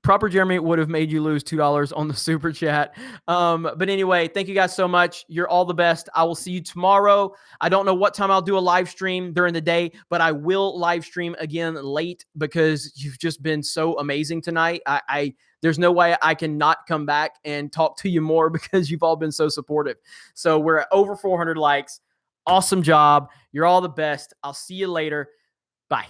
proper Jeremy would have made you lose $2 on the super chat. But anyway, thank you guys so much. You're all the best. I will see you tomorrow. I don't know what time I'll do a live stream during the day, but I will live stream again late because you've just been so amazing tonight. There's no way I can not come back and talk to you more because you've all been so supportive. So we're at over 400 likes. Awesome job. You're all the best. I'll see you later. Bye.